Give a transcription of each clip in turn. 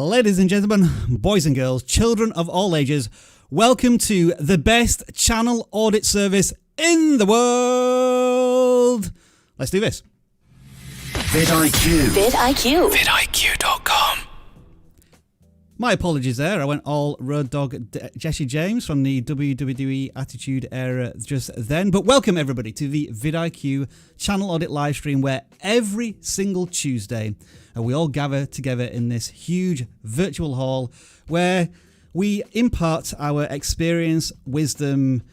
Ladies and gentlemen, boys and girls, children of all ages, welcome to the best channel audit service in the world. Let's do this. vidIQ. vidIQ. vidIQ.com. My apologies there. I went all Road Dog Jesse James from the WWE Attitude Era just then. But welcome everybody to the vidIQ channel audit live stream, where every single Tuesday we all gather together in this huge virtual hall where we impart our experience, wisdom,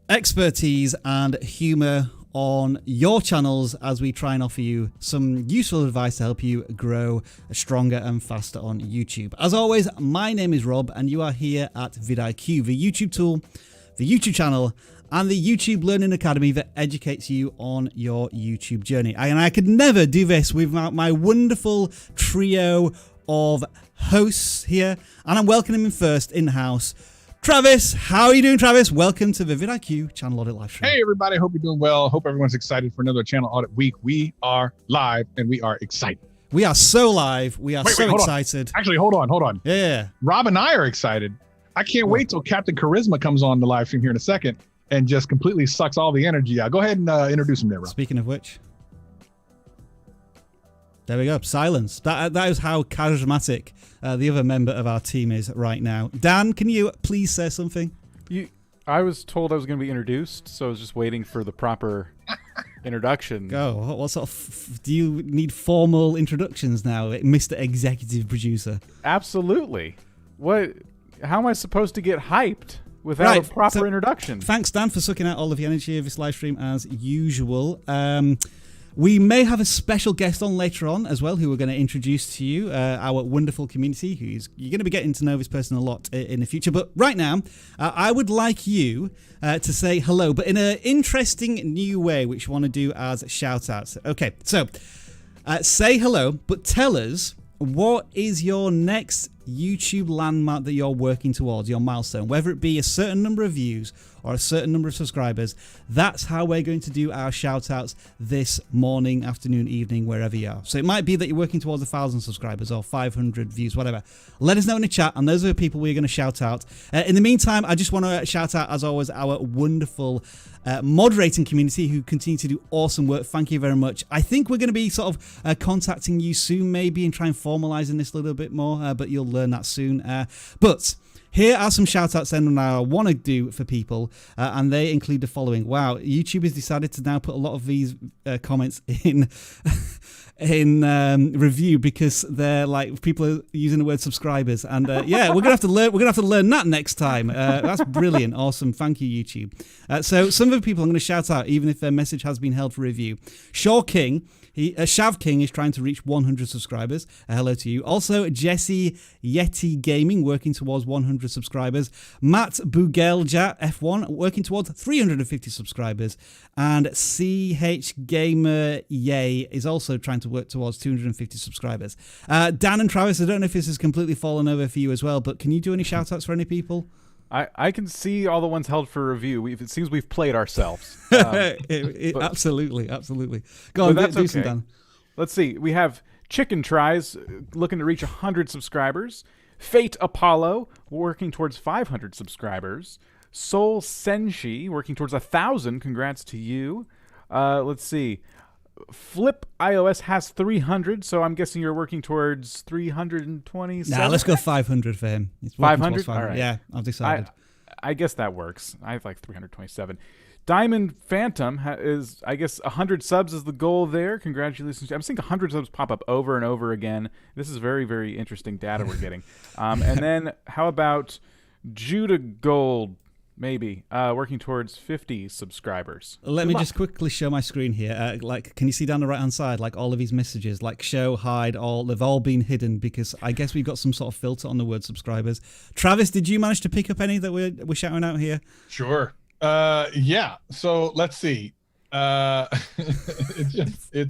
expertise and humor on your channels as we try and offer you some useful advice to help you grow stronger and faster on YouTube. As always, my name is Rob and you are here at vidIQ, the YouTube tool, the YouTube channel and the YouTube Learning Academy that educates you on your YouTube journey. And I could never do this without my wonderful trio of hosts here, and I'm welcoming him first in-house. Travis, how are you doing, Travis? Welcome to the vidIQ channel audit live stream. Hey, everybody. Hope you're doing well. Hope everyone's excited for another channel audit week. We are live and we are excited. We are so live. We are so excited. Actually, hold on. Yeah. Rob and I are excited. I can't wait till Captain Charisma comes on the live stream here in a second and just completely sucks all the energy out. Go ahead and introduce him there, Rob. Speaking of which, there we go. Silence. That is how charismatic the other member of our team is right now. Dan, can you please say something? I was told I was going to be introduced, so I was just waiting for the proper introduction. Go. What sort of do you need formal introductions now, Mr. Executive Producer? Absolutely. What? How am I supposed to get hyped without a proper introduction? Thanks, Dan, for sucking out all of the energy of this live stream as usual. We may have a special guest on later on as well, who we're going to introduce to you, our wonderful community, you're going to be getting to know this person a lot in the future. But right now, I would like you to say hello, but in an interesting new way, which you want to do as shout-outs. Okay, so say hello, but tell us, what is your next YouTube landmark that you're working towards, your milestone? Whether it be a certain number of views or a certain number of subscribers, that's how we're going to do our shout outs this morning, afternoon, evening, wherever you are. So it might be that you're working towards 1,000 subscribers or 500 views, whatever. Let us know in the chat, and those are the people we're going to shout out. In the meantime, I just want to shout out, as always, our wonderful moderating community who continue to do awesome work. Thank you very much. I think we're going to be sort of contacting you soon, maybe, and try and formalizing this a little bit more, but you'll learn that soon. But here are some shout outs then that I want to do for people, and they include the following. Wow, YouTube has decided to now put a lot of these comments in review because they're like, people are using the word subscribers, and yeah, we're gonna have to learn that next time. That's brilliant. Awesome. Thank you, YouTube. So some of the people I'm going to shout out, even if their message has been held for review. Shaw King, Shav King is trying to reach 100 subscribers. Hello to you. Also, Jesse Yeti Gaming working towards 100 subscribers. Matt Bugelja F1 working towards 350 subscribers. And CH Gamer Yay is also trying to work towards 250 subscribers. Dan and Travis, I don't know if this has completely fallen over for you as well, but can you do any shout outs for any people? I can see all the ones held for review. It seems we've played ourselves. Absolutely. Go on, do some, Dan. Let's see. We have Chicken Tries looking to reach 100 subscribers. Fate Apollo working towards 500 subscribers. Soul Senshi working towards 1,000. Congrats to you. Let's see. Flip iOS has 300, so I'm guessing you're working towards 327. Nah, let's go 500 for him. 500? All right. Yeah, I've decided. I guess that works. I have like 327. Diamond Phantom is, I guess, 100 subs is the goal there. Congratulations. I'm seeing 100 subs pop up over and over again. This is very, very interesting data we're getting. And then how about Judah Gold? Maybe working towards 50 subscribers. Let me just quickly show my screen here. Like, can you see down the right hand side, like all of these messages, like show, hide, all, they've all been hidden because I guess we've got some sort of filter on the word subscribers. Travis, did you manage to pick up any that we're shouting out here? Sure. Yeah. So let's see. It's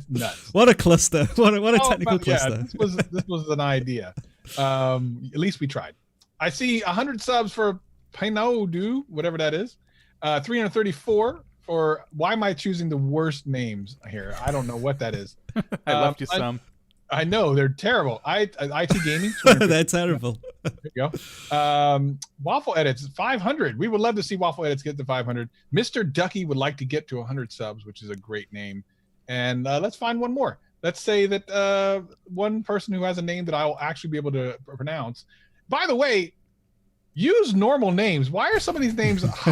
nuts. What a cluster. What a technical cluster. Yeah, this was an idea. At least we tried. I see 100 subs for Painaudu, whatever that is. 334 for, why am I choosing the worst names here? I don't know what that is. I left you some. I know they're terrible. IT Gaming. They're terrible. There you go. Waffle Edits 500. We would love to see Waffle Edits get to 500. Mr. Ducky would like to get to 100 subs, which is a great name. And let's find one more. Let's say that one person who has a name that I will actually be able to pronounce. By the way, use normal names. Why are some of these names and it's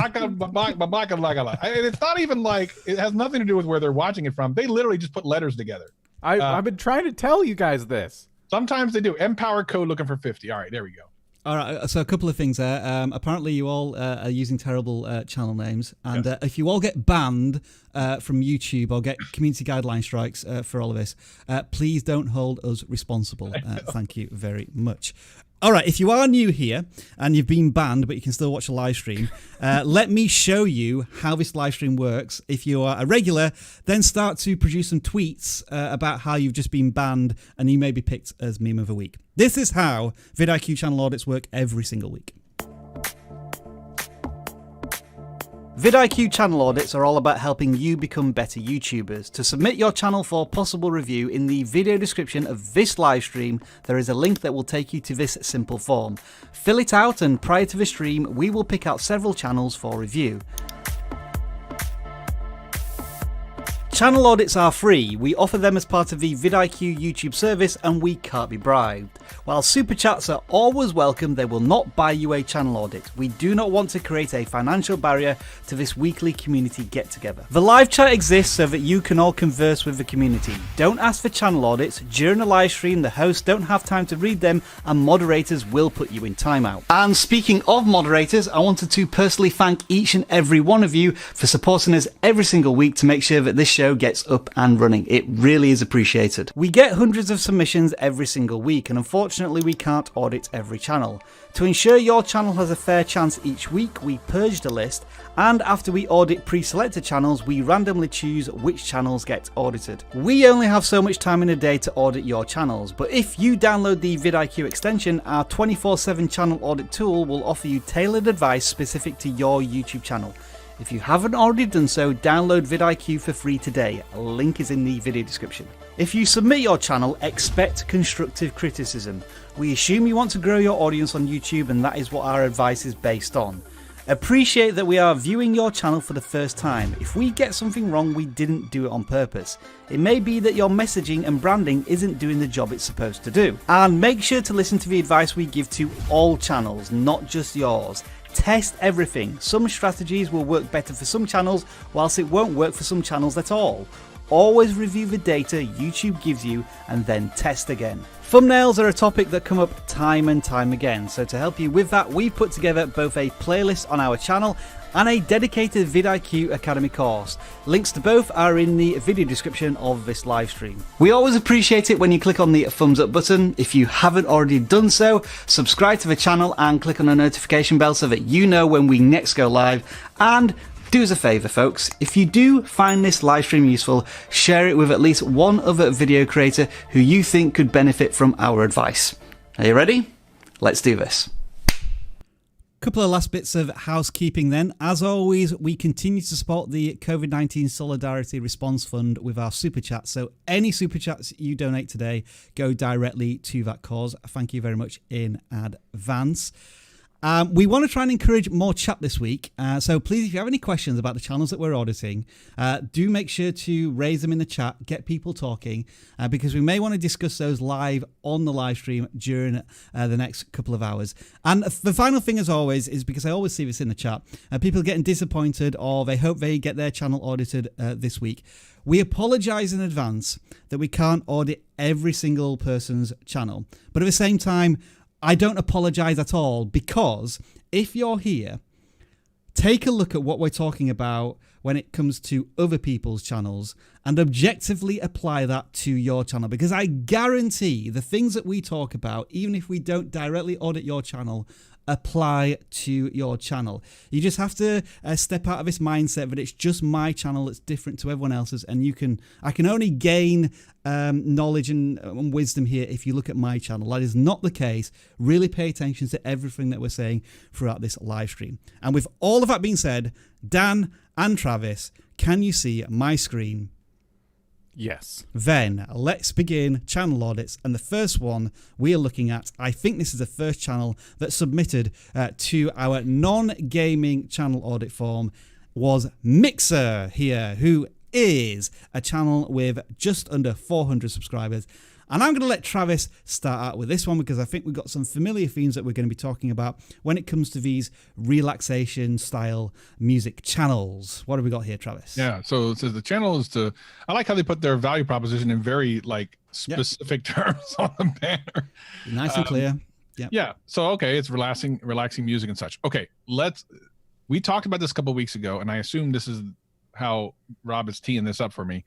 not even like, it has nothing to do with where they're watching it from. They literally just put letters together. I've been trying to tell you guys this. Sometimes they do. Empower Code looking for 50. All right, there we go. All right, so a couple of things there. Apparently, you all are using terrible channel names, and Yes. if you all get banned from YouTube or get community guideline strikes for all of this, please don't hold us responsible. Thank you very much. All right, if you are new here and you've been banned, but you can still watch a live stream, let me show you how this live stream works. If you are a regular, then start to produce some tweets about how you've just been banned and you may be picked as meme of the week. This is how vidIQ channel audits work every single week. vidIQ channel audits are all about helping you become better YouTubers. To submit your channel for possible review, in the video description of this live stream, there is a link that will take you to this simple form. Fill it out, and prior to the stream, we will pick out several channels for review. Channel audits are free. We offer them as part of the vidIQ YouTube service, and we can't be bribed. While super chats are always welcome, they will not buy you a channel audit. We do not want to create a financial barrier to this weekly community get-together. The live chat exists so that you can all converse with the community. Don't ask for channel audits. During a live stream, the hosts don't have time to read them, and moderators will put you in timeout. And speaking of moderators, I wanted to personally thank each and every one of you for supporting us every single week to make sure that this show gets up and running. It really is appreciated. We get hundreds of submissions every single week, and unfortunately we can't audit every channel. To ensure your channel has a fair chance each week, we purge the list, and after we audit pre-selected channels, we randomly choose which channels get audited. We only have so much time in a day to audit your channels, but if you download the vidIQ extension, our 24/7 channel audit tool will offer you tailored advice specific to your YouTube channel. If you haven't already done so, download vidIQ for free today. A link is in the video description. If you submit your channel, expect constructive criticism. We assume you want to grow your audience on YouTube, and that is what our advice is based on. Appreciate that we are viewing your channel for the first time. If we get something wrong, we didn't do it on purpose. It may be that your messaging and branding isn't doing the job it's supposed to do. And make sure to listen to the advice we give to all channels, not just yours. Test everything. Some strategies will work better for some channels, whilst it won't work for some channels at all. Always review the data YouTube gives you and then test again. Thumbnails are a topic that come up time and time again, so to help you with that, we've put together both a playlist on our channel and a dedicated vidIQ Academy course. Links to both are in the video description of this live stream. We always appreciate it when you click on the thumbs up button. If you haven't already done so, subscribe to the channel and click on the notification bell so that you know when we next go live. And do us a favour, folks, if you do find this live stream useful, share it with at least one other video creator who you think could benefit from our advice. Are you ready? Let's do this. Couple of last bits of housekeeping then. As always, we continue to support the COVID-19 Solidarity Response Fund with our super chat. So any super chats you donate today go directly to that cause. Thank you very much in advance. We want to try and encourage more chat this week. So please, if you have any questions about the channels that we're auditing, do make sure to raise them in the chat, get people talking, because we may want to discuss those live on the live stream during the next couple of hours. And the final thing, as always, is because I always see this in the chat, people getting disappointed or they hope they get their channel audited this week. We apologize in advance that we can't audit every single person's channel. But at the same time, I don't apologize at all, because if you're here, take a look at what we're talking about when it comes to other people's channels and objectively apply that to your channel, because I guarantee the things that we talk about, even if we don't directly audit your channel, apply to your channel. You just have to step out of this mindset that it's just my channel that's different to everyone else's, and I can only gain knowledge and wisdom here if you look at my channel. That is not the case. Really pay attention to everything that we're saying throughout this live stream. And with all of that being said, Dan and Travis, can you see my screen? Yes. Then let's begin channel audits. And the first one we are looking at, I think this is the first channel that submitted to our non-gaming channel audit form, was Mixer here, who is a channel with just under 400 subscribers. And I'm going to let Travis start out with this one because I think we've got some familiar themes that we're going to be talking about when it comes to these relaxation style music channels. What have we got here, Travis? Yeah, so it says the channel is to, I like how they put their value proposition in very like specific terms on the banner. Nice and clear. Yeah, so okay, it's relaxing music and such. Okay, we talked about this a couple of weeks ago, and I assume this is how Rob is teeing this up for me.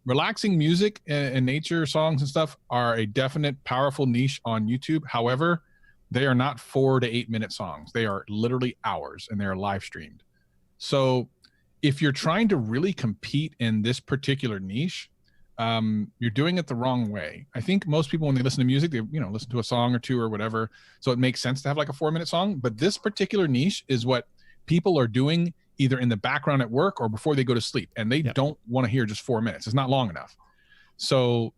Relaxing music and nature songs and stuff are a definite powerful niche on YouTube. However, they are not 4 to 8 minute songs. They are literally hours, and they are live streamed. So if you're trying to really compete in this particular niche, you're doing it the wrong way. I think most people, when they listen to music, they listen to a song or two or whatever, so it makes sense to have like a 4 minute song. But this particular niche is what people are doing either in the background at work or before they go to sleep, and they don't want to hear just 4 minutes. It's not long enough. So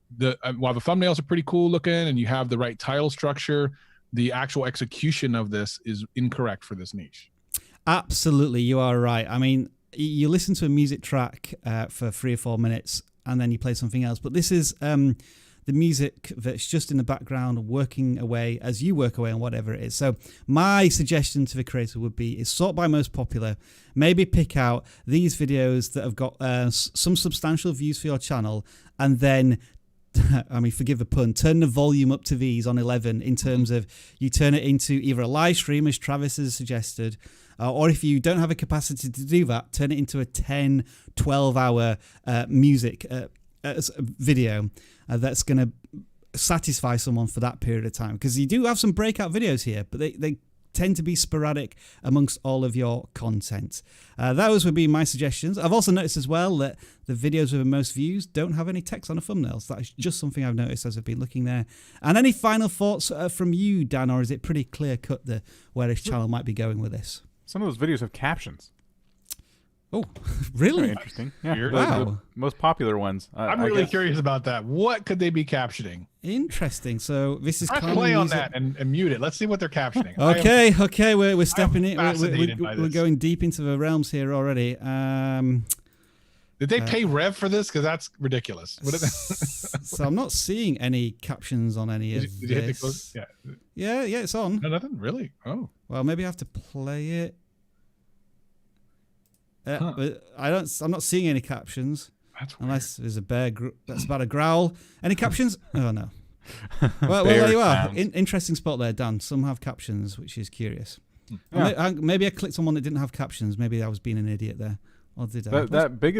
while the thumbnails are pretty cool looking and you have the right title structure, the actual execution of this is incorrect for this niche. Absolutely, you are right. I mean, you listen to a music track for 3 or 4 minutes and then you play something else, but this is the music that's just in the background working away as you work away on whatever it is. So my suggestion to the creator would be is sort by most popular. Maybe pick out these videos that have got some substantial views for your channel, and then I mean, forgive the pun, turn the volume up to these on 11 in terms of you turn it into either a live stream, as Travis has suggested, or if you don't have a capacity to do that, turn it into a 10, 12 hour music video that's going to satisfy someone for that period of time. Because you do have some breakout videos here, but they tend to be sporadic amongst all of your content. Those would be my suggestions. I've also noticed as well that the videos with the most views don't have any text on the thumbnails. That is just something I've noticed as I've been looking there. And any final thoughts from you, Dan, or is it pretty clear cut where this channel might be going with this? Some of those videos have captions. Oh, really? Very interesting. Yeah, Wow. the most popular ones. I'm really curious about that. What could they be captioning? Interesting. So this is Press kind of play on music. that and mute it. Let's see what they're captioning. Okay, we're stepping in. fascinated by We're this. going deep into the realms here already. Did they pay Rev for this? Because that's ridiculous. What did So I'm not seeing any captions on any of did you hit the this. close? Yeah. Yeah, it's on. No, nothing really. Oh. Well, maybe I have to play it. But I'm not seeing any captions. That's weird. Unless there's a bear that's about to growl. Any captions? Oh no. Well, there you are. Interesting spot there, Dan. Some have captions, which is curious. Yeah. Maybe I clicked on one that didn't have captions. Maybe I was being an idiot there. Or did I? That big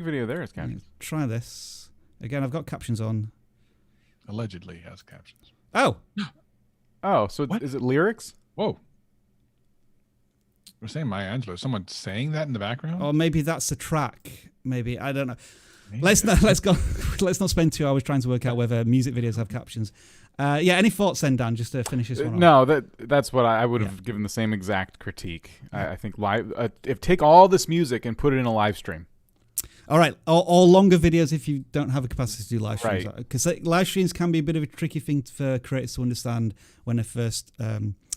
video there is captions. Try this again. I've got captions on. Allegedly has captions. Oh, Oh, so What? is it lyrics? Whoa. We're saying Maya Angelou. Someone saying that in the background? or maybe that's the track. Maybe I don't know. Maybe. Let's not spend 2 hours trying to work out whether music videos have captions. Yeah. Any thoughts then, Dan? Just to finish this one off. No, that's what I would have given the same exact critique. I think live. If take all this music and put it in a live stream. All right, or longer videos if you don't have a capacity to do live streams. Right. Because live streams can be a bit of a tricky thing for creators to understand when they're first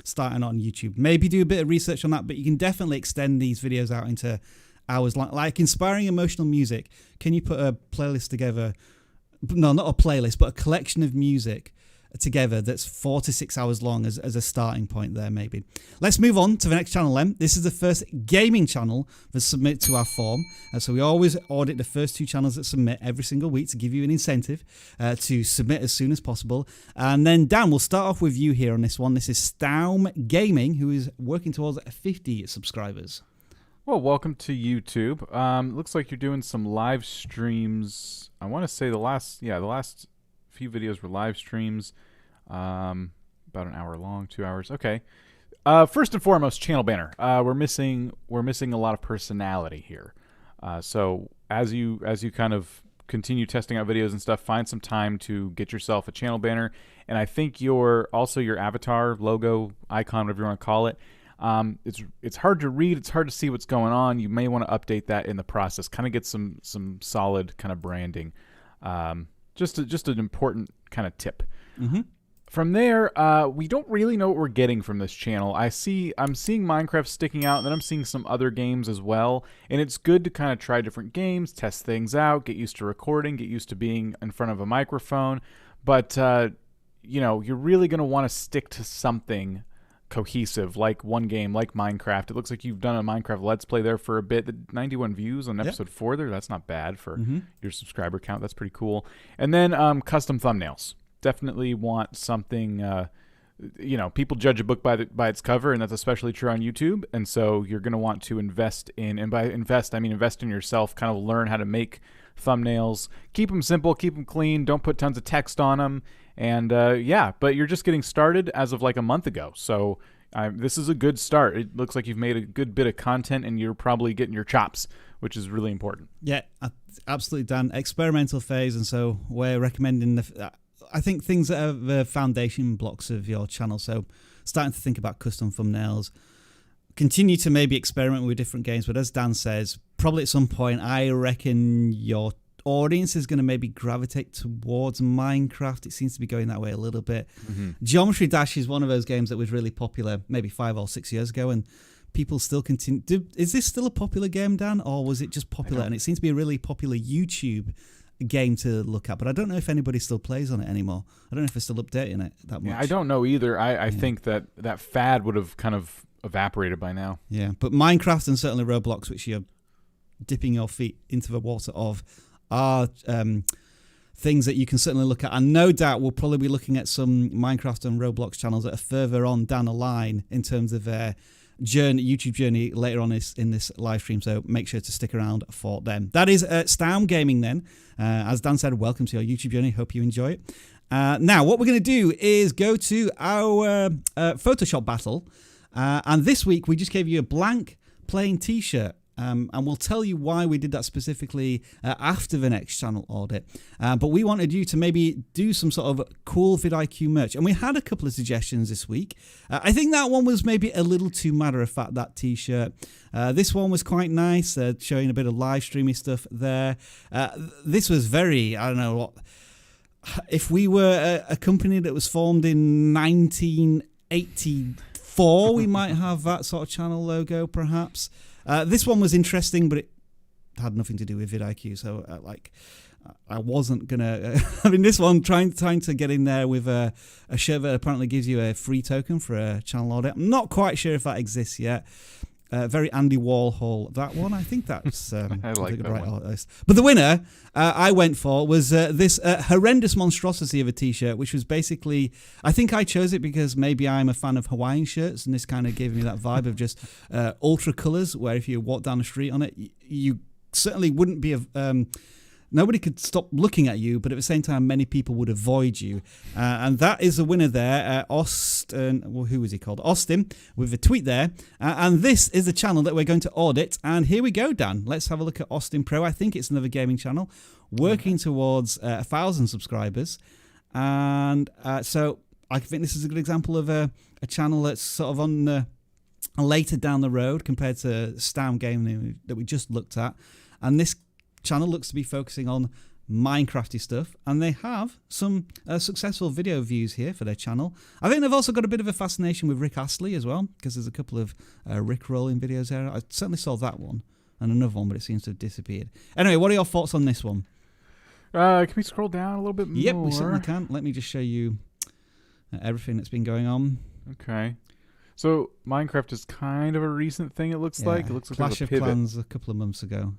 starting on YouTube. Maybe do a bit of research on that, but you can definitely extend these videos out into hours. Like inspiring emotional music. Can you put a playlist together? No, not a playlist, but a collection of music together that's 4 to 6 hours long as a starting point there, maybe. Let's move on to the next channel then. This is the first gaming channel that submit to our form. So we always audit the first 2 channels that submit every single week to give you an incentive to submit as soon as possible. And then Dan, we'll start off with you here on this one. This is Stam Gaming, who is working towards 50 subscribers. Well, welcome to YouTube. Looks like you're doing some live streams. I want to say the last few videos were live streams, about an hour long, 2 hours. Okay. First and foremost, channel banner. We're missing a lot of personality here. So as you kind of continue testing out videos and stuff, find some time to get yourself a channel banner. And I think your avatar, logo, icon, whatever you want to call it, It's hard to read. It's hard to see what's going on. You may want to update that in the process. Kind of get some solid kind of branding. Just an important kind of tip. Mm-hmm. From there, we don't really know what we're getting from this channel. I'm seeing Minecraft sticking out, and then I'm seeing some other games as well. And it's good to kind of try different games, test things out, get used to recording, get used to being in front of a microphone. But you're really going to want to stick to something cohesive, like one game, like Minecraft. It looks like you've done a Minecraft Let's Play there for a bit. The 91 views on episode 4 there, that's not bad for your subscriber count. That's pretty cool. And then custom thumbnails. Definitely want something, people judge a book by its cover, and that's especially true on YouTube. And so you're going to want to invest in, and by invest, I mean invest in yourself, kind of learn how to make thumbnails. Keep them simple, keep them clean, don't put tons of text on them. And but you're just getting started as of like a month ago. So this is a good start. It looks like you've made a good bit of content, and you're probably getting your chops, which is really important. Yeah, absolutely, Dan. Experimental phase, and so we're recommending I think things that are the foundation blocks of your channel. So starting to think about custom thumbnails, continue to maybe experiment with different games. But as Dan says, probably at some point, I reckon your audience is going to maybe gravitate towards Minecraft. It seems to be going that way a little bit. Geometry Dash is one of those games that was really popular maybe 5 or 6 years ago, and people still continue. Is this still a popular game, Dan, or was it just popular? And it seems to be a really popular YouTube game to look at, but I don't know if anybody still plays on it anymore. I don't know if they're still updating it that much. Yeah, I don't know either. I think that fad would have kind of evaporated by now. Yeah, but Minecraft and certainly Roblox, which you're dipping your feet into the water of, are things that you can certainly look at. And no doubt we'll probably be looking at some Minecraft and Roblox channels that are further on down the line in terms of their YouTube journey later on in this live stream, so make sure to stick around for them. That is Stam Gaming then. As Dan said, welcome to our YouTube journey. Hope you enjoy it. Now, what we're going to do is go to our Photoshop battle. And this week, we just gave you a blank plain t-shirt. And we'll tell you why we did that specifically after the next channel audit. But we wanted you to maybe do some sort of cool vidIQ merch. And we had a couple of suggestions this week. I think that one was maybe a little too matter-of-fact, that t-shirt. This one was quite nice, showing a bit of live streaming stuff there. This was very, I don't know what. If we were a company that was formed in 1984, we might have that sort of channel logo, perhaps. This one was interesting, but it had nothing to do with vidIQ. So, I wasn't gonna. I mean, this one trying to get in there with a shirt that apparently gives you a free token for a channel audit. I'm not quite sure if that exists yet. Very Andy Warhol, that one. I think that's I like that right one. artist. But the winner I went for was this horrendous monstrosity of a t-shirt, which was basically, I think I chose it because maybe I'm a fan of Hawaiian shirts, and this kind of gave me that vibe of just ultra colors, where if you walk down the street on it, you certainly wouldn't be nobody could stop looking at you, but at the same time, many people would avoid you. And that is the winner there, Austin, well, who was he called? Austin, with a tweet there. And this is the channel that we're going to audit. And here we go, Dan. Let's have a look at Austin Pro. I think it's another gaming channel, working towards 1,000 subscribers. And so I think this is a good example of a channel that's sort of on later down the road compared to Stam Gaming that we just looked at. And this channel looks to be focusing on Minecrafty stuff, and they have some successful video views here for their channel. I think they've also got a bit of a fascination with Rick Astley as well, because there's a couple of Rick rolling videos there. I certainly saw that one and another one, but it seems to have disappeared. Anyway, what are your thoughts on this one? Can we scroll down a little bit more? Yep, we certainly can. Let me just show you everything that's been going on. Okay. So Minecraft is kind of a recent thing, it looks like. It looks like Clash of Clans a couple of months ago.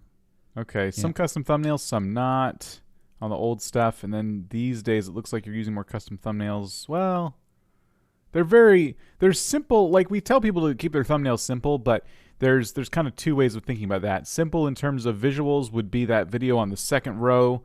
Okay, some custom thumbnails, some not on the old stuff. And then these days, it looks like you're using more custom thumbnails. Well, they're simple. Like, we tell people to keep their thumbnails simple, but there's kind of two ways of thinking about that. Simple in terms of visuals would be that video on the second row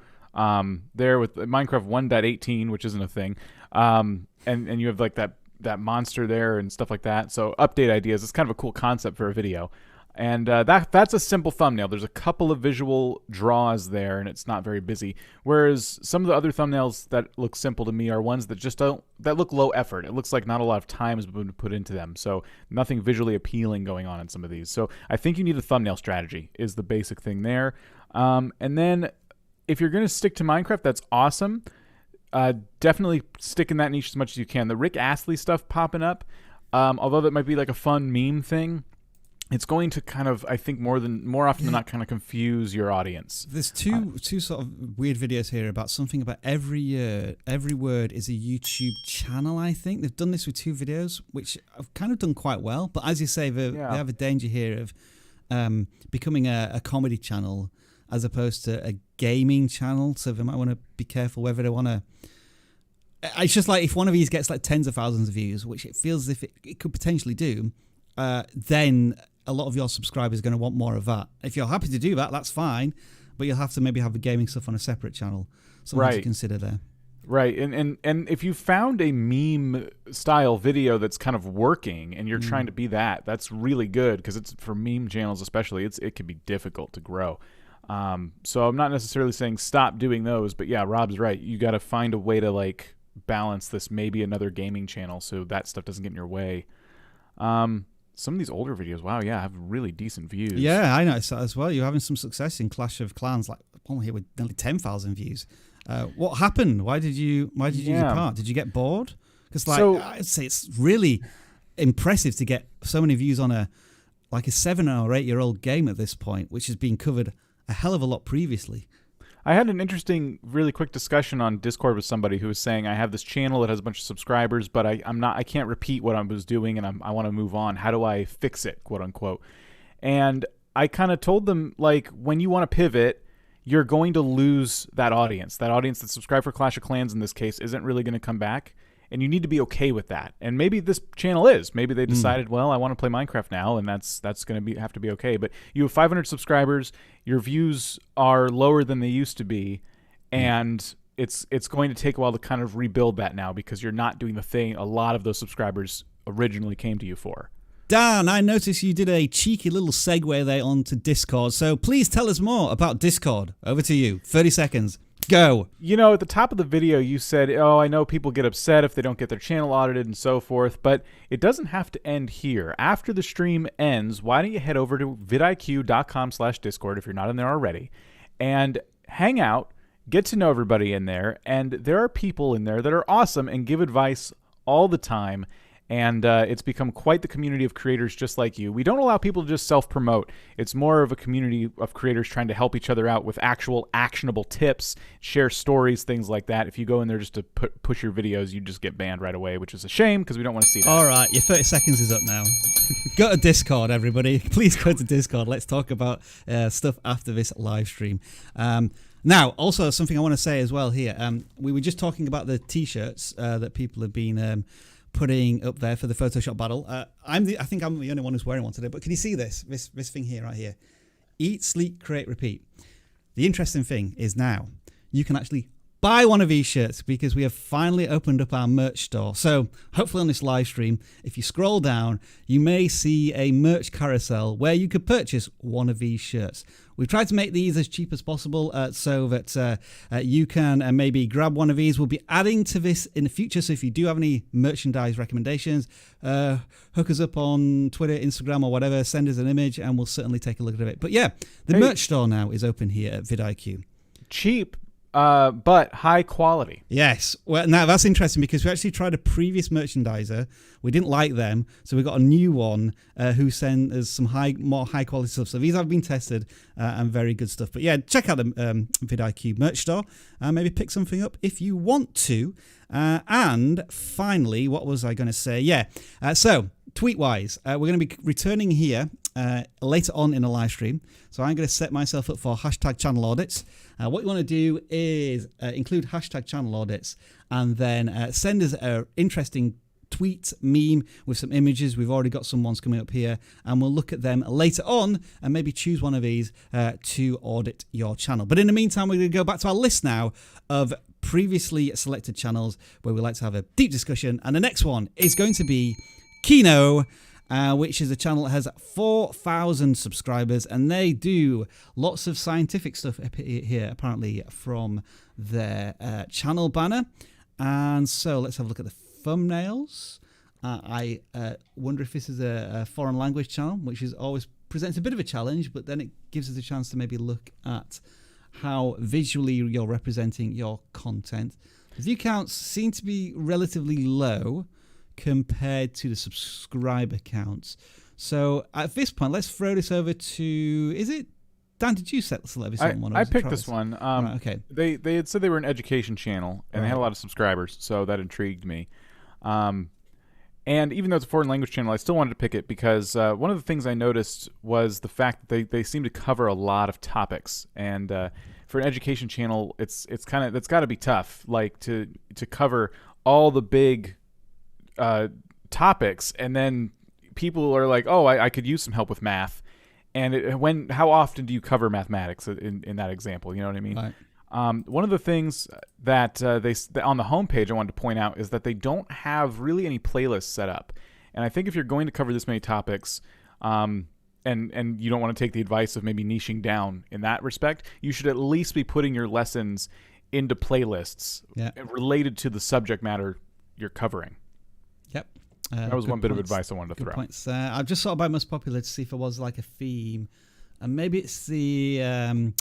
there with Minecraft 1.18, which isn't a thing. And you have like that monster there and stuff like that. So update ideas. It's kind of a cool concept for a video. And that's a simple thumbnail. There's a couple of visual draws there, and it's not very busy. Whereas some of the other thumbnails that look simple to me are ones that just that look low effort. It looks like not a lot of time has been put into them. So nothing visually appealing going on in some of these. So I think you need a thumbnail strategy is the basic thing there. And then if you're going to stick to Minecraft, that's awesome. Definitely stick in that niche as much as you can. The Rick Astley stuff popping up, although that might be like a fun meme thing, it's going to kind of, I think, more often than not, kind of confuse your audience. There's two sort of weird videos here about something about every word is a YouTube channel, I think. They've done this with 2 videos, which have kind of done quite well. But as you say, they have a danger here of becoming a comedy channel as opposed to a gaming channel. So they might want to be careful whether they want to... It's just like if one of these gets like tens of thousands of views, which it feels as if it could potentially do, then a lot of your subscribers are going to want more of that. If you're happy to do that, that's fine, but you'll have to maybe have the gaming stuff on a separate channel. Something to consider there. Right, and if you found a meme style video that's kind of working and you're trying to be that's really good, because it's for meme channels especially. It can be difficult to grow. So I'm not necessarily saying stop doing those, but yeah, Rob's right. You got to find a way to like balance this. Maybe another gaming channel so that stuff doesn't get in your way. Some of these older videos, wow, have really decent views. Yeah, I noticed that as well. You're having some success in Clash of Clans, like one here with nearly 10,000 views. What happened? Why did you depart? Did you get bored? Because I'd say it's really impressive to get so many views on a 7 or 8 year old game at this point, which has been covered a hell of a lot previously. I had an interesting, really quick discussion on Discord with somebody who was saying, I have this channel that has a bunch of subscribers, but I can't repeat what I was doing, and I want to move on. How do I fix it, quote unquote? And I kind of told them, like, when you want to pivot, you're going to lose that audience. That audience that subscribed for Clash of Clans in this case isn't really going to come back. And you need to be okay with that. And maybe this channel is. Maybe they decided, well, I want to play Minecraft now, and that's going to have to be okay. But you have 500 subscribers. Your views are lower than they used to be, and it's going to take a while to kind of rebuild that now, because you're not doing the thing a lot of those subscribers originally came to you for. Dan, I noticed you did a cheeky little segue there onto Discord. So please tell us more about Discord. Over to you. 30 seconds. Go. You know, at the top of the video, you said, oh, I know people get upset if they don't get their channel audited and so forth, but it doesn't have to end here. After the stream ends, why don't you head over to vidIQ.com/Discord if you're not in there already, and hang out, get to know everybody in there, and there are people in there that are awesome and give advice all the time. And it's become quite the community of creators just like you. We don't allow people to just self-promote. It's more of a community of creators trying to help each other out with actual actionable tips, share stories, things like that. If you go in there just to push your videos, you just get banned right away, which is a shame because we don't want to see that. All right, your 30 seconds is up now. Go to Discord, everybody. Please go to Discord. Let's talk about stuff after this live stream. Now, also something I want to say as well here. We were just talking about the T-shirts that people have been... putting up there for the Photoshop battle. I think I'm the only one who's wearing one today, but can you see this thing here, right here? Eat, sleep, create, repeat. The interesting thing is now you can actually buy one of these shirts because we have finally opened up our merch store. So hopefully on this live stream, if you scroll down, you may see a merch carousel where you could purchase one of these shirts. We've tried to make these as cheap as possible so that you can maybe grab one of these. We'll be adding to this in the future, so if you do have any merchandise recommendations, hook us up on Twitter, Instagram, or whatever, send us an image, and we'll certainly take a look at it. But yeah, the merch store now is open here at vidIQ. Cheap. But high quality. Yes. Well, now that's interesting because we actually tried a previous merchandiser. We didn't like them, so we got a new one who sent us some more high quality stuff. So these have been tested and very good stuff. But yeah, check out the vidIQ merch store and maybe pick something up if you want to. And finally, what was I going to say? Yeah. So tweet-wise, we're going to be returning here later on in the live stream. So I'm going to set myself up for #ChannelAudits. What you want to do is include #ChannelAudits and then send us an interesting tweet, meme with some images. We've already got some ones coming up here, and we'll look at them later on and maybe choose one of these to audit your channel. But in the meantime, we're going to go back to our list now of previously selected channels where we like to have a deep discussion. And the next one is going to be Kino. which is a channel that has 4,000 subscribers, and they do lots of scientific stuff here, apparently, from their channel banner. And so let's have a look at the thumbnails. I wonder if this is a foreign language channel, which is always presents a bit of a challenge, but then it gives us a chance to maybe look at how visually you're representing your content. The view counts seem to be relatively low compared to the subscriber counts. So at this point, let's throw this over to, is it, Dan, did you select this one? I picked this one. Right, okay. They had said they were an education channel, and they had a lot of subscribers, so that intrigued me. And even though it's a foreign language channel, I still wanted to pick it because one of the things I noticed was the fact that they seem to cover a lot of topics. And for an education channel, it's got to be tough, like to cover all the big topics, and then people are like, oh, I could use some help with math. And how often do you cover mathematics in that example? You know what I mean? Right. One of the things that on the homepage I wanted to point out is that they don't have really any playlists set up. And I think if you're going to cover this many topics, and you don't want to take the advice of maybe niching down in that respect, you should at least be putting your lessons into playlists related to the subject matter you're covering. Yep. That was one bit of advice I wanted to throw. Points. I've just sorted by most popular to see if it was like a theme, and maybe it's the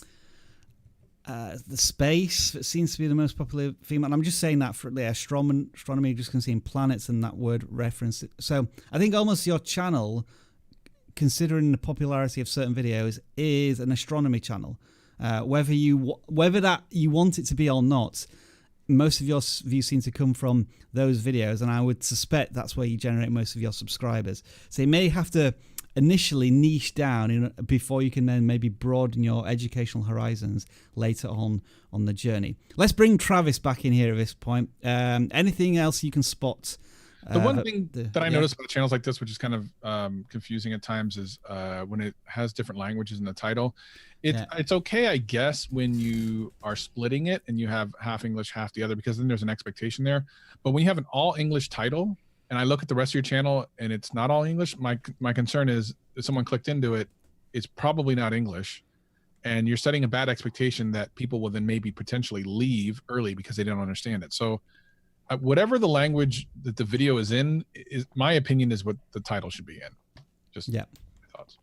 space. It seems to be the most popular theme, and I'm just saying that for astronomy, just considering planets and that word reference. So I think almost your channel, considering the popularity of certain videos, is an astronomy channel. Whether you want it to be or not, most of your views seem to come from those videos, and I would suspect that's where you generate most of your subscribers. So you may have to initially niche down before you can then maybe broaden your educational horizons later on the journey. Let's bring Travis back in here at this point. Anything else you can spot? The one thing that I noticed about channels like this, which is kind of confusing at times, is when it has different languages in the title. It's okay, I guess, when you are splitting it and you have half English, half the other, because then there's an expectation there. But when you have an all English title, and I look at the rest of your channel and it's not all English, my concern is if someone clicked into it, it's probably not English, and you're setting a bad expectation that people will then maybe potentially leave early because they don't understand it. So whatever the language that the video is in, is my opinion, is what the title should be in. Just my thoughts.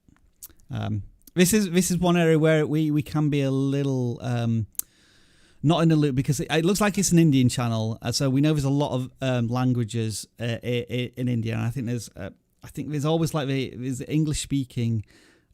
This is one area where we can be a little not in the loop, because it looks like it's an Indian channel, so we know there's a lot of languages in India, and I think there's always like there's English speaking.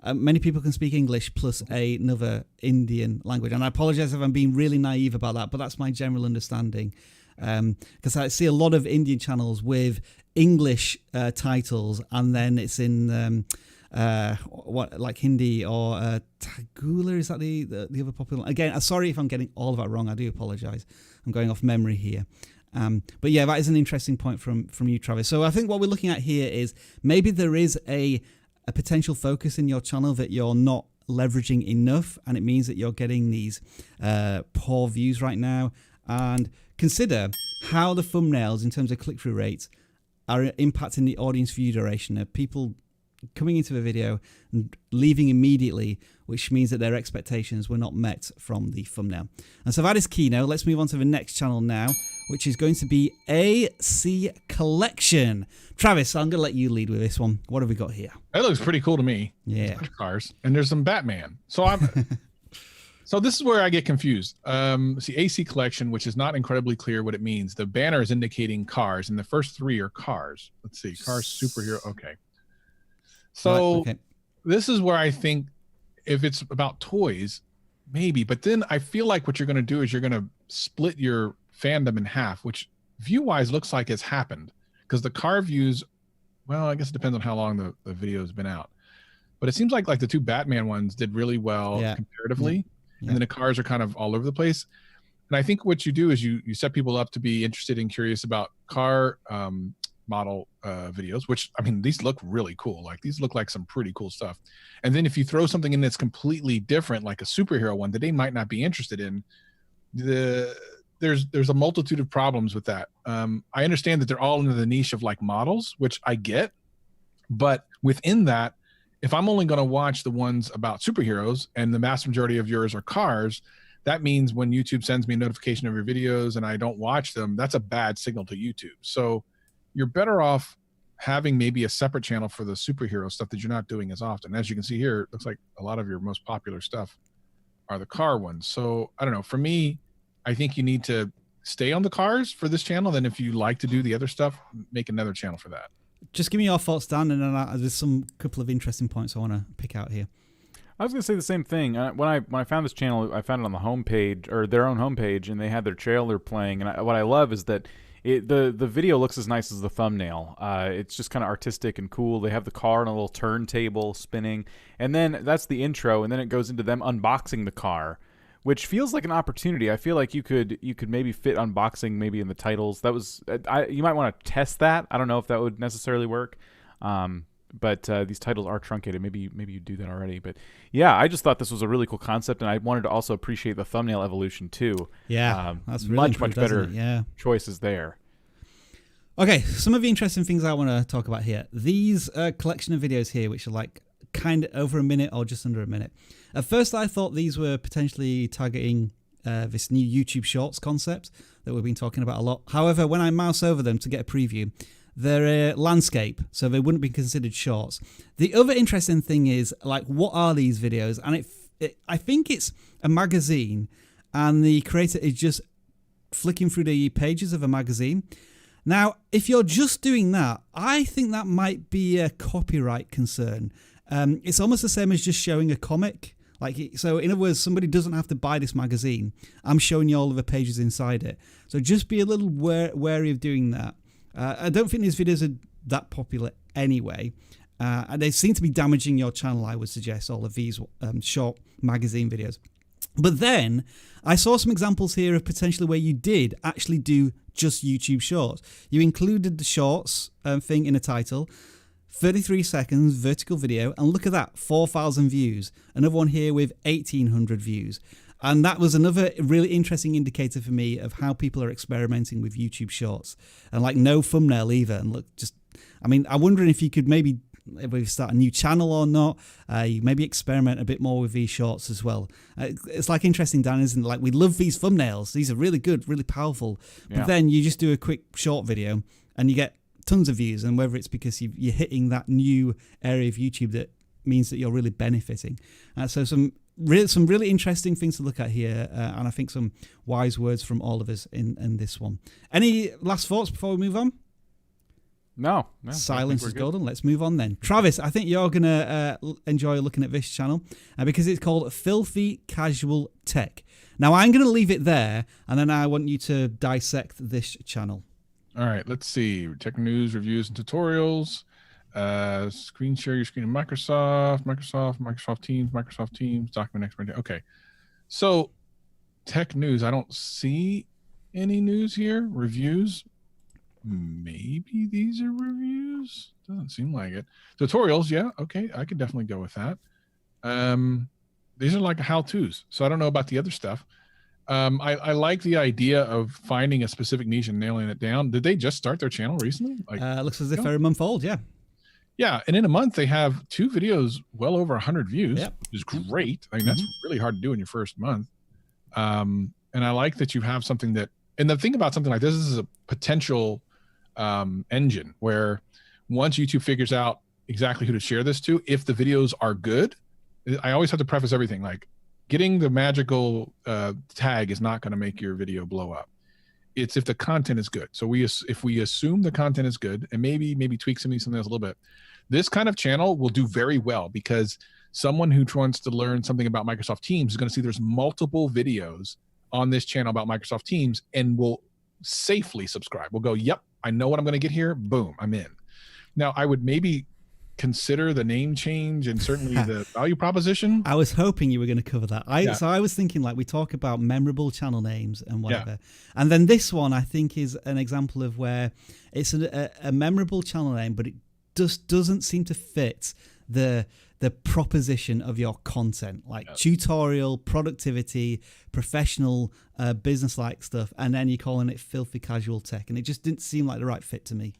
Many people can speak English plus another Indian language, and I apologize if I'm being really naive about that, but that's my general understanding. Because I see a lot of Indian channels with English titles, and then it's in like Hindi or Tagula. Is that the other popular one? Again, sorry if I'm getting all of that wrong. I do apologize. I'm going off memory here. But yeah, that is an interesting point from you, Travis. So I think what we're looking at here is maybe there is a potential focus in your channel that you're not leveraging enough, and it means that you're getting these poor views right now. And consider how the thumbnails, in terms of click-through rates, are impacting the audience view duration of people coming into the video and leaving immediately, which means that their expectations were not met from the thumbnail. And so that is Kino. Let's move on to the next channel now, which is going to be AC Collection. Travis, I'm going to let you lead with this one. What have we got here? That looks pretty cool to me. Yeah. Cars. And there's some Batman. So So this is where I get confused. See, AC Collection, which is not incredibly clear what it means. The banner is indicating cars, and the first three are cars. Let's see, cars, superhero. Okay. So this is where I think if it's about toys, maybe. But then I feel like what you're going to do is you're going to split your fandom in half, which view-wise looks like it's happened. Because the car views, well, I guess it depends on how long the video has been out. But it seems like the two Batman ones did really well comparatively. And then the cars are kind of all over the place. And I think what you do is you set people up to be interested and curious about car model videos, which, I mean, these look really cool. Like, these look like some pretty cool stuff. And then if you throw something in that's completely different, like a superhero one that they might not be interested in, there's a multitude of problems with that. I understand that they're all into the niche of like models, which I get. But within that, if I'm only going to watch the ones about superheroes and the vast majority of yours are cars, that means when YouTube sends me a notification of your videos and I don't watch them, that's a bad signal to YouTube. So you're better off having maybe a separate channel for the superhero stuff that you're not doing as often. As you can see here, it looks like a lot of your most popular stuff are the car ones. So I don't know. For me, I think you need to stay on the cars for this channel. Then if you like to do the other stuff, make another channel for that. Just give me your thoughts, Dan, and then there's some couple of interesting points I want to pick out here. I was going to say the same thing. When I found this channel, I found it on the homepage, or their own homepage, and they had their trailer playing. And what I love is that the video looks as nice as the thumbnail. It's just kind of artistic and cool. They have the car on a little turntable spinning, and then that's the intro, and then it goes into them unboxing the car, which feels like an opportunity. I feel like you could maybe fit unboxing maybe in the titles. That was you might want to test that. I don't know if that would necessarily work. But these titles are truncated. Maybe you do that already. But yeah, I just thought this was a really cool concept, and I wanted to also appreciate the thumbnail evolution too. Yeah, that's really much better. Yeah, choices there. Okay, some of the interesting things I want to talk about here. These collection of videos here, which are like kind of over a minute or just under a minute. At first, I thought these were potentially targeting this new YouTube Shorts concept that we've been talking about a lot. However, when I mouse over them to get a preview, they're a landscape, so they wouldn't be considered shorts. The other interesting thing is, like, what are these videos? And I think it's a magazine, and the creator is just flicking through the pages of a magazine. Now, if you're just doing that, I think that might be a copyright concern. It's almost the same as just showing a comic. So in other words, somebody doesn't have to buy this magazine. I'm showing you all of the pages inside it. So just be a little wary of doing that. I don't think these videos are that popular anyway. And they seem to be damaging your channel, I would suggest, all of these short magazine videos. But then I saw some examples here of potentially where you did actually do just YouTube Shorts. You included the Shorts thing in a title, 33 seconds vertical video, and look at that, 4,000 views. Another one here with 1,800 views. And that was another really interesting indicator for me of how people are experimenting with YouTube Shorts. And like no thumbnail either. And look, I'm wondering if you could maybe start a new channel or not. You maybe experiment a bit more with these shorts as well. It's like interesting, Dan, isn't it? Like, we love these thumbnails. These are really good, really powerful. But then you just do a quick short video and you get tons of views. And whether it's because you're hitting that new area of YouTube that means that you're really benefiting. So some really interesting things to look at here, and I think some wise words from all of us in this one. Any last thoughts before we move on? No. Silence is golden. Let's move on then. Travis, I think you're going to enjoy looking at this channel because it's called Filthy Casual Tech. Now, I'm going to leave it there, and then I want you to dissect this channel. All right, let's see. Tech news, reviews, and tutorials. Screen share your screen in Microsoft Teams, document expert. Okay, so tech news. I don't see any news here. Reviews. Maybe these are reviews. Doesn't seem like it. Tutorials. Yeah. Okay, I could definitely go with that. These are like how-tos. So I don't know about the other stuff. I like the idea of finding a specific niche and nailing it down. Did they just start their channel recently? Looks as if they're a month old. Yeah. Yeah, and in a month they have 2 videos well over 100 views, which is great. I mean, that's really hard to do in your first month. And I like that you have something that, and the thing about something like this is a potential engine where once YouTube figures out exactly who to share this to, if the videos are good, I always have to preface everything like getting the magical tag is not going to make your video blow up. It's if the content is good. So if we assume the content is good and maybe tweak something else a little bit, this kind of channel will do very well because someone who wants to learn something about Microsoft Teams is going to see there's multiple videos on this channel about Microsoft Teams and will safely subscribe. We'll go, yep, I know what I'm going to get here. Boom, I'm in. Now, I would maybe consider the name change and certainly the value proposition. I was hoping you were going to cover that. So I was thinking, like, we talk about memorable channel names and whatever. And then this one, I think, is an example of where it's a memorable channel name, but it just doesn't seem to fit the proposition of your content, like tutorial, productivity, professional, business-like stuff, and then you're calling it filthy casual tech, and it just didn't seem like the right fit to me.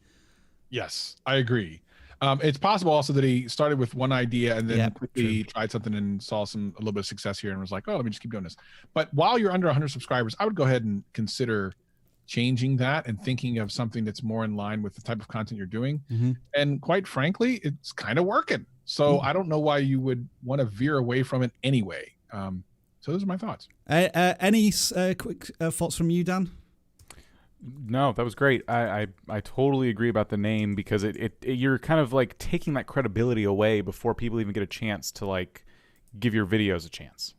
Yes, I agree. It's possible also that he started with one idea and then Yeah, quickly tried something and saw a little bit of success here and was like, oh, let me just keep doing this. But while you're under 100 subscribers, I would go ahead and consider changing that and thinking of something that's more in line with the type of content you're doing. And quite frankly, it's kind of working. So I don't know why you would want to veer away from it anyway. So those are my thoughts. Any quick thoughts from you, Dan? No, that was great. I totally agree about the name because you're kind of like taking that credibility away before people even get a chance to like give your videos a chance.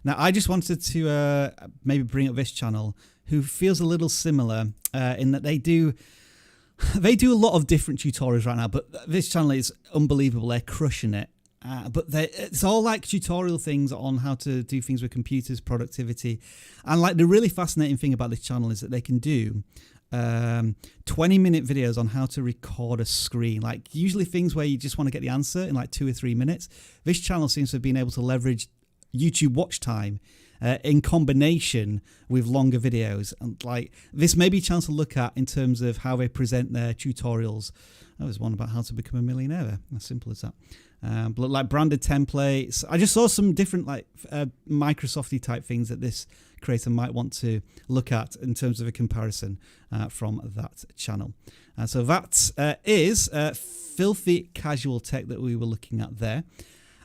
Now, I just wanted to maybe bring up this channel who feels a little similar in that they do a lot of different tutorials right now, but this channel is unbelievable. They're crushing it. But it's all like tutorial things on how to do things with computers, productivity. And like the really fascinating thing about this channel is that they can do 20-minute videos on how to record a screen. Like usually things where you just want to get the answer in like 2 or 3 minutes. This channel seems to have been able to leverage YouTube watch time in combination with longer videos. And like this may be a chance to look at in terms of how they present their tutorials. There was one about how to become a millionaire. As simple as that. But like branded templates. I just saw some different like Microsofty type things that this creator might want to look at in terms of a comparison from that channel. So that is filthy casual tech that we were looking at there.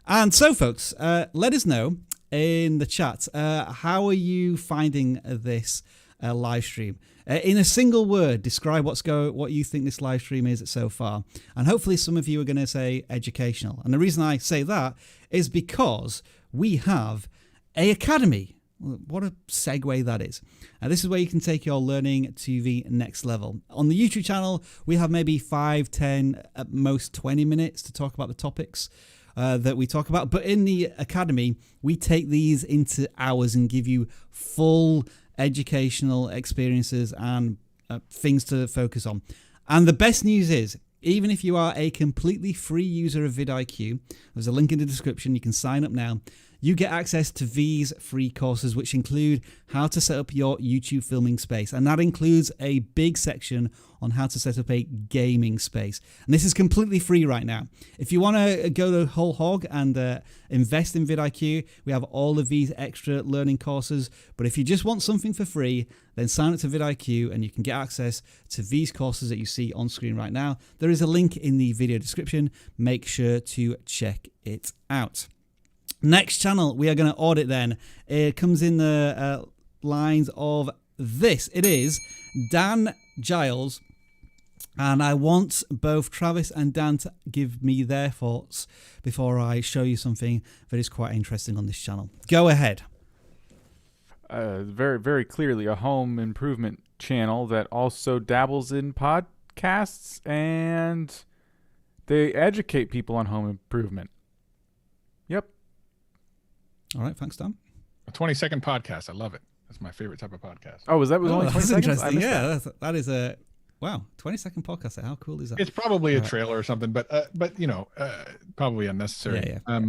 And so folks, let us know in the chat, how are you finding this live stream? In a single word, describe what you think this live stream is so far. And hopefully some of you are going to say educational. And the reason I say that is because we have a academy. What a segue that is. This is where you can take your learning to the next level. On the YouTube channel, we have maybe 5, 10, at most 20 minutes to talk about the topics that we talk about. But in the academy, we take these into hours and give you full educational experiences and things to focus on. And the best news is, even if you are a completely free user of vidIQ, there's a link in the description, you can sign up now. You get access to these free courses, which include how to set up your YouTube filming space. And that includes a big section on how to set up a gaming space. And this is completely free right now. If you want to go the whole hog and invest in vidIQ, we have all of these extra learning courses. But if you just want something for free, then sign up to vidIQ and you can get access to these courses that you see on screen right now. There is a link in the video description. Make sure to check it out. Next channel we are going to audit then. It comes in the lines of this. It is Dan Giles. And I want both Travis and Dan to give me their thoughts before I show you something that is quite interesting on this channel. Go ahead. Very, very clearly a home improvement channel that also dabbles in podcasts, and they educate people on home improvement. Yep. All right, thanks, Dan. A 20-second podcast. I love it. That's my favorite type of podcast. Oh, was only 20 that's seconds? Interesting. Yeah, that is a wow, 20-second podcast. How cool is that? It's probably a trailer or something, but you know, probably unnecessary. Yeah.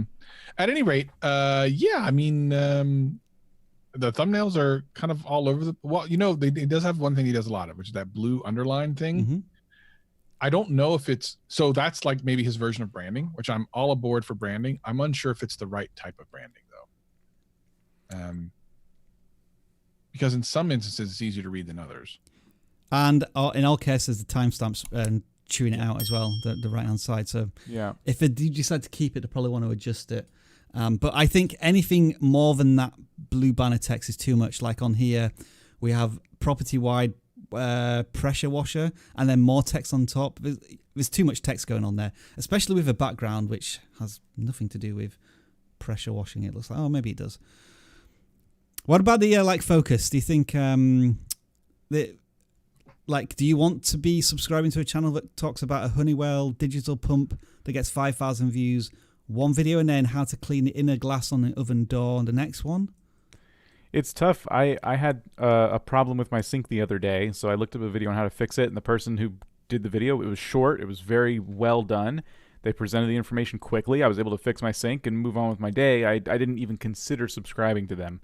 At any rate, yeah, I mean, the thumbnails are kind of all over the. Well, you know, he does have one thing he does a lot of, which is that blue underline thing. Mm-hmm. I don't know if it's so. That's like maybe his version of branding, which I'm all aboard for branding. I'm unsure if it's the right type of branding though. Because in some instances it's easier to read than others. And in all cases, the timestamps and chewing it out as well, the right-hand side. So yeah, if they do decide to keep it, they probably want to adjust it. But I think anything more than that blue banner text is too much. Like on here, we have property-wide pressure washer and then more text on top. There's too much text going on there, especially with a background which has nothing to do with pressure washing. It looks like, oh, maybe it does. What about the like focus? Do you think do you want to be subscribing to a channel that talks about a Honeywell digital pump that gets 5,000 views one video and then how to clean the inner glass on the oven door on the next one? It's tough. I had a problem with my sink the other day, so I looked up a video on how to fix it, and the person who did the video, it was short, it was very well done. They presented the information quickly. I was able to fix my sink and move on with my day. I didn't even consider subscribing to them.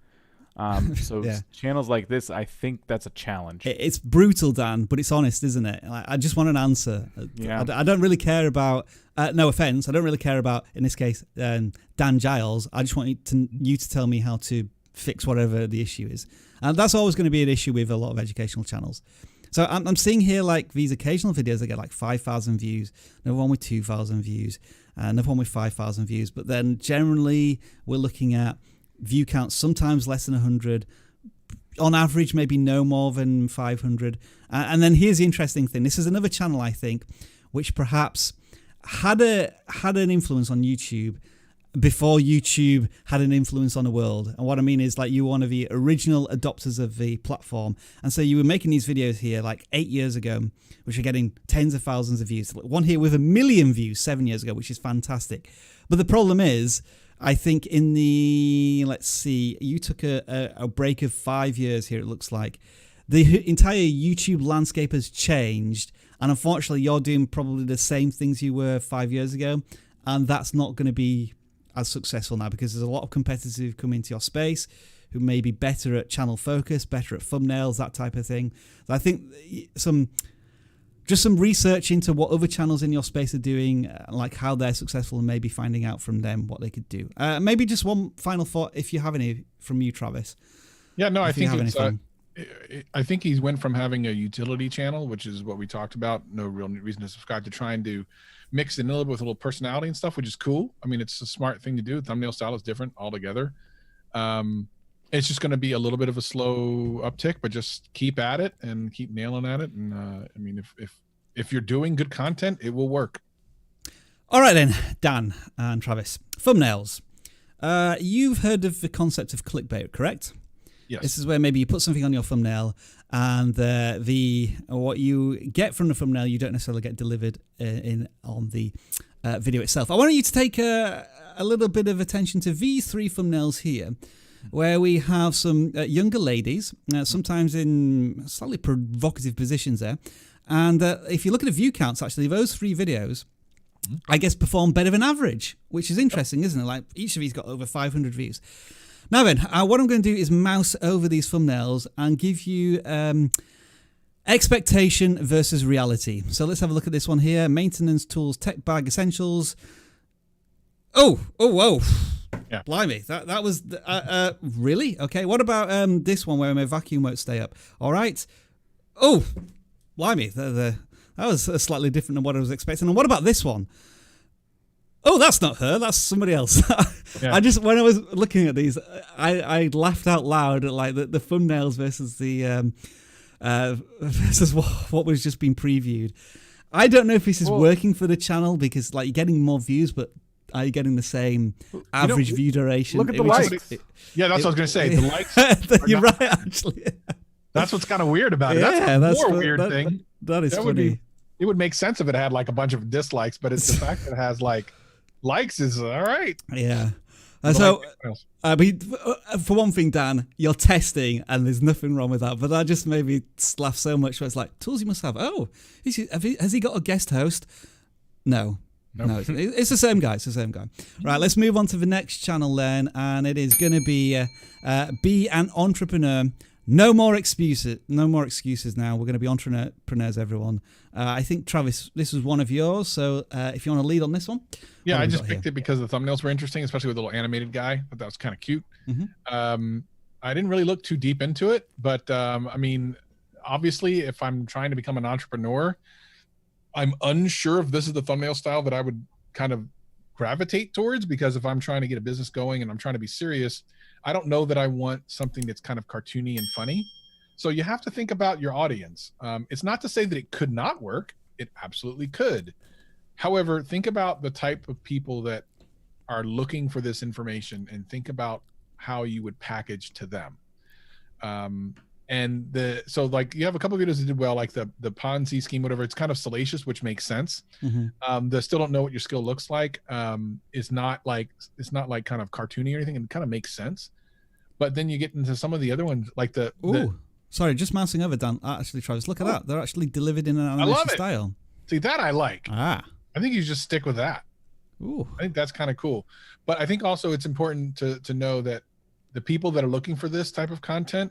So Yeah. channels like this, I think that's a challenge. It's brutal, Dan, but it's honest, isn't it? Like, I just want an answer. Yeah. I don't really care about, no offense, I don't really care about, in this case, Dan Giles. I just want you to tell me how to fix whatever the issue is. And that's always going to be an issue with a lot of educational channels. So I'm seeing here like these occasional videos that get like 5,000 views, another one with 2,000 views, another one with 5,000 views. But then generally we're looking at view counts sometimes less than 100, on average maybe no more than 500. And then here's the interesting thing. This is another channel, I think, which perhaps had an influence on YouTube before YouTube had an influence on the world. And what I mean is, like, you were one of the original adopters of the platform. And so you were making these videos here like 8 years ago, which are getting tens of thousands of views. One here with 1 million views 7 years ago, which is fantastic. But the problem is, I think in the, let's see, you took a break of 5 years here, it looks like. The entire YouTube landscape has changed. And unfortunately, you're doing probably the same things you were 5 years ago. And that's not going to be as successful now, because there's a lot of competitors who've come into your space who may be better at channel focus, better at thumbnails, that type of thing. So I think some research into what other channels in your space are doing, like how they're successful, and maybe finding out from them what they could do. Maybe just one final thought, if you have any from you, Travis. Yeah, no, I think I think he went from having a utility channel, which is what we talked about, no real reason to subscribe, to trying to mix it in a little bit with a little personality and stuff, which is cool. I mean, it's a smart thing to do. Thumbnail style is different altogether. It's just going to be a little bit of a slow uptick, but just keep at it and keep nailing at it. And I mean, if you're doing good content, it will work. All right then, Dan and Travis. Thumbnails. You've heard of the concept of clickbait, correct? Yes. This is where maybe you put something on your thumbnail, and what you get from the thumbnail you don't necessarily get delivered on the video itself. I want you to take a little bit of attention to these three thumbnails here, where we have some younger ladies, sometimes in slightly provocative positions there. And if you look at the view counts, actually, those three videos, I guess, perform better than average, which is interesting, isn't it? Like, each of these got over 500 views. Now then, what I'm going to do is mouse over these thumbnails and give you expectation versus reality. So let's have a look at this one here. Maintenance tools, tech bag essentials. Oh, whoa. Yeah. Blimey, that was, really? Okay, what about this one where my vacuum won't stay up? All right. Oh, blimey, that was slightly different than what I was expecting. And what about this one? Oh, that's not her. That's somebody else. Yeah. When I was looking at these, I laughed out loud at like the thumbnails versus the versus what was just being previewed. I don't know if this is working for the channel, because like you're getting more views, but are you getting the same average view duration? Look at the likes. Yeah, that's what I was going to say. The likes. You're right, actually. That's what's kind of weird about it. Yeah, that's a more weird thing. That is funny. It would make sense if it had like a bunch of dislikes, but it's the fact that it has like likes is all right. Yeah. So, I mean, for one thing, Dan, you're testing, and there's nothing wrong with that. But that just made me laugh so much. Where it's like, tools you must have. Oh, has he got a guest host? No. Nope. No, it's the same guy. It's the same guy. Right, let's move on to the next channel then, and it is going to be an entrepreneur. No more excuses. No more excuses now. We're going to be entrepreneurs, everyone. I think, Travis, this was one of yours. So if you want to lead on this one. Yeah, I just picked it because the thumbnails were interesting, especially with the little animated guy. But that was kind of cute. Mm-hmm. I didn't really look too deep into it. But, I mean, obviously, if I'm trying to become an entrepreneur, I'm unsure if this is the thumbnail style that I would kind of gravitate towards, because if I'm trying to get a business going and I'm trying to be serious, I don't know that I want something that's kind of cartoony and funny. So you have to think about your audience. It's not to say that it could not work. It absolutely could. However, think about the type of people that are looking for this information, and think about how you would package to them. So like you have a couple of videos that did well, like the Ponzi scheme, whatever. It's kind of salacious, which makes sense. Mm-hmm. The still don't know what your skill looks like. It's not like kind of cartoony or anything, and it kind of makes sense. But then you get into some of the other ones, like sorry, just mousing over, Dan. Actually, Travis, look at that. They're actually delivered in an animation style. See, that I like. I think you just stick with that. Ooh. I think that's kind of cool. But I think also it's important to know that the people that are looking for this type of content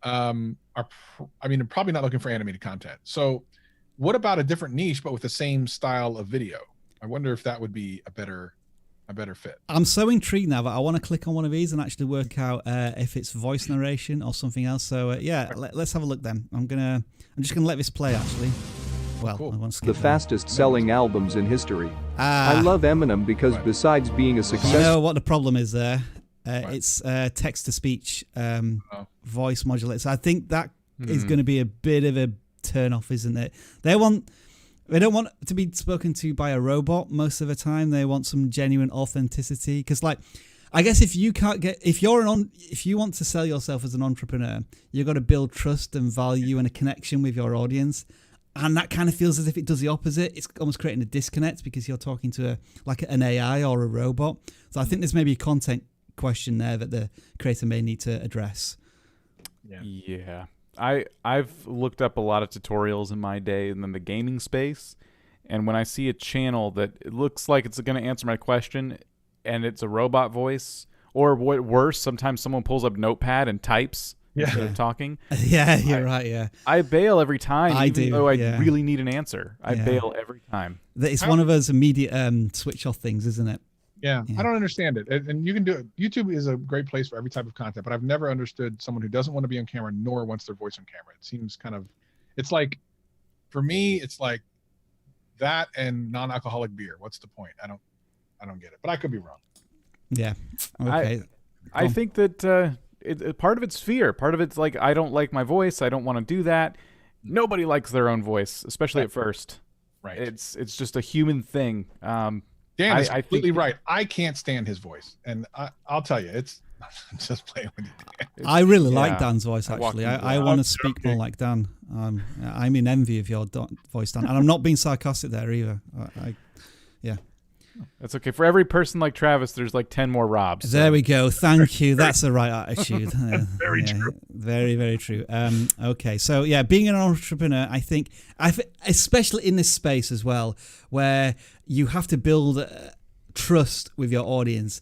they're probably not looking for animated content. So what about a different niche, but with the same style of video? I wonder if that would be a better fit. I'm so intrigued now that I want to click on one of these and actually work out if it's voice narration or something else. So let's have a look then. I'm just gonna let this play actually. Well, Cool. I want to skip The that. fastest selling albums in history. I love Eminem because besides being a You success, know what the problem is there? It's text to speech voice modulator. So I think that is going to be a bit of a turn off, isn't it? They don't want to be spoken to by a robot most of the time. They want some genuine authenticity. Because, like, I guess if you want to sell yourself as an entrepreneur, you've got to build trust and value and a connection with your audience. And that kind of feels as if it does the opposite. It's almost creating a disconnect because you're talking to an AI or a robot. So I think there's maybe a content question there that the creator may need to address. Yeah. I've looked up a lot of tutorials in my day and then the gaming space, and when I see a channel that it looks like it's going to answer my question and it's a robot voice, or what worse, sometimes someone pulls up Notepad and types instead of talking. Yeah, you're right, yeah. I bail every time, even though I yeah. really need an answer. I bail every time. It's one of those immediate switch off things, isn't it? Yeah, I don't understand it. And you can do it. YouTube is a great place for every type of content, but I've never understood someone who doesn't want to be on camera nor wants their voice on camera. It seems it's like, for me, it's like that and non-alcoholic beer. What's the point? I don't get it, but I could be wrong. Yeah. Okay. I think that part of it's fear. Part of it's like, I don't like my voice. I don't want to do that. Nobody likes their own voice, especially at first. Right. It's just a human thing. Dan is I completely think, right. I can't stand his voice, and I'll tell you, it's I'm just playing with you, Dan. I really like Dan's voice, actually. I want to speak okay. more like Dan. I'm in envy of your voice, Dan. And I'm not being sarcastic there either. Yeah. That's okay. For every person like Travis, there's like 10 more Robs. There we go. Thank you. That's the right attitude. Very true. Very, very true. Okay. So, yeah, being an entrepreneur, I think, especially in this space as well, where you have to build trust with your audience,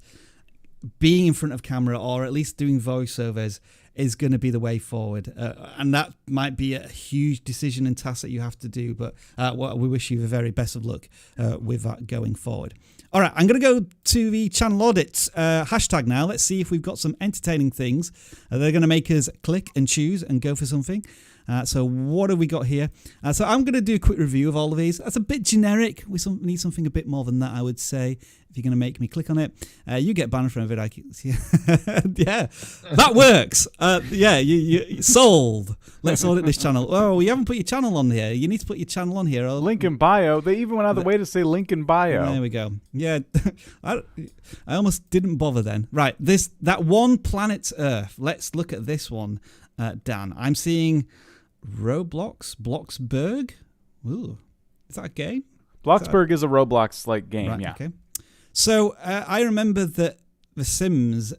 being in front of camera or at least doing voiceovers is going to be the way forward. And that might be a huge decision and task that you have to do, but we wish you the very best of luck with that going forward. All right, I'm going to go to the channel audits hashtag now. Let's see if we've got some entertaining things. They're going to make us click and choose and go for something. So what have we got here? So I'm going to do a quick review of all of these. That's a bit generic. We need something a bit more than that, I would say, if you're going to make me click on it. You get banned from vidIQ. Yeah, that works. Yeah, you sold. Let's audit this channel. Oh, you haven't put your channel on here. You need to put your channel on here. Link in bio. They even went out of the way to say link in bio. There we go. Yeah, I almost didn't bother then. Right, that one planet Earth. Let's look at this one, Dan. I'm seeing Bloxburg. Ooh, is that a game? Bloxburg is a Roblox-like game, Right, yeah. Okay. So I remember that The Sims,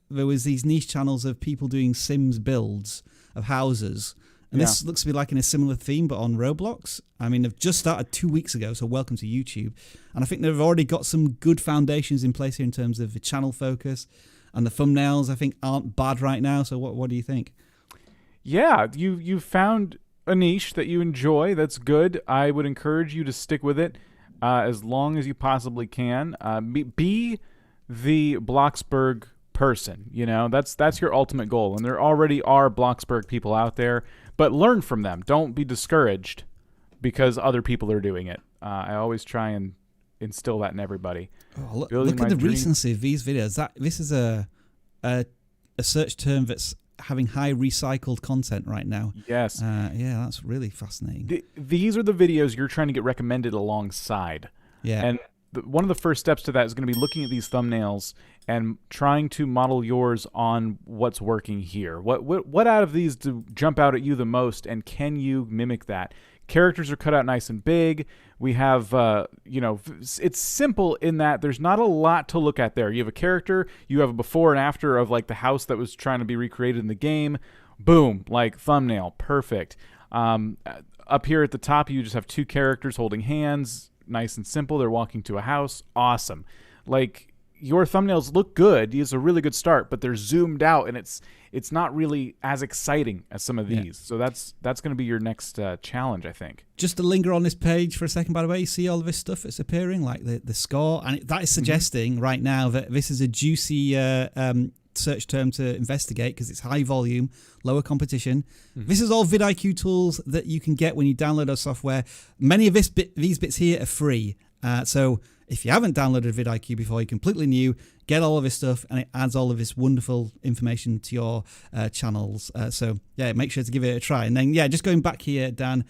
there was these niche channels of people doing Sims builds of houses. And this looks to be like in a similar theme, but on Roblox. I mean, they've just started 2 weeks ago, so welcome to YouTube. And I think they've already got some good foundations in place here in terms of the channel focus. And the thumbnails, I think, aren't bad right now. So what do you think? Yeah, you found a niche that you enjoy. That's good. I would encourage you to stick with it as long as you possibly can. Be the Bloxburg person. You know, that's your ultimate goal. And there already are Bloxburg people out there, but learn from them. Don't be discouraged because other people are doing it. I always try and instill that in everybody. Oh, look at the recency of these videos. This is a search term that's having high recycled content right now. Yes. Yeah, that's really fascinating. These are the videos you're trying to get recommended alongside. Yeah. And one of the first steps to that is going to be looking at these thumbnails and trying to model yours on what's working here. What out of these do jump out at you the most, and can you mimic that? Characters are cut out nice and big. We have, it's simple in that there's not a lot to look at there. You have a character, you have a before and after of like the house that was trying to be recreated in the game. Boom, like thumbnail, perfect. Up here at the top, you just have two characters holding hands, nice and simple. They're walking to a house, awesome. Like, your thumbnails look good. It's a really good start, but they're zoomed out, and it's not really as exciting as some of these. Yeah. So that's going to be your next challenge, I think. Just to linger on this page for a second, by the way, you see all of this stuff that's appearing, like the score, and that is suggesting right now that this is a juicy search term to investigate because it's high volume, lower competition. This is all vidIQ tools that you can get when you download our software. Many of these bits here are free. So if you haven't downloaded vidIQ before, you're completely new, get all of this stuff, and it adds all of this wonderful information to your channels. So yeah, make sure to give it a try. And then, yeah, just going back here, Dan,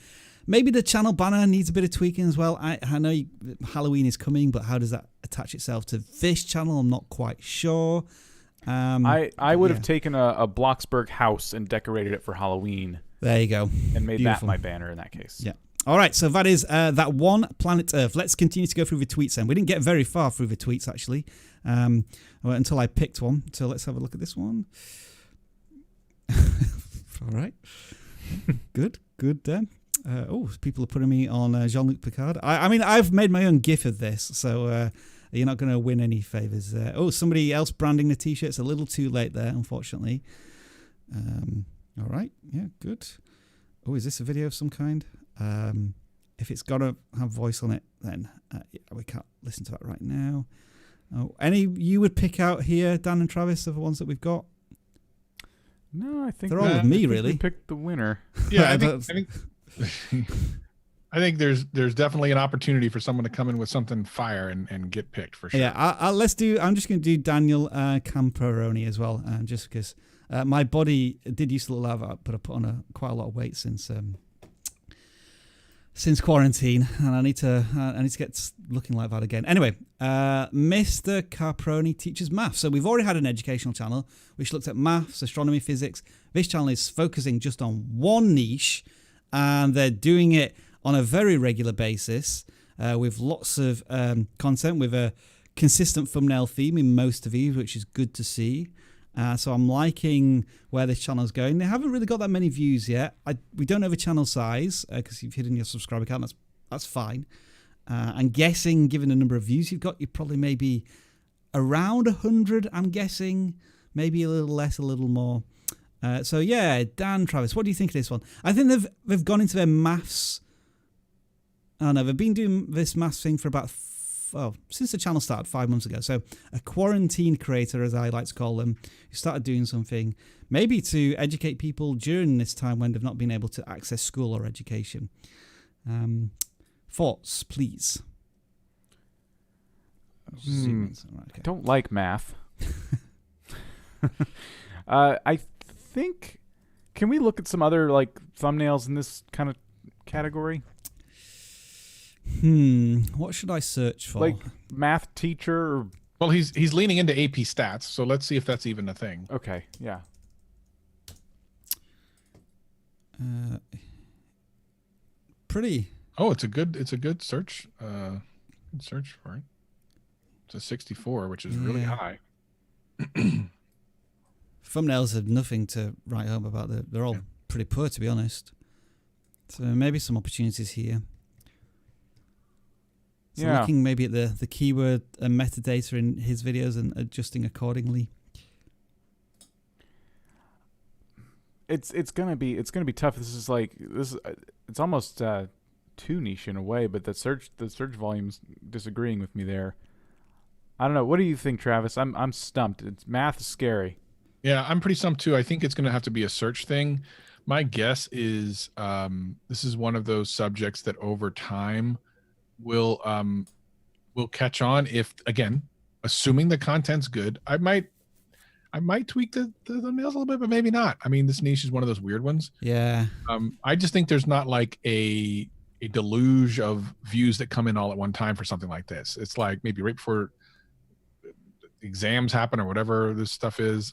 maybe the channel banner needs a bit of tweaking as well. I know Halloween is coming, but how does that attach itself to this channel? I'm not quite sure. I would have taken a Bloxburg house and decorated it for Halloween. There you go. And made that my banner in that case. Yeah. All right, so that is that one planet Earth. Let's continue to go through the tweets then. We didn't get very far through the tweets, actually, until I picked one. So let's have a look at this one. All right. Good. People are putting me on Jean-Luc Picard. I mean, I've made my own GIF of this, so you're not going to win any favors there. Oh, somebody else branding the T-shirts. A little too late there, unfortunately. All right. Yeah, good. Oh, is this a video of some kind? If it's got to have voice on it, then we can't listen to that right now. Oh, any you would pick out here, Dan and Travis, of the ones that we've got? No, I think they're all with me, really. We picked the winner. Yeah, I think there's definitely an opportunity for someone to come in with something fire and get picked for sure. Yeah, I'm just going to do Daniel Camperoni as well, just because my body did used to look like that, but I put on quite a lot of weight since quarantine, and I need to get looking like that again. Anyway, Mr. Caproni teaches maths. So we've already had an educational channel which looked at maths, astronomy, physics. This channel is focusing just on one niche, and they're doing it on a very regular basis with lots of content, with a consistent thumbnail theme in most of these, which is good to see. So I'm liking where this channel is going. They haven't really got that many views yet. We don't know the channel size because you've hidden your subscriber count. That's fine. I'm guessing, given the number of views you've got, you're probably maybe around 100. I'm guessing maybe a little less, a little more. So yeah, Dan, Travis, what do you think of this one? I think they've gone into their maths. I know they've been doing this maths thing for about since the channel started 5 months ago. So a quarantine creator, as I like to call them, who started doing something maybe to educate people during this time when they've not been able to access school or education. Thoughts, please. Right, okay. I don't like math. I think, can we look at some other thumbnails in this kind of category? What should I search for? Like math teacher? Or... Well, he's leaning into AP stats, so let's see if that's even a thing. Okay, yeah. Pretty. Oh, it's a good search. Search for it. It's a 64, which is really high. Thumbnails have nothing to write home about. They're all pretty poor, to be honest. So maybe some opportunities here. So looking maybe at the keyword and metadata in his videos and adjusting accordingly. It's gonna be tough. It's almost too niche in a way, but the search volume's disagreeing with me there. I don't know. What do you think, Travis? I'm stumped. Math is scary. Yeah, I'm pretty stumped too. I think it's gonna have to be a search thing. My guess is this is one of those subjects that over time will catch on if, again, assuming the content's good. I might tweak the thumbnails a little bit, but maybe not. I mean, this niche is one of those weird ones. Yeah. I just think there's not like a deluge of views that come in all at one time for something like this. It's like maybe right before exams happen or whatever this stuff is.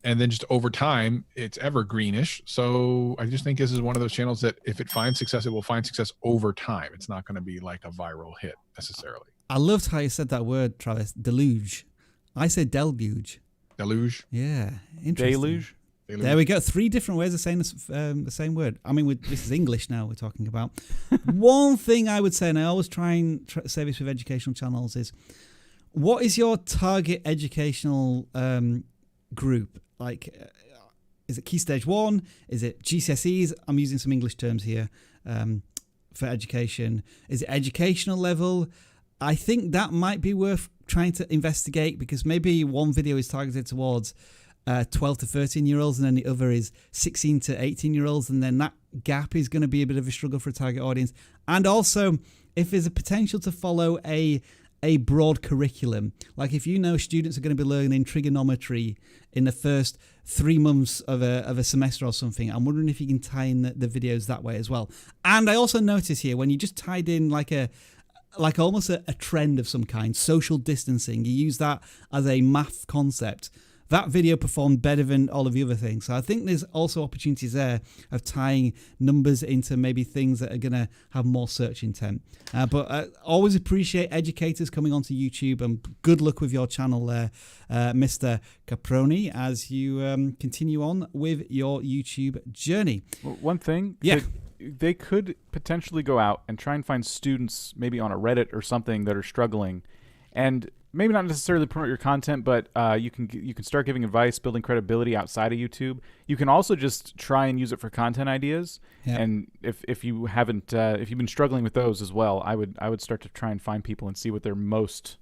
And then just over time, it's evergreenish. So I just think this is one of those channels that if it finds success, it will find success over time. It's not going to be like a viral hit necessarily. I loved how you said that word, Travis. Deluge. I said deluge. Deluge? Yeah. Interesting. Deluge? There we go. 3 different ways of saying the same word. I mean, this is English now we're talking about. One thing I would say, and I always try and say this with educational channels, is what is your target educational group? Like, is it Key Stage 1? Is it GCSEs? I'm using some English terms here for education. Is it educational level? I think that might be worth trying to investigate, because maybe one video is targeted towards 12 to 13-year-olds and then the other is 16 to 18-year-olds, and then that gap is going to be a bit of a struggle for a target audience. And also, if there's a potential to follow a broad curriculum, like if you know students are going to be learning trigonometry in the first 3 months of a semester or something, I'm wondering if you can tie in the videos that way as well. And I also notice here, when you just tied in like almost a trend of some kind, social distancing, you use that as a math concept, that video performed better than all of the other things. So I think there's also opportunities there of tying numbers into maybe things that are going to have more search intent. But I always appreciate educators coming onto YouTube, and good luck with your channel there, Mr. Caproni, as you continue on with your YouTube journey. Well, one thing, yeah. They could potentially go out and try and find students maybe on a Reddit or something that are struggling, and maybe not necessarily promote your content, but you can start giving advice, building credibility outside of YouTube. You can also just try and use it for content ideas. Yeah. And if you haven't if you've been struggling with those as well, I would start to try and find people and see what they're most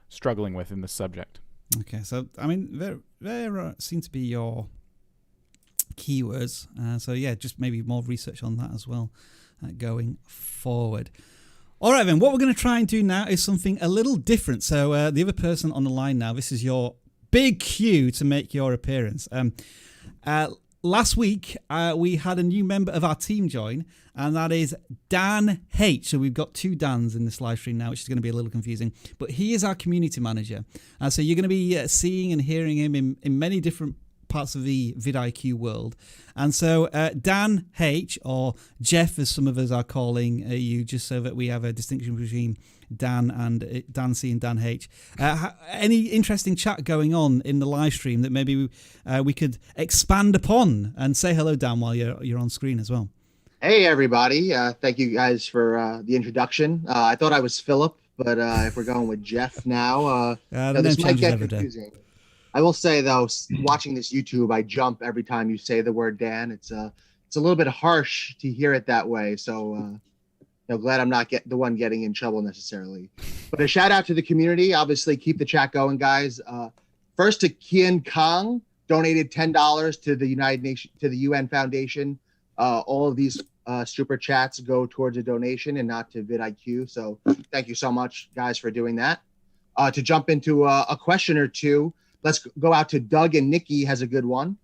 struggling with in this subject. Okay, so I mean there seem to be your keywords. So yeah, just maybe more research on that as well going forward. All right, then, what we're going to try and do now is something a little different. So the other person on the line now, this is your big cue to make your appearance. Last week, we had a new member of our team join, and that is Dan H. So we've got 2 Dans in this live stream now, which is going to be a little confusing. But he is our community manager. So you're going to be seeing and hearing him in many different parts of the vidIQ world. And so Dan H, or Jeff as some of us are calling you, just so that we have a distinction between Dan and Dan C and Dan H. Any interesting chat going on in the live stream that maybe we could expand upon? And say hello, Dan, while you're on screen as well. Hey everybody, thank you guys for the introduction. I thought I was Philip, but if we're going with Jeff now, this might get confusing. I will say though, watching this YouTube, I jump every time you say the word Dan. It's a little bit harsh to hear it that way. So glad I'm not the one getting in trouble necessarily. But a shout out to the community. Obviously, keep the chat going, guys. First to Kian Kong, donated $10 to the UN Foundation. All of these super chats go towards a donation and not to vidIQ. So thank you so much, guys, for doing that. To jump into a question or two. Let's go out to Doug, and Nikki has a good one.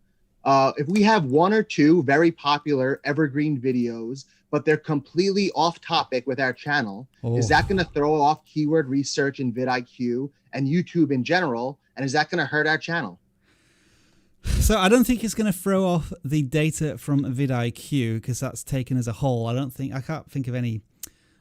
If we have 1 or 2 very popular evergreen videos, but they're completely off topic with our channel, is that going to throw off keyword research in vidIQ and YouTube in general? And is that going to hurt our channel? So I don't think it's going to throw off the data from vidIQ, because that's taken as a whole. I can't think of any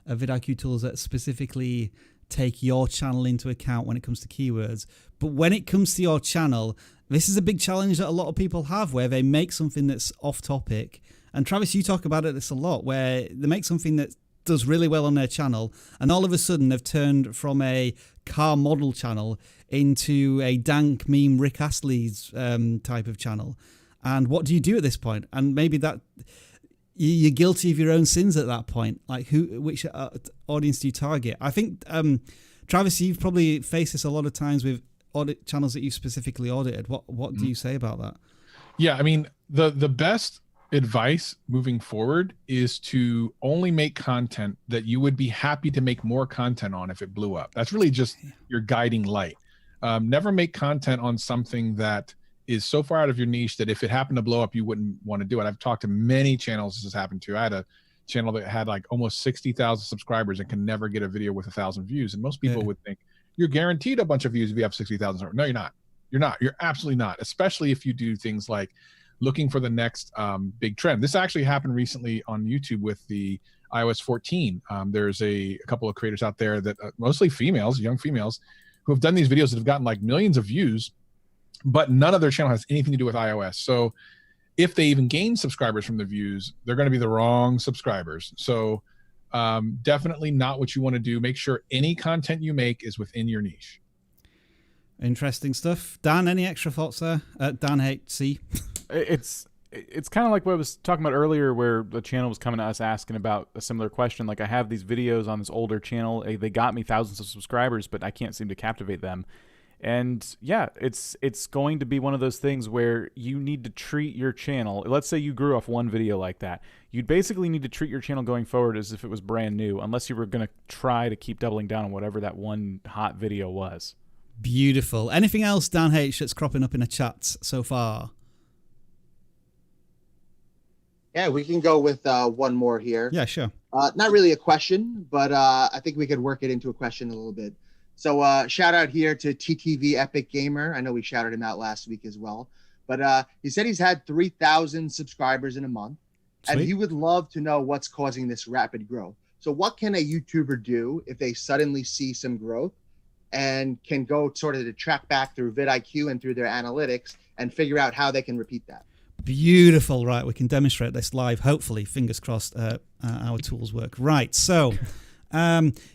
vidIQ tools that specifically take your channel into account when it comes to keywords. But when it comes to your channel, this is a big challenge that a lot of people have, where they make something that's off topic. And Travis, you talk about this a lot, where they make something that does really well on their channel, and all of a sudden they've turned from a car model channel into a dank meme Rick Astley's type of channel. And what do you do at this point? And maybe that you're guilty of your own sins at that point. Like, which audience do you target? I think, Travis, you've probably faced this a lot of times with audit channels that you specifically audited. What do you say about that? Yeah, I mean, the best advice moving forward is to only make content that you would be happy to make more content on if it blew up. That's really just your guiding light. Never make content on something that is so far out of your niche that if it happened to blow up, you wouldn't want to do it. I've talked to many channels this has happened to. I had a channel that had like almost 60,000 subscribers and can never get a video with 1,000 views. And most people would think you're guaranteed a bunch of views if you have 60,000. No, you're not. You're not. You're absolutely not. Especially if you do things like looking for the next big trend. This actually happened recently on YouTube with the iOS 14. There's a couple of creators out there that mostly females, young females, who have done these videos that have gotten like millions of views, but none of their channel has anything to do with iOS. So if they even gain subscribers from the views, they're going to be the wrong subscribers. So definitely not what you want to do. Make sure any content you make is within your niche. Interesting stuff. Dan, any extra thoughts there? Dan HC. It's kind of like what I was talking about earlier, where the channel was coming to us asking about a similar question. Like, I have these videos on this older channel. They got me thousands of subscribers, but I can't seem to captivate them. And yeah, it's going to be one of those things where you need to treat your channel. Let's say you grew off one video like that. You'd basically need to treat your channel going forward as if it was brand new, unless you were going to try to keep doubling down on whatever that one hot video was. Beautiful. Anything else, Dan H, that's cropping up in the chats so far? Yeah, we can go with one more here. Yeah, sure. Not really a question, but I think we could work it into a question a little bit. So shout out here to TTV Epic Gamer. I know we shouted him out last week as well. But he said he's had 3,000 subscribers in a month. Sweet. And he would love to know what's causing this rapid growth. So what can a YouTuber do if they suddenly see some growth and can go sort of to track back through vidIQ and through their analytics and figure out how they can repeat that? Beautiful. Right, we can demonstrate this live. Hopefully, fingers crossed, our tools work. Right, so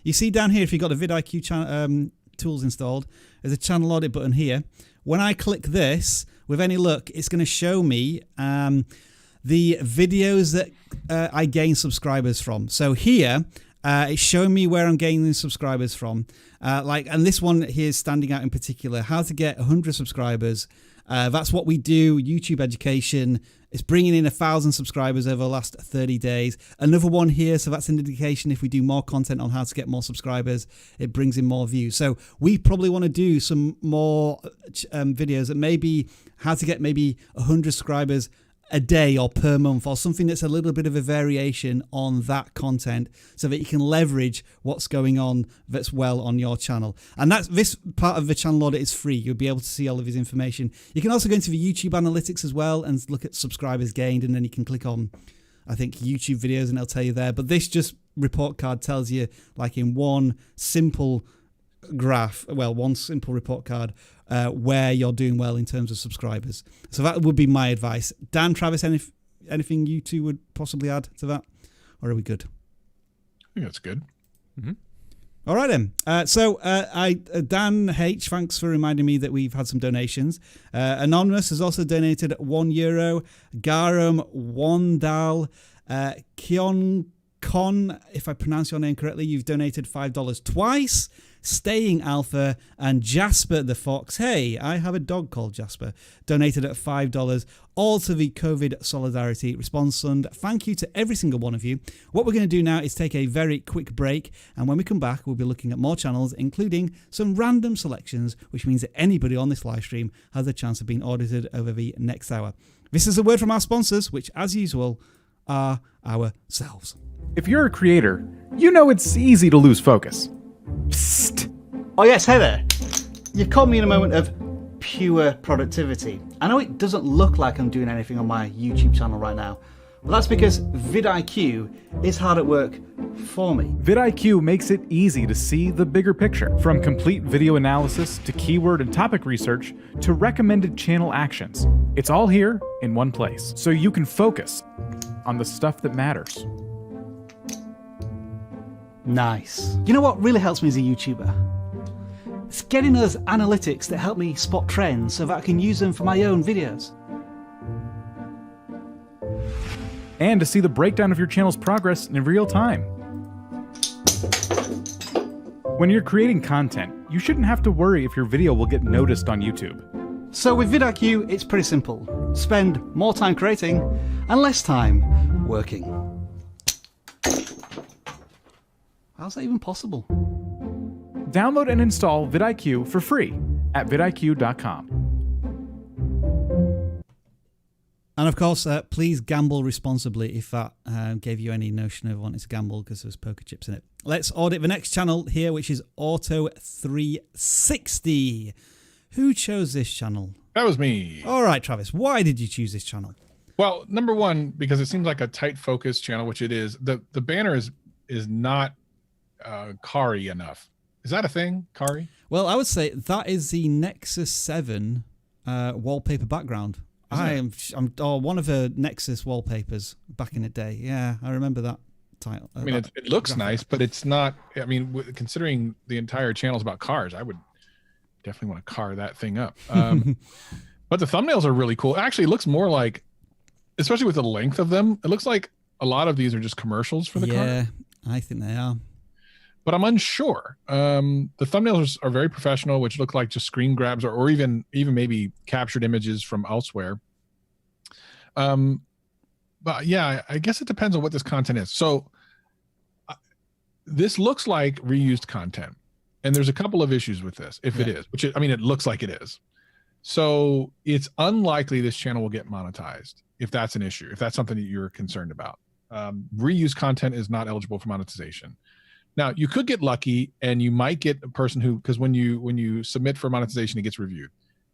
you see down here, if you've got the vidIQ tools installed, there's a channel audit button here. When I click this, with any luck, it's going to show me the videos that I gain subscribers from. So here, it's showing me where I'm gaining subscribers from. And this one here is standing out in particular, how to get 100 subscribers. That's what we do, YouTube education. It's bringing in 1,000 subscribers over the last 30 days. Another one here, so that's an indication if we do more content on how to get more subscribers, it brings in more views. So we probably want to do some more videos that maybe how to get maybe 100 subscribers a day or per month, or something that's a little bit of a variation on that content, so that you can leverage what's going on that's well on your channel. And that's this part of the channel audit is free. You'll be able to see all of his information. You can also go into the YouTube analytics as well and look at subscribers gained, and then you can click on, I think, YouTube videos, and it'll tell you there. But this just report card tells you, like in one simple graph, well, one simple report card, where you're doing well in terms of subscribers. So that would be my advice. Dan, Travis, anything you two would possibly add to that? Or are we good? I think that's good. Mm-hmm. All right, then. Dan H, thanks for reminding me that we've had some donations. Anonymous has also donated €1. Garam Wandal, Kion Con, if I pronounce your name correctly, you've donated $5 twice. Staying Alpha and Jasper the Fox. Hey, I have a dog called Jasper. Donated at $5. All to the COVID Solidarity Response Fund. Thank you to every single one of you. What we're going to do now is take a very quick break, and when we come back, we'll be looking at more channels, including some random selections, which means that anybody on this live stream has a chance of being audited over the next hour. This is a word from our sponsors, which, as usual, are ourselves. If you're a creator, you know it's easy to lose focus. Psst. Oh yes, hey there. You've caught me in a moment of pure productivity. I know it doesn't look like I'm doing anything on my YouTube channel right now, but that's because vidIQ is hard at work for me. vidIQ makes it easy to see the bigger picture, from complete video analysis to keyword and topic research to recommended channel actions. It's all here in one place, so you can focus on the stuff that matters. Nice. You know what really helps me as a YouTuber? It's getting those analytics that help me spot trends so that I can use them for my own videos. And to see the breakdown of your channel's progress in real time. When you're creating content, you shouldn't have to worry if your video will get noticed on YouTube. So with vidIQ, it's pretty simple. Spend more time creating and less time working. How's that even possible? Download and install vidIQ for free at vidIQ.com. And of course, please gamble responsibly if that gave you any notion of wanting to gamble because there's poker chips in it. Let's audit the next channel here, which is Auto360. Who chose this channel? That was me. All right, Travis, why did you choose this channel? Well, number one, because it seems like a tight focus channel, which it is. The banner is not Kari enough. Is that a thing, Kari? Well, I would say that is the Nexus 7 wallpaper background. I'm one of the Nexus wallpapers back in the day. Yeah, I remember that title. I mean, it looks nice, but it's not. I mean, considering the entire channel is about cars, I would definitely want to carve that thing up. But the thumbnails are really cool. Actually, it looks more like, especially with the length of them, it looks like a lot of these are just commercials for the car. Yeah, I think they are. But I'm unsure. The thumbnails are very professional, which look like just screen grabs or even maybe captured images from elsewhere. But yeah, I guess it depends on what this content is. So this looks like reused content. And there's a couple of issues with this, if it is, which I mean, it looks like it is. So it's unlikely this channel will get monetized if that's an issue, if that's something that you're concerned about. Reused content is not eligible for monetization. Now, you could get lucky and you might get a person who, because when you submit for monetization, it gets reviewed.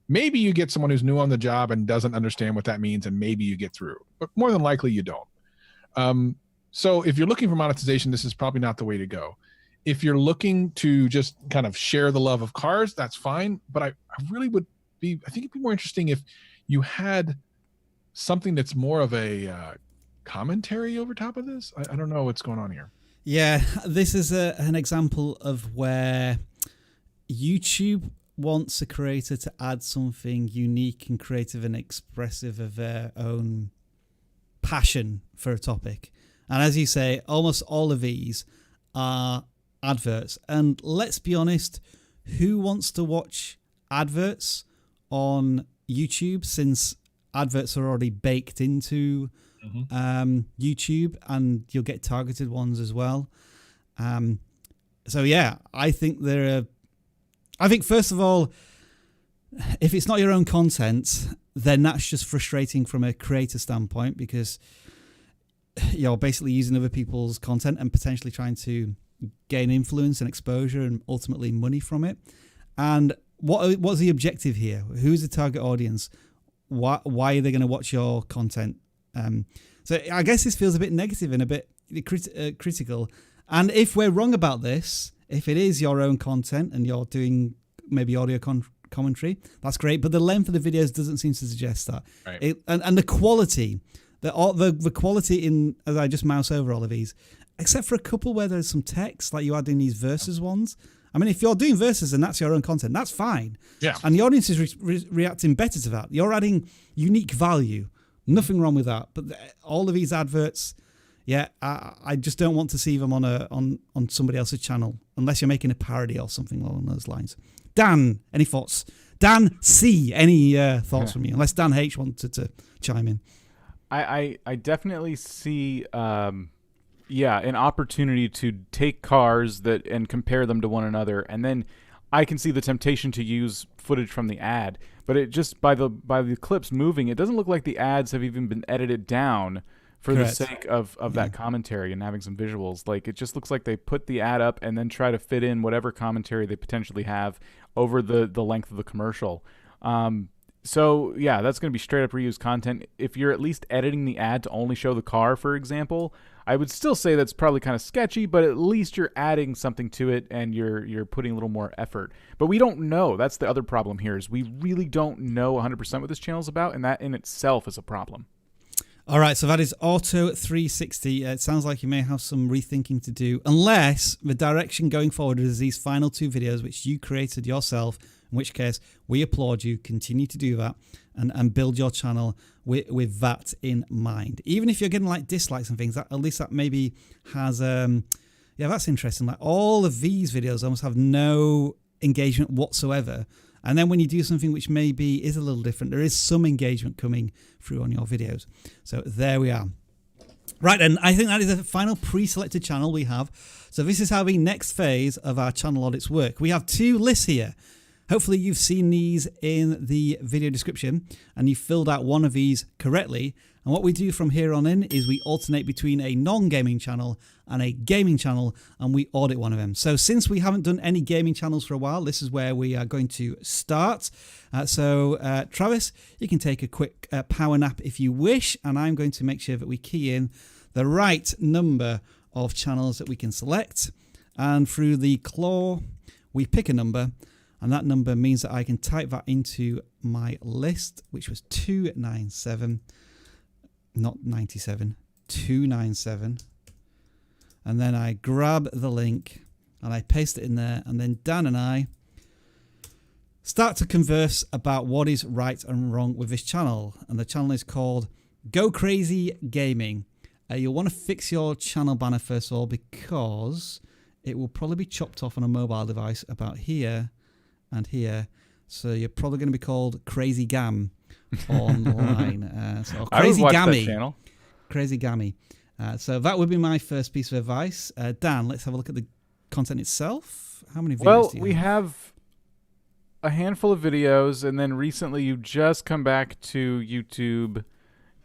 Maybe you get someone who's new on the job and doesn't understand what that means, and maybe you get through. But more than likely, you don't. So if you're looking for monetization, this is probably not the way to go. If you're looking to just kind of share the love of cars, that's fine. But I really would be, I think it'd be more interesting if you had something that's more of a commentary over top of this. I don't know what's going on here. Yeah, this is an example of where YouTube wants a creator to add something unique and creative and expressive of their own passion for a topic. And as you say, almost all of these are adverts. And let's be honest, who wants to watch adverts on YouTube, since adverts are already baked into YouTube, and you'll get targeted ones as well. So yeah, I think first of all, if it's not your own content, then that's just frustrating from a creator standpoint, because you're basically using other people's content and potentially trying to gain influence and exposure and ultimately money from it. And what's the objective here? Who's the target audience? Why are they going to watch your content? So I guess this feels a bit negative and a bit critical. And if we're wrong about this, if it is your own content and you're doing maybe audio commentary, that's great. But the length of the videos doesn't seem to suggest that. Right. And the quality, the quality in, as I just mouse over all of these, except for a couple where there's some text, like you add in these versus ones. I mean, if you're doing verses and that's your own content, that's fine. Yeah. And the audience is reacting better to that. You're adding unique value. Nothing wrong with that. But all of these adverts, I just don't want to see them on somebody else's channel unless you're making a parody or something along those lines. Dan, any thoughts? Dan C, any thoughts from you? Unless Dan H wanted to chime in. I definitely see an opportunity to take cars and compare them to one another, and then I can see the temptation to use footage from the ad, but it just by the clips moving, it doesn't look like the ads have even been edited down for the sake of that commentary and having some visuals. Like, it just looks like they put the ad up and then try to fit in whatever commentary they potentially have over the length of the commercial. So yeah, that's going to be straight up reused content. If you're at least editing the ad to only show the car, for example, I would still say that's probably kind of sketchy, but at least you're adding something to it and you're putting a little more effort. But we don't know. That's the other problem here, is we really don't know 100% what this channel is about, and that in itself is a problem. All right, so that is Auto 360. It sounds like you may have some rethinking to do, unless the direction going forward is these final two videos, which you created yourself, in which case we applaud you. Continue to do that and build your channel with that in mind. Even if you're getting like dislikes and things, at least that maybe has, that's interesting. Like, all of these videos almost have no engagement whatsoever. And then when you do something which maybe is a little different, there is some engagement coming through on your videos. So there we are. Right, and I think that is the final pre-selected channel we have. So this is how the next phase of our channel audits work. We have two lists here. Hopefully you've seen these in the video description and you filled out one of these correctly. And what we do from here on in is we alternate between a non-gaming channel and a gaming channel, and we audit one of them. So since we haven't done any gaming channels for a while, this is where we are going to start. So Travis, you can take a quick power nap if you wish, and I'm going to make sure that we key in the right number of channels that we can select. And through the claw, we pick a number, and that number means that I can type that into my list, which was 297, not 97, 297. And then I grab the link and I paste it in there, and then Dan and I start to converse about what is right and wrong with this channel. And the channel is called Go Crazy Gaming. You'll want to fix your channel banner first of all, because it will probably be chopped off on a mobile device about here and here. So you're probably going to be called Crazy Gam online. So Crazy Gammy. Channel. Crazy Gammy. So that would be my first piece of advice. Dan, let's have a look at the content itself. How many videos do you we have a handful of videos, and then recently you just come back to YouTube.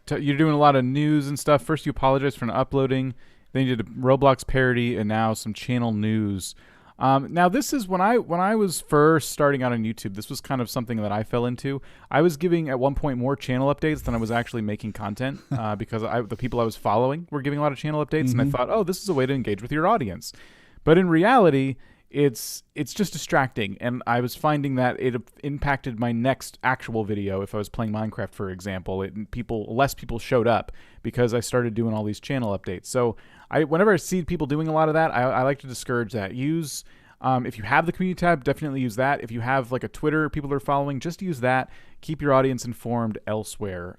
You're doing a lot of news and stuff. First you apologize for not uploading, then you did a Roblox parody, and now some channel news. Now this is when I was first starting out on YouTube, this was kind of something that I fell into. I was giving at one point more channel updates than I was actually making content because the people I was following were giving a lot of channel updates, and I thought, oh, this is a way to engage with your audience. But in reality, it's just distracting, and I was finding that it impacted my next actual video. If I was playing Minecraft, for example, less people showed up because I started doing all these channel updates. So whenever I see people doing a lot of that, I like to discourage that. If you have the community tab, definitely use that. If you have like a Twitter people are following, just use that. Keep your audience informed elsewhere.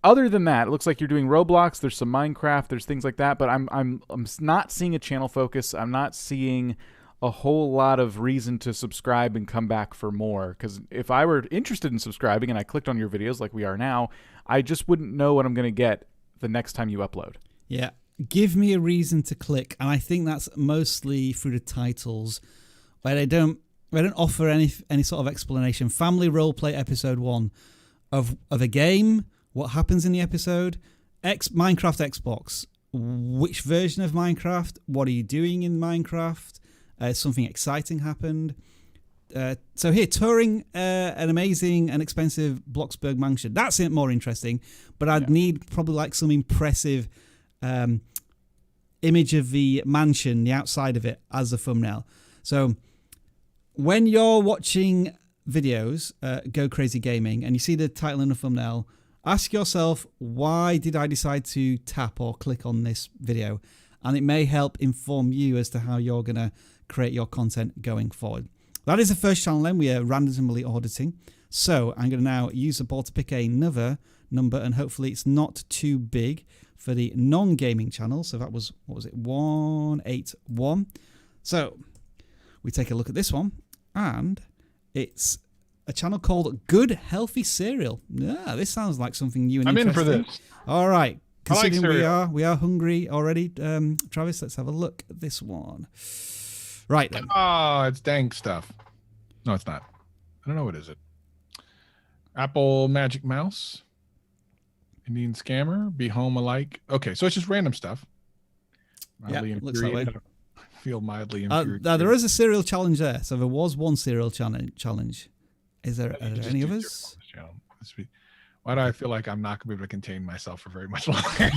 Other than that, it looks like you're doing Roblox. There's some Minecraft. There's things like that. But I'm not seeing a channel focus. I'm not seeing a whole lot of reason to subscribe and come back for more. Because if I were interested in subscribing and I clicked on your videos like we are now, I just wouldn't know what I'm going to get the next time you upload. Yeah, give me a reason to click, and I think that's mostly through the titles, where they don't offer any sort of explanation. Family Roleplay Episode 1 of a game. What happens in the episode? Minecraft Xbox. Which version of Minecraft? What are you doing in Minecraft? Something exciting happened. So here, touring an amazing and expensive Bloxburg mansion. That's more interesting, but I'd need probably like some impressive image of the mansion, the outside of it, as a thumbnail. So when you're watching videos, Go Crazy Gaming, and you see the title and the thumbnail, ask yourself, why did I decide to tap or click on this video? And it may help inform you as to how you're going to create your content going forward. That is the first channel then. We are randomly auditing. So I'm going to now use the board to pick another number, and hopefully it's not too big for the non-gaming channel. So that was, what was it, 181. So we take a look at this one, and it's a channel called Good Healthy Cereal. Yeah, this sounds like something new and interesting. I'm in for this. All right. Considering like we are hungry already, Travis, let's have a look at this one. Right then. Oh, it's dank stuff. No, it's not. I don't know what is it. Apple Magic Mouse. Indian Scammer. Be Home Alike. Okay, so it's just random stuff. Mildly looks that way. I feel mildly infuriated. There is a cereal challenge there. So there was one cereal challenge. Are there any others? Why do I feel like I'm not going to be able to contain myself for very much longer?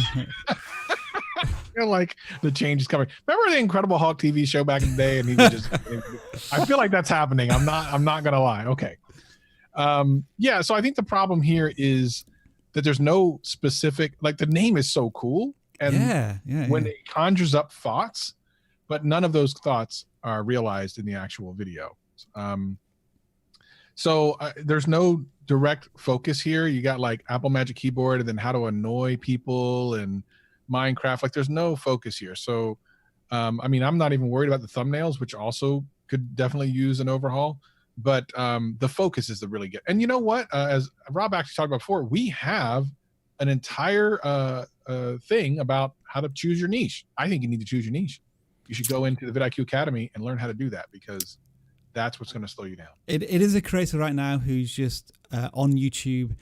I feel like the change is coming. Remember the Incredible Hulk TV show back in the day, and he would just. I feel like that's happening. I'm not going to lie. Okay. Yeah. So I think the problem here is that there's no specific. Like the name is so cool, and when it conjures up thoughts, but none of those thoughts are realized in the actual video. So there's no direct focus here. You got like Apple Magic Keyboard, and then how to annoy people, and Minecraft. Like there's no focus here. So, I mean, I'm not even worried about the thumbnails, which also could definitely use an overhaul. But the focus is the really good. And you know what? As Rob actually talked about before, we have an entire thing about how to choose your niche. I think you need to choose your niche. You should go into the vidIQ Academy and learn how to do that, because that's what's going to slow you down. It is a creator right now who's just on YouTube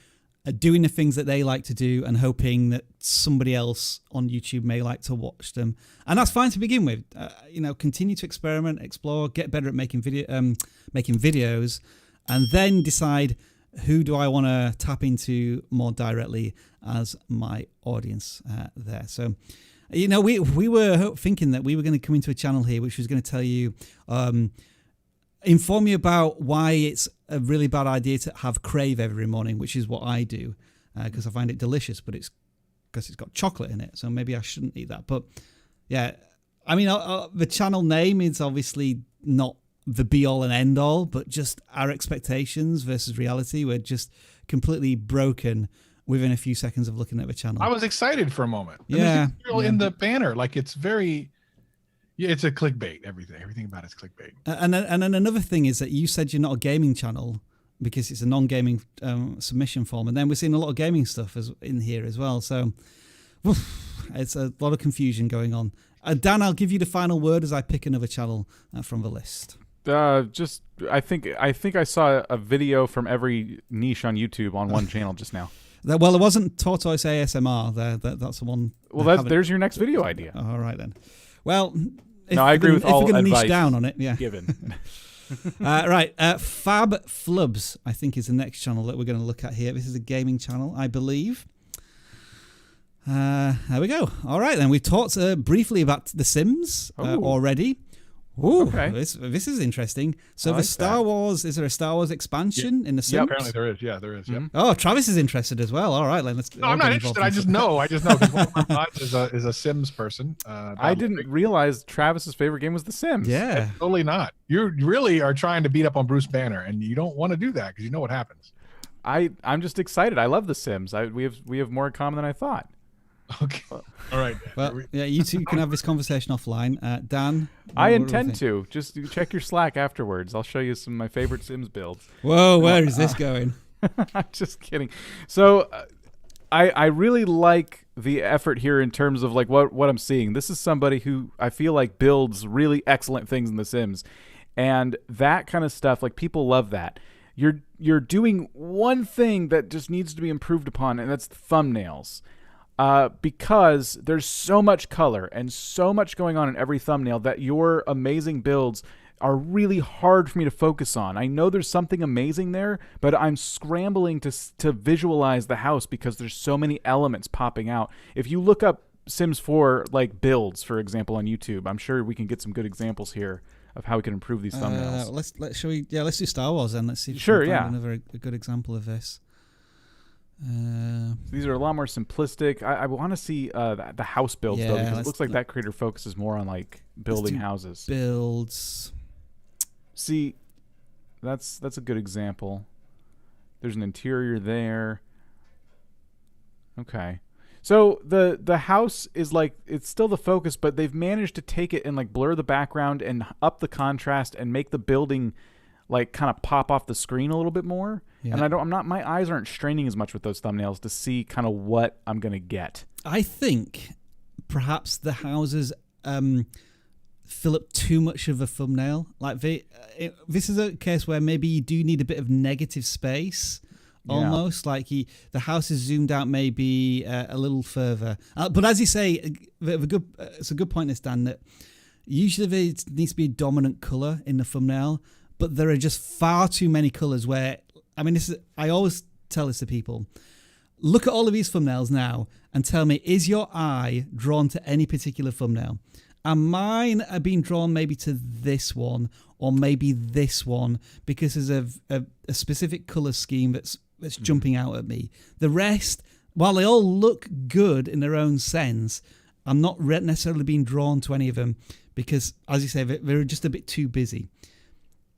doing the things that they like to do and hoping that somebody else on YouTube may like to watch them. And that's fine to begin with. Continue to experiment, explore, get better at making videos, and then decide who do I want to tap into more directly as my audience there. So, we were thinking that we were going to come into a channel here which was going to tell you, inform you about why it's a really bad idea to have Crave every morning, which is what I do, because I find it delicious, but it's because it's got chocolate in it, so maybe I shouldn't eat that. But yeah, I mean, the channel name is obviously not the be all and end all, but just our expectations versus reality were just completely broken within a few seconds of looking at the channel. I was excited for a moment. Yeah. In the banner, like it's very, it's a clickbait. Everything about it's clickbait. And then another thing is that you said you're not a gaming channel because it's a non-gaming submission form, and then we're seeing a lot of gaming stuff in here as well. So it's a lot of confusion going on. Dan, I'll give you the final word as I pick another channel from the list. I think I saw a video from every niche on YouTube on one channel just now. Well, it wasn't Tortoise ASMR. That's the one. Well, there's your next video idea. All right then. Well, no, I agree with all if we're going to advice niche down on it, yeah. Given. Right, Fab Flubs, I think, is the next channel that we're going to look at here. This is a gaming channel, I believe. There we go. All right, then. We've talked briefly about The Sims already. Ooh, okay. This is interesting. So like the Star Wars, is there a Star Wars expansion in The Sims? Yeah, apparently there is. Yeah, there is. Yep. Oh, Travis is interested as well. All right, then let's. No, I'm not interested. I just know. Because one of my thoughts is a Sims person. I didn't realize Travis's favorite game was The Sims. Yeah, totally not. You really are trying to beat up on Bruce Banner, and you don't want to do that because you know what happens. I'm just excited. I love The Sims. We have more in common than I thought. Okay. All right. Well, yeah, you two can have this conversation offline. Dan? I intend to. Just check your Slack afterwards. I'll show you some of my favorite Sims builds. Whoa, where is this going? I'm just kidding. So I really like the effort here in terms of like what I'm seeing. This is somebody who I feel like builds really excellent things in The Sims. And that kind of stuff, like people love that. You're doing one thing that just needs to be improved upon, and that's the thumbnails. Because there's so much color and so much going on in every thumbnail that your amazing builds are really hard for me to focus on. I know there's something amazing there, but I'm scrambling to visualize the house because there's so many elements popping out. If you look up Sims 4 like builds, for example, on YouTube, I'm sure we can get some good exampes here of how we can improve these thumbnails. Let's do Star Wars then. Let's see if we can find another good example of this. These are a lot more simplistic. I want to see the house builds though, because it looks like that creator focuses more on like building houses. Builds. See, that's a good example. There's an interior there. Okay. So the house is like, it's still the focus, but they've managed to take it and like blur the background and up the contrast and make the building like kind of pop off the screen a little bit more. Yeah. And my eyes aren't straining as much with those thumbnails to see kind of what I'm going to get. I think perhaps the houses fill up too much of a thumbnail. Like this is a case where maybe you do need a bit of negative space. Almost like the house is zoomed out maybe a little further. But as you say, it's a good point, this Dan, that usually there needs to be a dominant color in the thumbnail, but there are just far too many colors where, I mean, I always tell this to people, look at all of these thumbnails now and tell me, is your eye drawn to any particular thumbnail? And mine are being drawn maybe to this one or maybe this one because there's a specific color scheme that's jumping out at me. The rest, while they all look good in their own sense, I'm not necessarily being drawn to any of them because, as you say, they're just a bit too busy.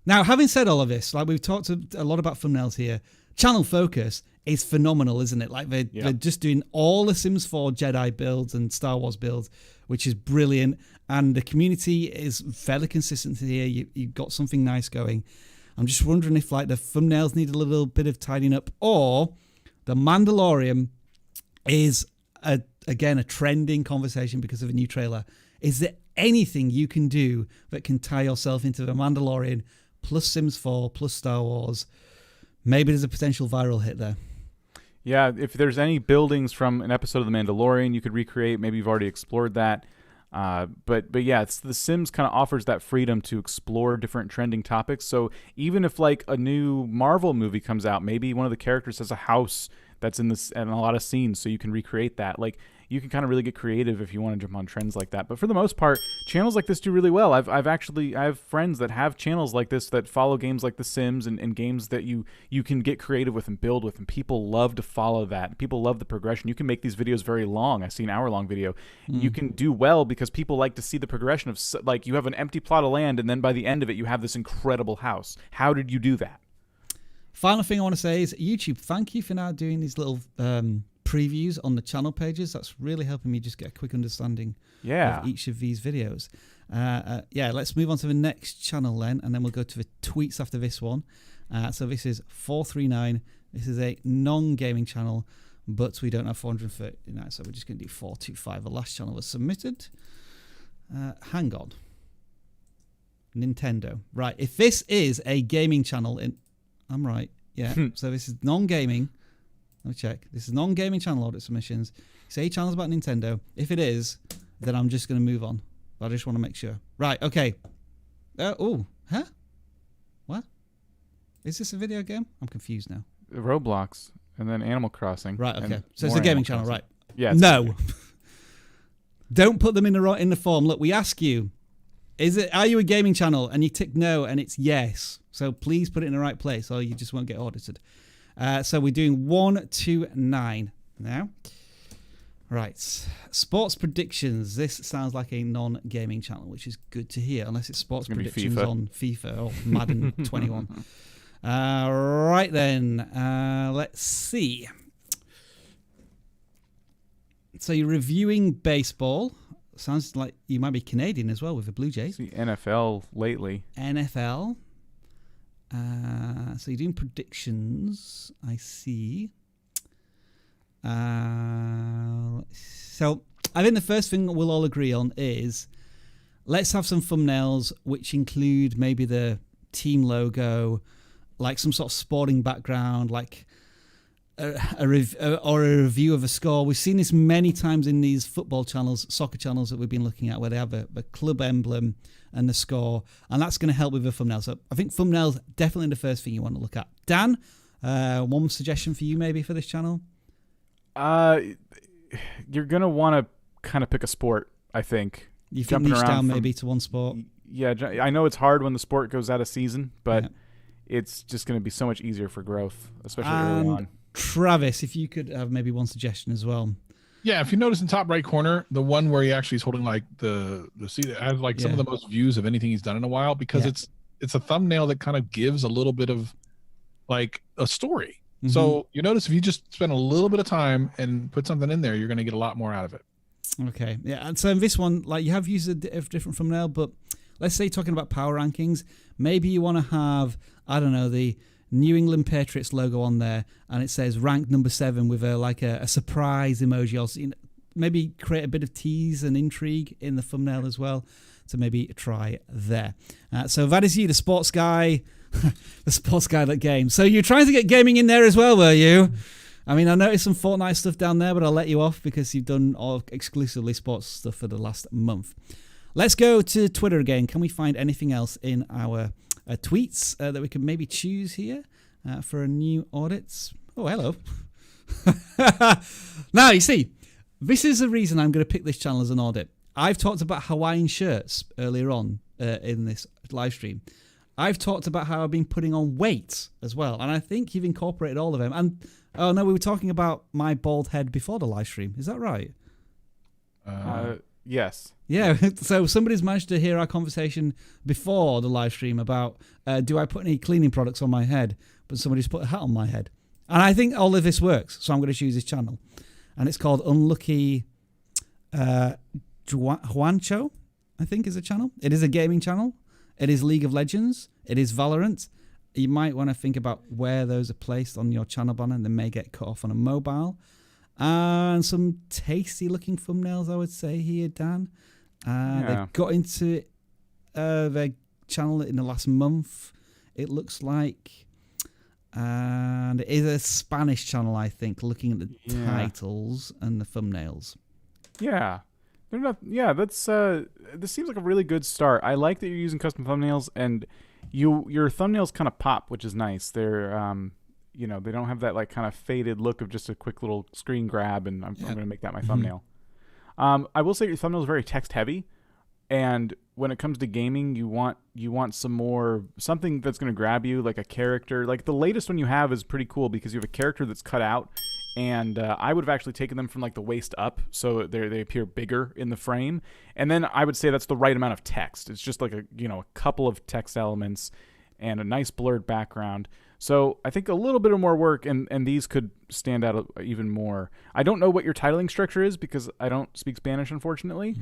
Now, having said all of this, like we've talked a lot about thumbnails here, channel focus is phenomenal, isn't it? Like they're just doing all the Sims 4 Jedi builds and Star Wars builds, which is brilliant. And the community is fairly consistent here. You've got something nice going. I'm just wondering if like the thumbnails need a little bit of tidying up, or the Mandalorian is again a trending conversation because of a new trailer. Is there anything you can do that can tie yourself into the Mandalorian plus Sims 4 plus Star Wars? Maybe there's a potential viral hit there. Yeah, if there's any buildings from an episode of The Mandalorian you could recreate, maybe you've already explored that. But yeah, The Sims kind of offers that freedom to explore different trending topics. So even if like a new Marvel movie comes out, maybe one of the characters has a house that's in this and a lot of scenes, so you can recreate that. Like, you can kind of really get creative if you want to jump on trends like that. But for the most part, channels like this do really well. I have friends that have channels like this that follow games like The Sims and games that you can get creative with and build with, and people love to follow that. People love the progression. You can make these videos very long. I see an hour-long video. You can do well because people like to see the progression of, like, you have an empty plot of land, and then by the end of it, you have this incredible house. How did you do that? Final thing I want to say is YouTube, thank you for now doing these little previews on the channel pages. That's really helping me just get a quick understanding of each of these videos. Let's move on to the next channel then, and then we'll go to the tweets after this one. So this is 439. This is a non-gaming channel, but we don't have 439, so we're just going to do 425. The last channel was submitted. Hang on. Nintendo. Right, if this is a gaming channel, I'm right. Yeah, so this is non-gaming. Let me check. This is non-gaming channel audit submissions. Say channels about Nintendo. If it is, then I'm just going to move on. But I just want to make sure. Right, okay. Huh? What? Is this a video game? I'm confused now. Roblox and then Animal Crossing. Right, okay. So it's a gaming channel, right? Yeah. No. Don't put them in the form. Look, we ask you, are you a gaming channel? And you tick no, and it's yes. So please put it in the right place, or you just won't get audited. So we're doing 1 to 9 now. Right. Sports predictions. This sounds like a non-gaming channel, which is good to hear, unless it's sports predictions on FIFA or Madden 21. Right then. Let's see. So you're reviewing baseball. Sounds like you might be Canadian as well with the Blue Jays. See NFL lately. NFL. So you're doing predictions, I see. So I think the first thing we'll all agree on is let's have some thumbnails which include maybe the team logo, like some sort of sporting background, like a review of a score. We've seen this many times in these football channels, soccer channels that we've been looking at, where they have a club emblem and the score, and that's going to help with the thumbnail. So I think thumbnails definitely the first thing you want to look at. Dan, one suggestion for you maybe for this channel? You're going to want to kind of pick a sport, I think. You think niche down maybe to one sport? Yeah, I know it's hard when the sport goes out of season, but it's just going to be so much easier for growth, especially early on. Travis, if you could have maybe one suggestion as well. Yeah, if you notice in top right corner, the one where he actually is holding like the seat that has like some of the most views of anything he's done in a while, because it's a thumbnail that kind of gives a little bit of like a story. Mm-hmm. So you notice if you just spend a little bit of time and put something in there, you're going to get a lot more out of it. Okay, yeah, and so in this one, like you have used a different thumbnail, but let's say talking about power rankings, maybe you want to have, I don't know, the New England Patriots logo on there, and it says ranked number 7 with a surprise emoji. Also, maybe create a bit of tease and intrigue in the thumbnail as well. So maybe try there. So that is you, the sports guy, the sports guy that games. So you're trying to get gaming in there as well, were you? I mean, I noticed some Fortnite stuff down there, but I'll let you off because you've done all exclusively sports stuff for the last month. Let's go to Twitter again. Can we find anything else in our tweets that we can maybe choose here for a new audits? Oh, hello. Now, you see, this is the reason I'm going to pick this channel as an audit. I've talked about Hawaiian shirts earlier on in this live stream. I've talked about how I've been putting on weight as well, and I think you've incorporated all of them. And oh no, we were talking about my bald head before the live stream. Is that right? Yes. Yeah, so somebody's managed to hear our conversation before the live stream about do I put any cleaning products on my head, but somebody's put a hat on my head. And I think all of this works, so I'm going to choose this channel. And it's called Unlucky Juancho, I think is a channel. It is a gaming channel. It is League of Legends. It is Valorant. You might want to think about where those are placed on your channel banner, and they may get cut off on a mobile. And some tasty looking thumbnails, I would say here, Dan. They've got into their channel in the last month, it looks like. And it is a Spanish channel, I think, looking at the titles and the thumbnails. Yeah. They're not, yeah, that's this seems like a really good start. I like that you're using custom thumbnails, and your thumbnails kind of pop, which is nice. They're you know, they don't have that like kind of faded look of just a quick little screen grab, and I'm going to make that my thumbnail. I will say your thumbnail is very text heavy, and when it comes to gaming, you want something that's going to grab you, like a character. Like the latest one you have is pretty cool because you have a character that's cut out, and I would have actually taken them from like the waist up, so they appear bigger in the frame. And then I would say that's the right amount of text. It's just like a couple of text elements and a nice blurred background. So I think a little bit of more work, and these could stand out even more. I don't know what your titling structure is because I don't speak Spanish, unfortunately.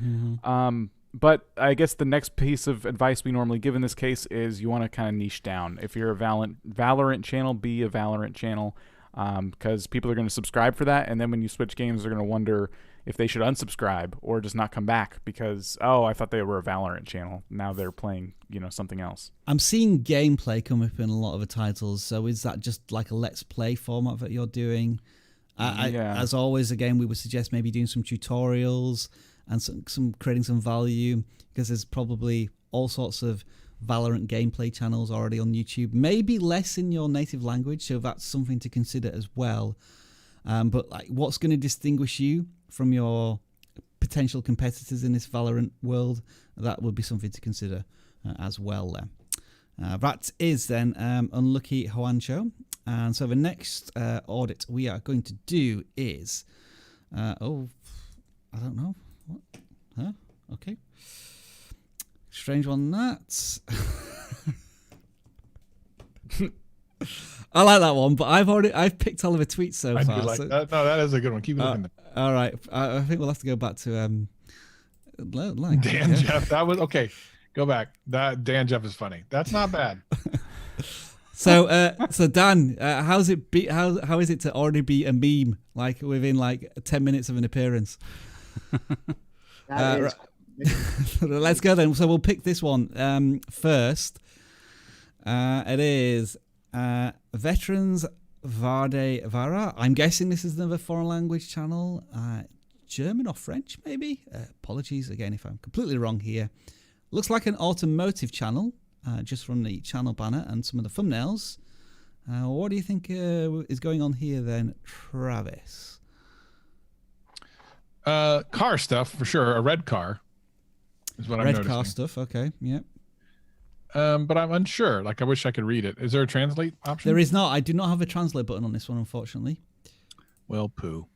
But I guess the next piece of advice we normally give in this case is you want to kind of niche down. If you're a Valorant channel, be a Valorant channel, because people are going to subscribe for that, and then when you switch games, they're going to wonder if they should unsubscribe or just not come back because, oh, I thought they were a Valorant channel. Now they're playing, something else. I'm seeing gameplay come up in a lot of the titles. So is that just like a Let's Play format that you're doing? As always, again, we would suggest maybe doing some tutorials and some creating some value, because there's probably all sorts of Valorant gameplay channels already on YouTube. Maybe less in your native language, so that's something to consider as well. But like, what's going to distinguish you from your potential competitors in this Valorant world? That would be something to consider as well there. That is then Unlucky Juancho. And so the next audit we are going to do is... I don't know. What? Huh? Okay. Strange one, that. I like that one, but I've picked all of the tweets so far. I do like that. No, that is a good one. Keep it looking. All right, I think we'll have to go back to Dan Jeff. That was okay. Go back. That Dan Jeff is funny. That's not bad. So Dan, how is it to already be a meme like within like 10 minutes of an appearance? Let's go then. So we'll pick this one first. It is Veterans Varde Vara. I'm guessing this is another foreign language channel. German or French, maybe? Apologies again if I'm completely wrong here. Looks like an automotive channel, just from the channel banner and some of the thumbnails. What do you think is going on here then, Travis? Car stuff for sure. A red car is what I'm noticing. Red car stuff. Okay. Yep. But I'm unsure. Like, I wish I could read it. Is there a translate option? There is not. I do not have a translate button on this one, unfortunately. Well, poo.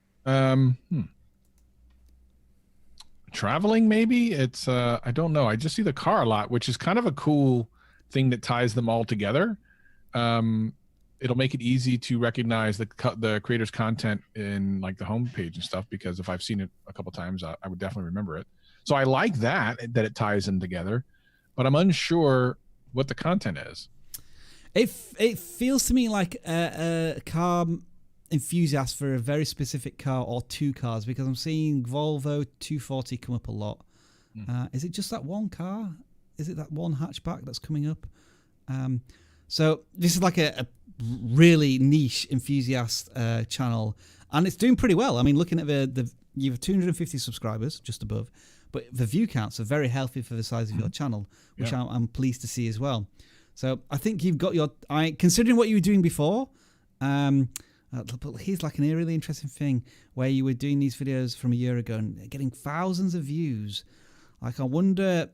Traveling, maybe? It's I don't know. I just see the car a lot, which is kind of a cool thing that ties them all together. It'll make it easy to recognize the creator's content in like the homepage and stuff, because if I've seen it a couple times, I would definitely remember it. So I like that it ties them together, but I'm unsure what the content is. It feels to me like a car enthusiast for a very specific car or two cars, because I'm seeing Volvo 240 come up a lot. Is it just that one car? Is it that one hatchback that's coming up? So this is like a really niche enthusiast channel, and it's doing pretty well. I mean, looking at you have 250 subscribers, just above, but the view counts are very healthy for the size of your channel, which I'm pleased to see as well. So I think you've got considering what you were doing before. But here's like a really interesting thing where you were doing these videos from a year ago and getting thousands of views. Like, I wonder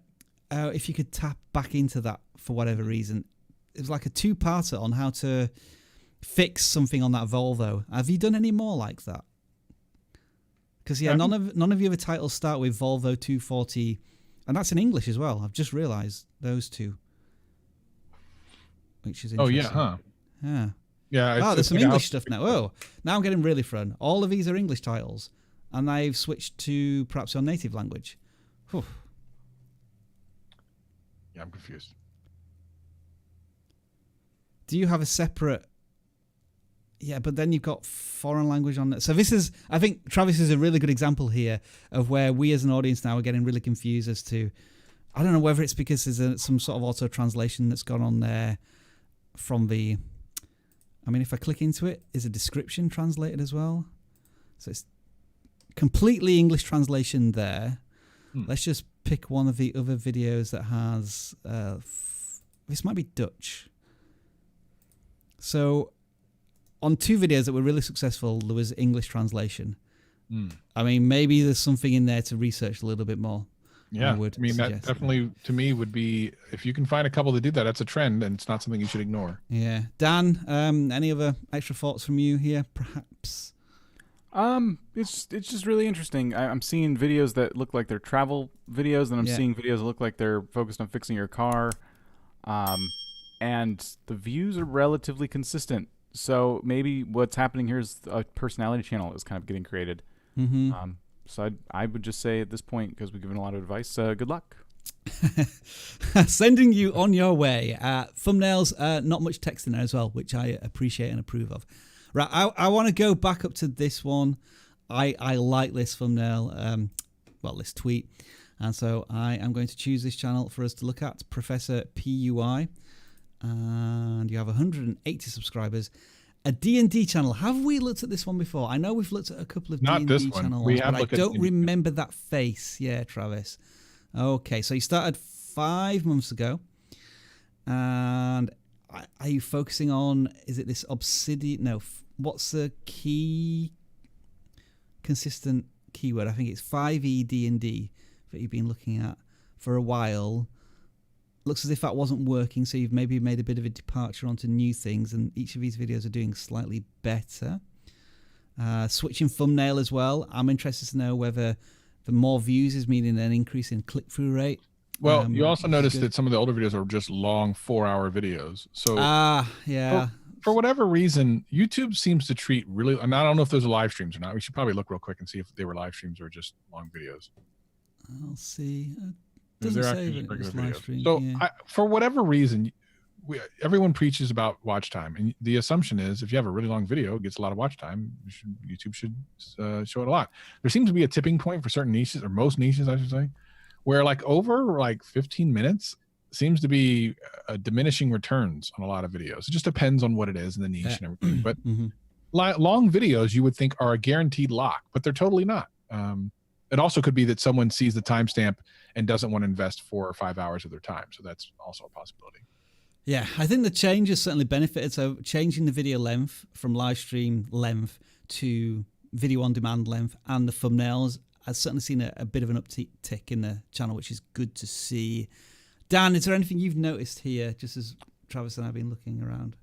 if you could tap back into that for whatever reason. It was like a two-parter on how to fix something on that Volvo. Have you done any more like that? Because none of your other titles start with Volvo 240, and that's in English as well. I've just realised those two, which is interesting. Oh yeah, huh? Yeah. Yeah. There's some English stuff now. Oh, now I'm getting really thrown. All of these are English titles, and they've switched to perhaps your native language. Whew. Yeah, I'm confused. Do you have a separate... Yeah, but then you've got foreign language on it. So this is... I think Travis is a really good example here of where we as an audience now are getting really confused as to... I don't know whether it's because there's some sort of auto-translation that's gone on there from the... I mean, if I click into it, is a description translated as well? So it's completely English translation there. Let's just pick one of the other videos that has... this might be Dutch. So on 2 videos that were really successful, there was English translation. I mean, maybe there's something in there to research a little bit more. Yeah, I mean, that definitely to me would be, if you can find a couple to do that, that's a trend, and it's not something you should ignore. Yeah, Dan, any other extra thoughts from you here, perhaps? It's just really interesting. I'm seeing videos that look like they're travel videos, and I'm seeing videos that look like they're focused on fixing your car. And the views are relatively consistent. So maybe what's happening here is a personality channel is kind of getting created. So I would just say at this point, because we've given a lot of advice, good luck. Sending you on your way. Thumbnails, not much text in there as well, which I appreciate and approve of. Right, I want to go back up to this one. I like this thumbnail, well, this tweet. And so I am going to choose this channel for us to look at, Professor PUI. And you have 180 subscribers. A D&D channel. Have we looked at this one before? I know we've looked at a couple of D&D channels, but I don't remember that face. Yeah, Travis. Okay, so you started 5 months ago. And are you focusing on, is it this obsidian? No, what's the key consistent keyword? I think it's 5e D&D that you've been looking at for a while. Looks as if that wasn't working, so you've maybe made a bit of a departure onto new things, and each of these videos are doing slightly better. Switching thumbnail as well. I'm interested to know whether the more views is meaning an increase in click-through rate. Well, you also noticed that some of the older videos are just long 4-hour videos. So yeah. For whatever reason, YouTube seems to treat really, and I don't know if those are live streams or not. We should probably look real quick and see if they were live streams or just long videos. I'll see. They're actually regular videos. So for whatever reason, everyone preaches about watch time, and the assumption is if you have a really long video, it gets a lot of watch time. YouTube should show it a lot. There seems to be a tipping point for certain niches, or most niches, I should say, where like over like 15 minutes seems to be diminishing returns on a lot of videos. It just depends on what it is and the niche and everything. But long videos you would think are a guaranteed lock, but they're totally not. It also could be that someone sees the timestamp and doesn't want to invest 4 or 5 hours of their time. So that's also a possibility. Yeah, I think the change has certainly benefited. So changing the video length from live stream length to video on demand length, and the thumbnails, I've certainly seen a bit of an uptick in the channel, which is good to see. Dan, is there anything you've noticed here, just as Travis and I have been looking around?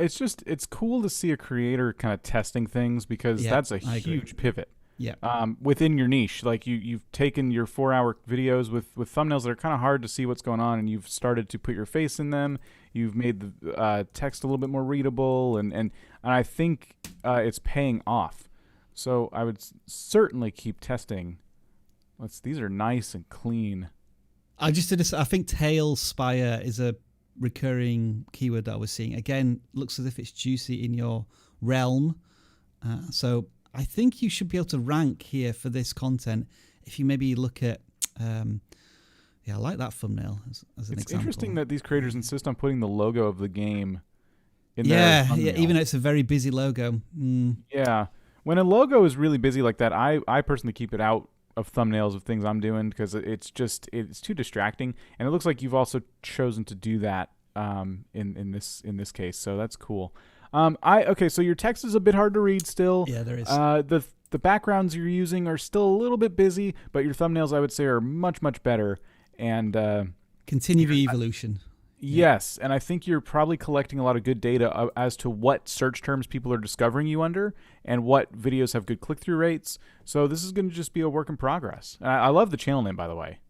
It's cool to see a creator kind of testing things, because that's a huge pivot. Yeah. Within your niche, like you've taken your 4-hour videos with thumbnails that are kind of hard to see what's going on, and you've started to put your face in them. You've made the text a little bit more readable, and I think it's paying off. So I would certainly keep testing. These are nice and clean. I think tail spire is a recurring keyword that I was seeing. Again, looks as if it's juicy in your realm. So I think you should be able to rank here for this content if you maybe look at, I like that thumbnail as an example. It's interesting that these creators insist on putting the logo of the game in their thumbnail. Yeah, even though it's a very busy logo. Yeah. When a logo is really busy like that, I personally keep it out of thumbnails of things I'm doing, because it's too distracting. And it looks like you've also chosen to do that in this case, so that's cool. So your text is a bit hard to read still. Yeah, there is. The backgrounds you're using are still a little bit busy, but your thumbnails, I would say, are much, much better. And continue the evolution. Yes, and I think you're probably collecting a lot of good data as to what search terms people are discovering you under, and what videos have good click-through rates. So this is going to just be a work in progress. I love the channel name, by the way.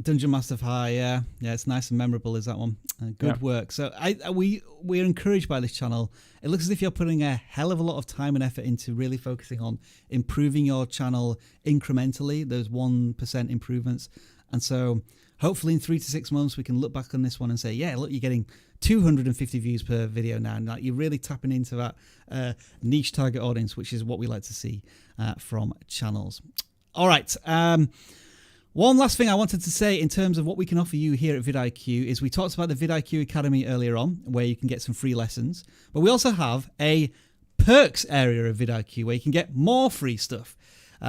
Dungeon Master High, yeah, it's nice and memorable, is that one. Good work. So we're encouraged by this channel. It looks as if you're putting a hell of a lot of time and effort into really focusing on improving your channel incrementally, those 1% improvements. And so hopefully in 3 to 6 months, we can look back on this one and say, yeah, look, you're getting 250 views per video now. And you're really tapping into that niche target audience, which is what we like to see from channels. All right. One last thing I wanted to say in terms of what we can offer you here at vidIQ is we talked about the vidIQ Academy earlier on, where you can get some free lessons. But we also have a perks area of vidIQ where you can get more free stuff.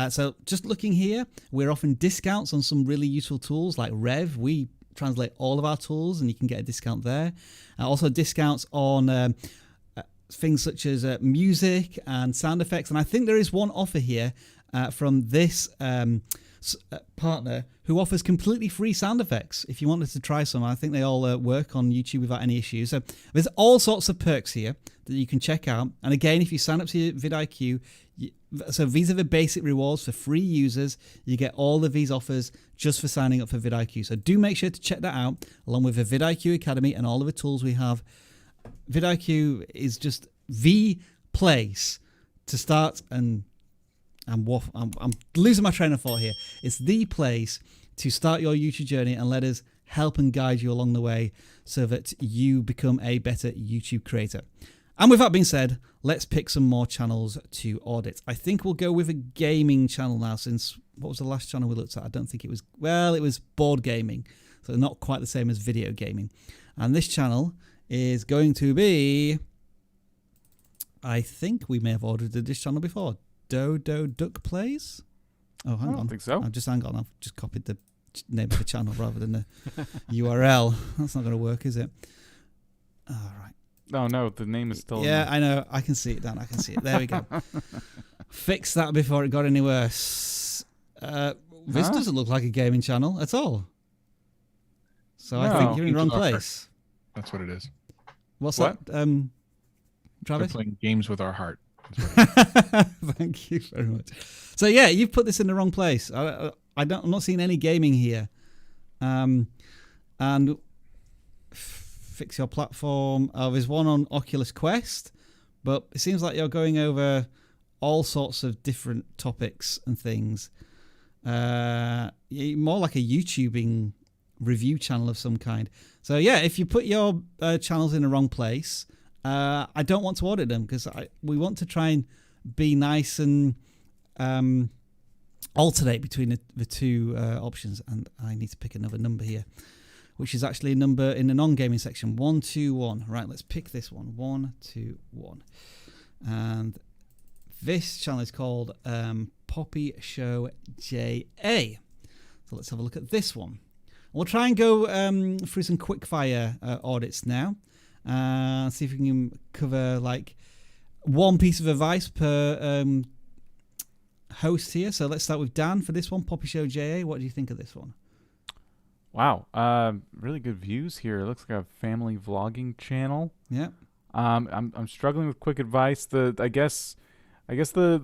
So just looking here, we're offering discounts on some really useful tools like Rev. We translate all of our tools and you can get a discount there. Also discounts on things such as music and sound effects. And I think there is one offer here from this partner who offers completely free sound effects. If you wanted to try some, I think they all work on YouTube without any issues. So there's all sorts of perks here that you can check out. And again, if you sign up to vidIQ, so these are the basic rewards for free users. You get all of these offers just for signing up for vidIQ. So do make sure to check that out, along with the vidIQ Academy and all of the tools we have. vidIQ is just the place to start, and I'm losing my train of thought here. It's the place to start your YouTube journey and let us help and guide you along the way so that you become a better YouTube creator. And with that being said, let's pick some more channels to audit. I think we'll go with a gaming channel now, since what was the last channel we looked at? I don't think it was, well, it was board gaming. So not quite the same as video gaming. And this channel is going to be, I think we may have audited this channel before. Dodo Duck Plays? Oh, hang on. I don't think so. Hang on. I've just copied the name of the channel rather than the URL. That's not going to work, is it? All right. Oh, no, the name is still... Yeah, I know. I can see it, Dan. I can see it. There we go. Fix that before it got any worse. This doesn't look like a gaming channel at all. So I think you're in the wrong place. That's what it is. What's that, Travis? We're playing games with our heart. Thank you very much. So yeah, you've put this in the wrong place. I'm not seeing any gaming here. And fix your platform. There's one on Oculus Quest, but it seems like you're going over all sorts of different topics and things. More like a YouTubing review channel of some kind. So yeah, if you put your channels in the wrong place, I don't want to audit them, because we want to try and be nice and alternate between the two options. And I need to pick another number here, which is actually a number in the non-gaming section. 121. Right, let's pick this one. 121. And this channel is called Poppy Show JA. So let's have a look at this one. We'll try and go through some quick-fire audits now. See if we can cover like one piece of advice per host here. So let's start with Dan for this one, Poppy Show JA. What do you think of this one? Wow, really good views here. It looks like a family vlogging channel. Yeah. I'm struggling with quick advice. I guess the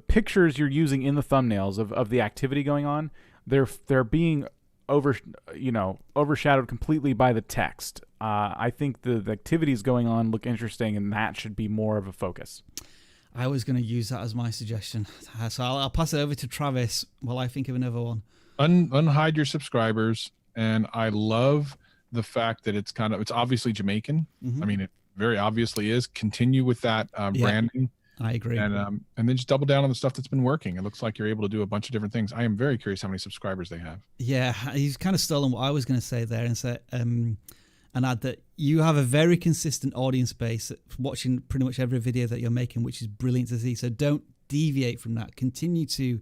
pictures you're using in the thumbnails of the activity going on, they're being overshadowed completely by the text. I think the activities going on look interesting, and that should be more of a focus. I was going to use that as my suggestion, so I'll pass it over to Travis while I think of another one. Unhide your subscribers, and I love the fact that it's obviously Jamaican. Mm-hmm. I mean, it very obviously is. Continue with that branding. I agree. And then just double down on the stuff that's been working. It looks like you're able to do a bunch of different things. I am very curious how many subscribers they have. Yeah, he's kind of stolen what I was going to say there, and say and add that you have a very consistent audience base watching pretty much every video that you're making, which is brilliant to see. So don't deviate from that. Continue to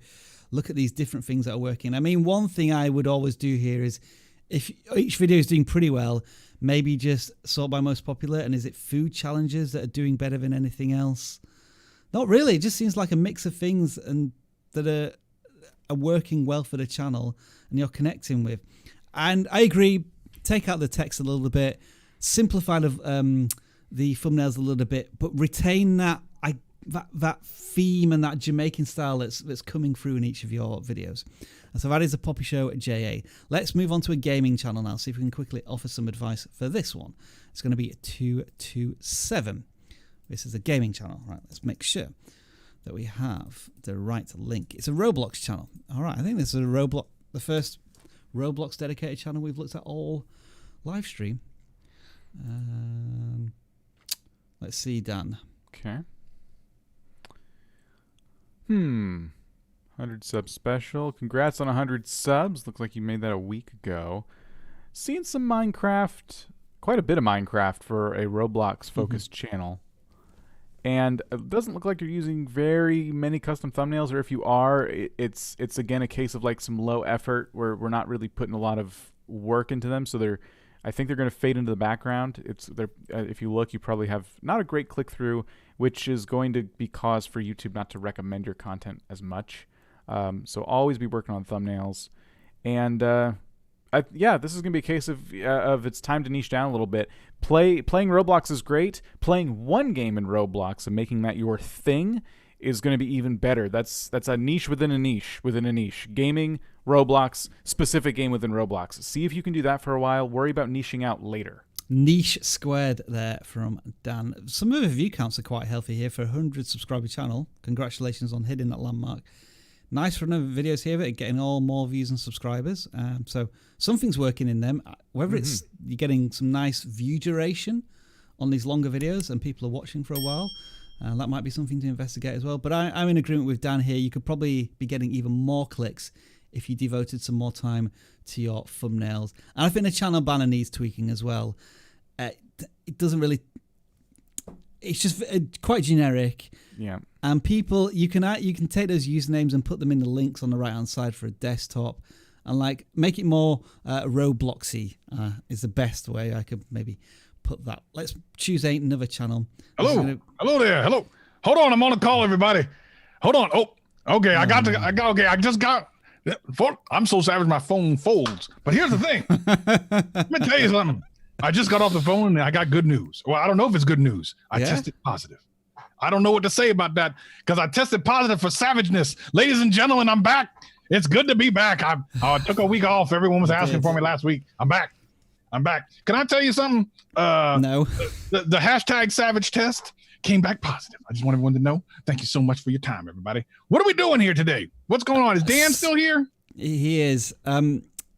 look at these different things that are working. I mean, one thing I would always do here is, if each video is doing pretty well, maybe just sort by most popular. And is it food challenges that are doing better than anything else? Not really. It just seems like a mix of things and that are working well for the channel and you're connecting with. And I agree, take out the text a little bit, simplify the thumbnails a little bit, but retain that theme and that Jamaican style that's coming through in each of your videos. And so that is a Poppy Show JA. Let's move on to a gaming channel now, see if we can quickly offer some advice for this one. It's going to be 227. This is a gaming channel. Right, let's make sure that we have the right link. It's a Roblox channel. All right, I think this is the first Roblox dedicated channel we've looked at all live stream. Let's see, Dan. Okay. 100 sub special. Congrats on 100 subs. Looks like you made that a week ago. Seeing some Minecraft, quite a bit of Minecraft for a Roblox focused channel. And it doesn't look like you're using very many custom thumbnails, or if you are, it's again a case of like some low effort where we're not really putting a lot of work into them. So they're I think they're going to fade into the background. If you look, you probably have not a great click-through, which is going to be cause for YouTube not to recommend your content as much. So always be working on thumbnails. And this is going to be a case of it's time to niche down a little bit. Playing Roblox is great. Playing one game in Roblox and making that your thing is going to be even better. That's a niche within a niche within a niche. Gaming, Roblox, specific game within Roblox. See if you can do that for a while. Worry about niching out later. Niche squared there from Dan. Some of the view counts are quite healthy here for a 100 subscriber channel. Congratulations on hitting that landmark. Nice run of videos here, but getting all more views and subscribers. So something's working in them. Whether it's you're getting some nice view duration on these longer videos and people are watching for a while, that might be something to investigate as well. But I'm in agreement with Dan here. You could probably be getting even more clicks if you devoted some more time to your thumbnails. And I think the channel banner needs tweaking as well. It doesn't really... It's just quite generic. Yeah. And people, you can take those usernames and put them in the links on the right-hand side for a desktop. And like make it more Robloxy is the best way I could maybe put that. Let's choose another channel. Hello there. Hello. Hold on. I'm on a call, everybody. Hold on. Oh, okay. I just got. I'm so savage my phone folds. But here's the thing. Let me tell you something. I just got off the phone and I got good news. Well, I don't know if it's good news. I tested positive. I don't know what to say about that because I tested positive for savageness. Ladies and gentlemen, I'm back. It's good to be back. I took a week off. Everyone was asking for me last week. I'm back. Can I tell you something? No. The hashtag savage test came back positive. I just want everyone to know. Thank you so much for your time, everybody. What are we doing here today? What's going on? Is Dan still here? He is.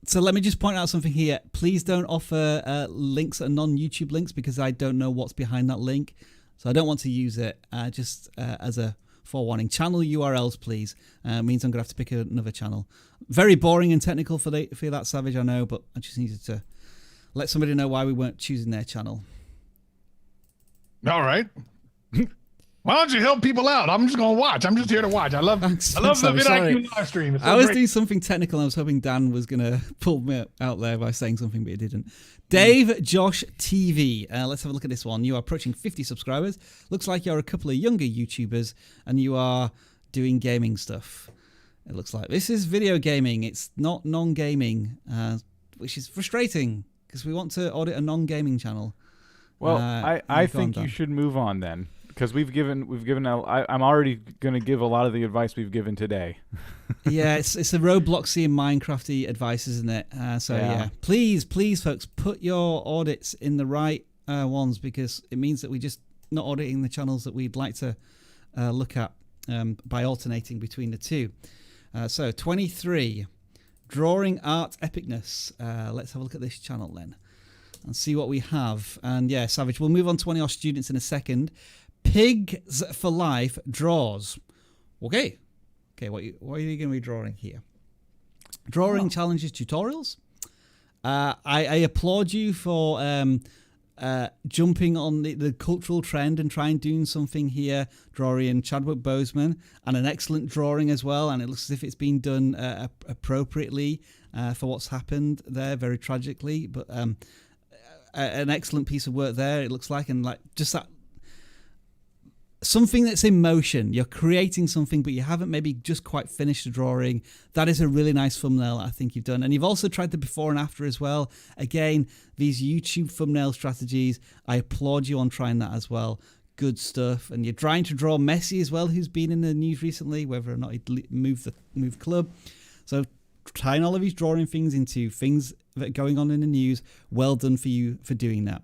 So let me just point out something here. Please don't offer links that are non-YouTube links because I don't know what's behind that link. So I don't want to use it just as a forewarning. Channel URLs, please. Means I'm going to have to pick another channel. Very boring and technical for that, Savage, I know, but I just needed to let somebody know why we weren't choosing their channel. All right. Why don't you help people out? I'm just going to watch. I'm just here to watch. I love the vidIQ live stream. I was doing something technical. I was hoping Dan was going to pull me out there by saying something, but he didn't. Dave Josh TV. Let's have a look at this one. You are approaching 50 subscribers. Looks like you're a couple of younger YouTubers and you are doing gaming stuff. It looks like this is video gaming. It's not non-gaming, which is frustrating because we want to audit a non-gaming channel. Well, I think you should move on then. Because we've given I'm already going to give a lot of the advice we've given today. Yeah, it's a Robloxy and Minecrafty advice, isn't it? So please, folks, put your audits in the right ones because it means that we're just not auditing the channels that we'd like to look at by alternating between the two. So 23, Drawing Art Epicness. Let's have a look at this channel then and see what we have. And yeah, Savage, we'll move on to one of our students in a second. Pigs for Life draws. Okay, what are you going to be drawing here? Drawing challenges tutorials. I applaud you for jumping on the cultural trend and trying doing something here, drawing Chadwick Boseman, and an excellent drawing as well. And it looks as if it's been done appropriately for what's happened there, very tragically. But an excellent piece of work there. It looks like, and like just that. Something that's in motion. You're creating something, but you haven't maybe just quite finished the drawing. That is a really nice thumbnail I think you've done. And you've also tried the before and after as well. Again, these YouTube thumbnail strategies, I applaud you on trying that as well. Good stuff. And you're trying to draw Messi as well, who's been in the news recently, whether or not he'd moved club. So tying all of these drawing things into things that are going on in the news. Well done for you for doing that.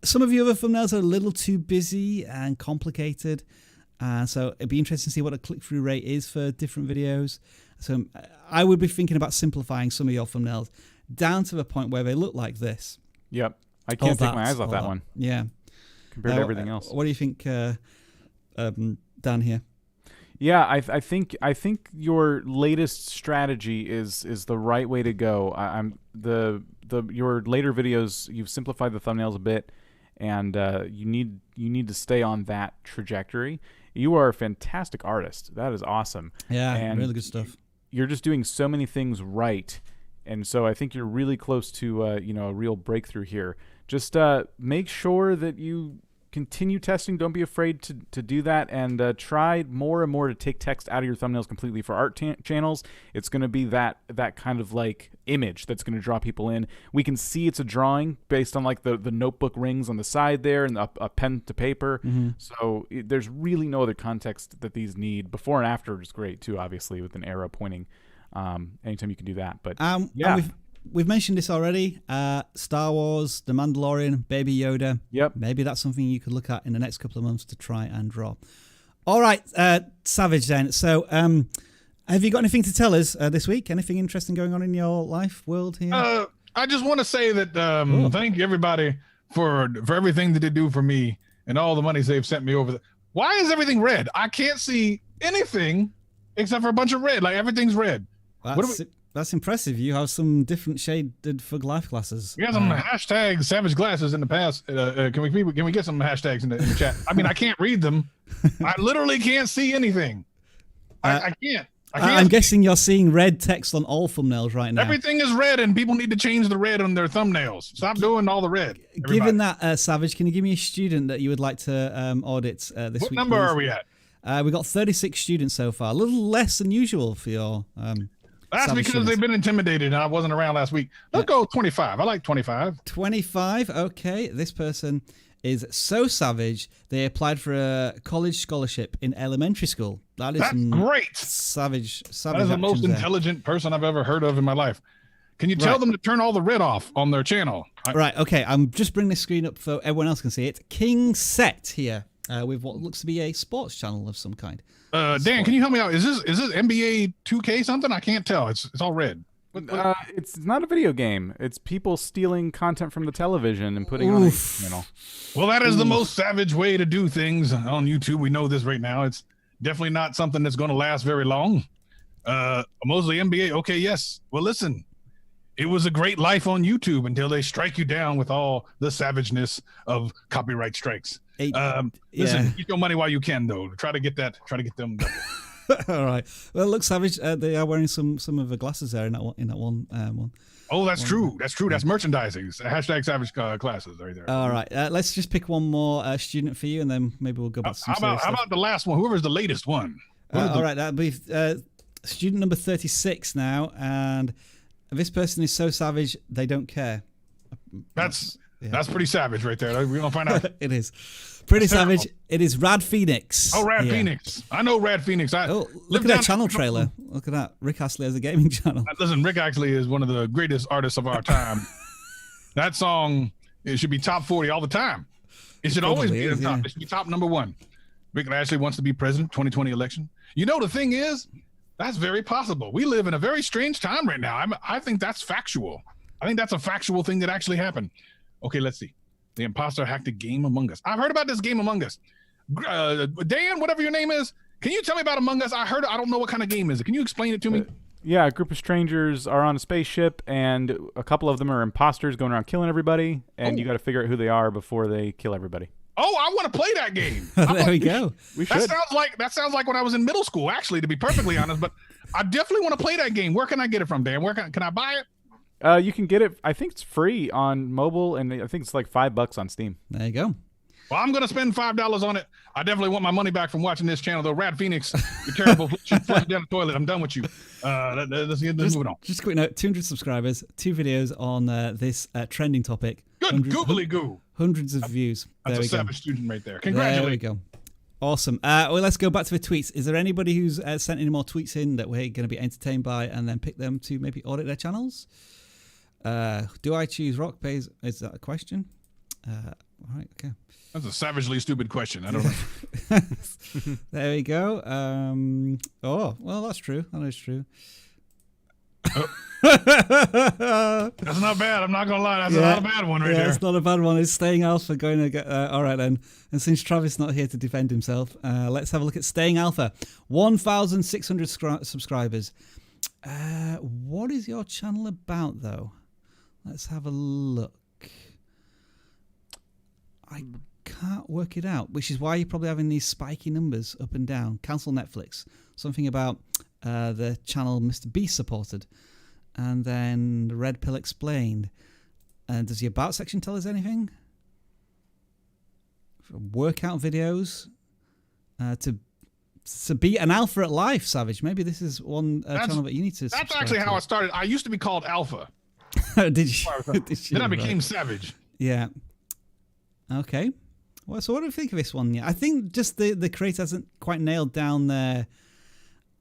Some of your other thumbnails are a little too busy and complicated. So it'd be interesting to see what a click-through rate is for different videos. So I would be thinking about simplifying some of your thumbnails down to the point where they look like this. Yep. I can't take my eyes off that one. Yeah. Compared to everything else. What do you think, Dan here? Yeah, I think your latest strategy is the right way to go. Your later videos, you've simplified the thumbnails a bit. And you need to stay on that trajectory. You are a fantastic artist. That is awesome. Yeah, and really good stuff. You're just doing so many things right And so I think you're really close to a real breakthrough here. Just make sure that you continue testing. Don't be afraid to do that, and try more and more to take text out of your thumbnails completely. For art channels, it's going to be that kind of like image that's going to draw people in. We can see it's a drawing based on like the notebook rings on the side there and a pen to paper. So there's really no other context that these need. Before and after is great too, obviously, with an arrow pointing. Anytime you can do that. But yeah. We've mentioned this already. Star Wars, The Mandalorian, Baby Yoda. Yep. Maybe that's something you could look at in the next couple of months to try and draw. All right, Savage then. So have you got anything to tell us this week? Anything interesting going on in your life, world here? I just want to say that thank everybody for everything that they do for me and all the monies they've sent me over. Why is everything red? I can't see anything except for a bunch of red. Like everything's red. That's impressive. You have some different shaded Fug Life glasses. We got some hashtag Savage glasses in the past. Can we get some hashtags in the chat? I mean, I can't read them. I literally can't see anything. I can't. I'm guessing you're seeing red text on all thumbnails right now. Everything is red, and people need to change the red on their thumbnails. Stop doing all the red. Everybody. Given that, Savage, can you give me a student that you would like to audit this week? What number are we at? We got 36 students so far. A little less than usual for your... That's because they've been intimidated and I wasn't around last week. Let's go 25. I like 25. 25. Okay. This person is so savage. They applied for a college scholarship in elementary school. That's great. Savage. That is the most intelligent person I've ever heard of in my life. Can you tell them to turn all the red off on their channel? Right. Okay. I'm just bringing this screen up so everyone else can see it. King Set here with what looks to be a sports channel of some kind. Dan, can you help me out? Is this NBA 2K something? I can't tell. It's all red. It's not a video game. It's people stealing content from the television and putting on a channel. Well, that is the most savage way to do things on YouTube. We know this right now. It's definitely not something that's going to last very long. Mostly NBA. Okay, yes. Well, listen. It was a great life on YouTube until they strike you down with all the savageness of copyright strikes. Listen, get your money while you can, though. Try to get them. All right. Well, look, Savage. They are wearing some of the glasses there in that one. Oh, that's true. That's true. That's merchandising. It's hashtag Savage glasses right there. All right. Let's just pick one more student for you, and then maybe we'll go back to some how about the last one? Whoever's the latest one. All right. That'll be student number 36 now, and this person is so savage they don't care. That's pretty savage right there. We're gonna find out. It is pretty savage. It is Rad Phoenix. Oh, Rad Phoenix. I know Rad Phoenix. Look at that channel trailer. Look at that. Rick Astley has a gaming channel. Listen, Rick Astley is one of the greatest artists of our time. That song, it should be top 40 all the time. It should always be the top. It should be top number one. Rick Astley wants to be president, 2020 election. You know, the thing is, that's very possible. We live in a very strange time right now. I think that's factual. I think that's a factual thing that actually happened. Okay, let's see. The imposter hacked a game Among Us. I've heard about this game Among Us. Dan, whatever your name is, can you tell me about Among Us? I don't know what kind of game is it. Can you explain it to me? Yeah, a group of strangers are on a spaceship, and a couple of them are imposters going around killing everybody, and you got to figure out who they are before they kill everybody. Oh, I want to play that game. There we go. We should. That sounds like when I was in middle school, actually, to be perfectly honest. But I definitely want to play that game. Where can I get it from, Dan? Where can I buy it? You can get it. I think it's free on mobile, and I think it's like $5 on Steam. There you go. Well, I'm going to spend $5 on it. I definitely want my money back from watching this channel, though. Rad Phoenix, you're terrible. Flush down the toilet. I'm done with you. Let's move on. Just a quick note: 200 subscribers, 2 videos on this trending topic. Good googly goo. Hundreds of views. That's a savage student right there. Congratulations. There we go. Awesome. Well, let's go back to the tweets. Is there anybody who's sent any more tweets in that we're going to be entertained by, and then pick them to maybe audit their channels? Do I choose rock pays? Is that a question? All right. Okay. That's a savagely stupid question. I don't know. There we go. Oh, well, that's true. That is true. That's not bad. I'm not gonna lie. That's not a bad one right there. It's not a bad one. It's Staying Alpha going to get. All right then. And since Travis not here to defend himself, let's have a look at Staying Alpha. 1,600 subscribers. What is your channel about though? Let's have a look. I can't work it out, which is why you're probably having these spiky numbers up and down. Cancel Netflix. Something about the channel Mr. Beast supported. And then the red pill explained. And does the about section tell us anything? Workout videos. To be an alpha at life, Savage. Maybe this is one channel that you need to. That's actually how I started. I used to be called Alpha. Did you? Then I became Savage. Yeah. Okay. Well, so what do you think of this one? Yeah, I think just the creator hasn't quite nailed down there.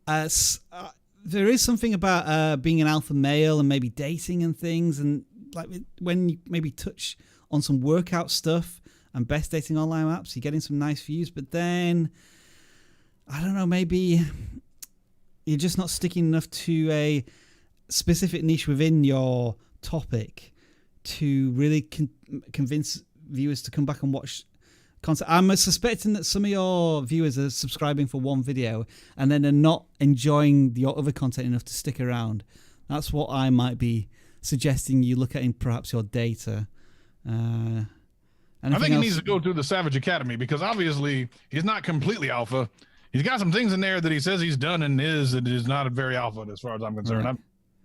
There is something about being an alpha male and maybe dating and things, and like when you maybe touch on some workout stuff and best dating online apps, you're getting some nice views, but then I don't know, maybe you're just not sticking enough to a specific niche within your topic to really convince viewers to come back and watch content. I'm suspecting that some of your viewers are subscribing for one video and then are not enjoying your other content enough to stick around. That's what I might be suggesting you look at in perhaps your data. I think he needs to go through the Savage Academy, because obviously he's not completely alpha. He's got some things in there that he says he's done and is not a very alpha as far as I'm concerned. Right.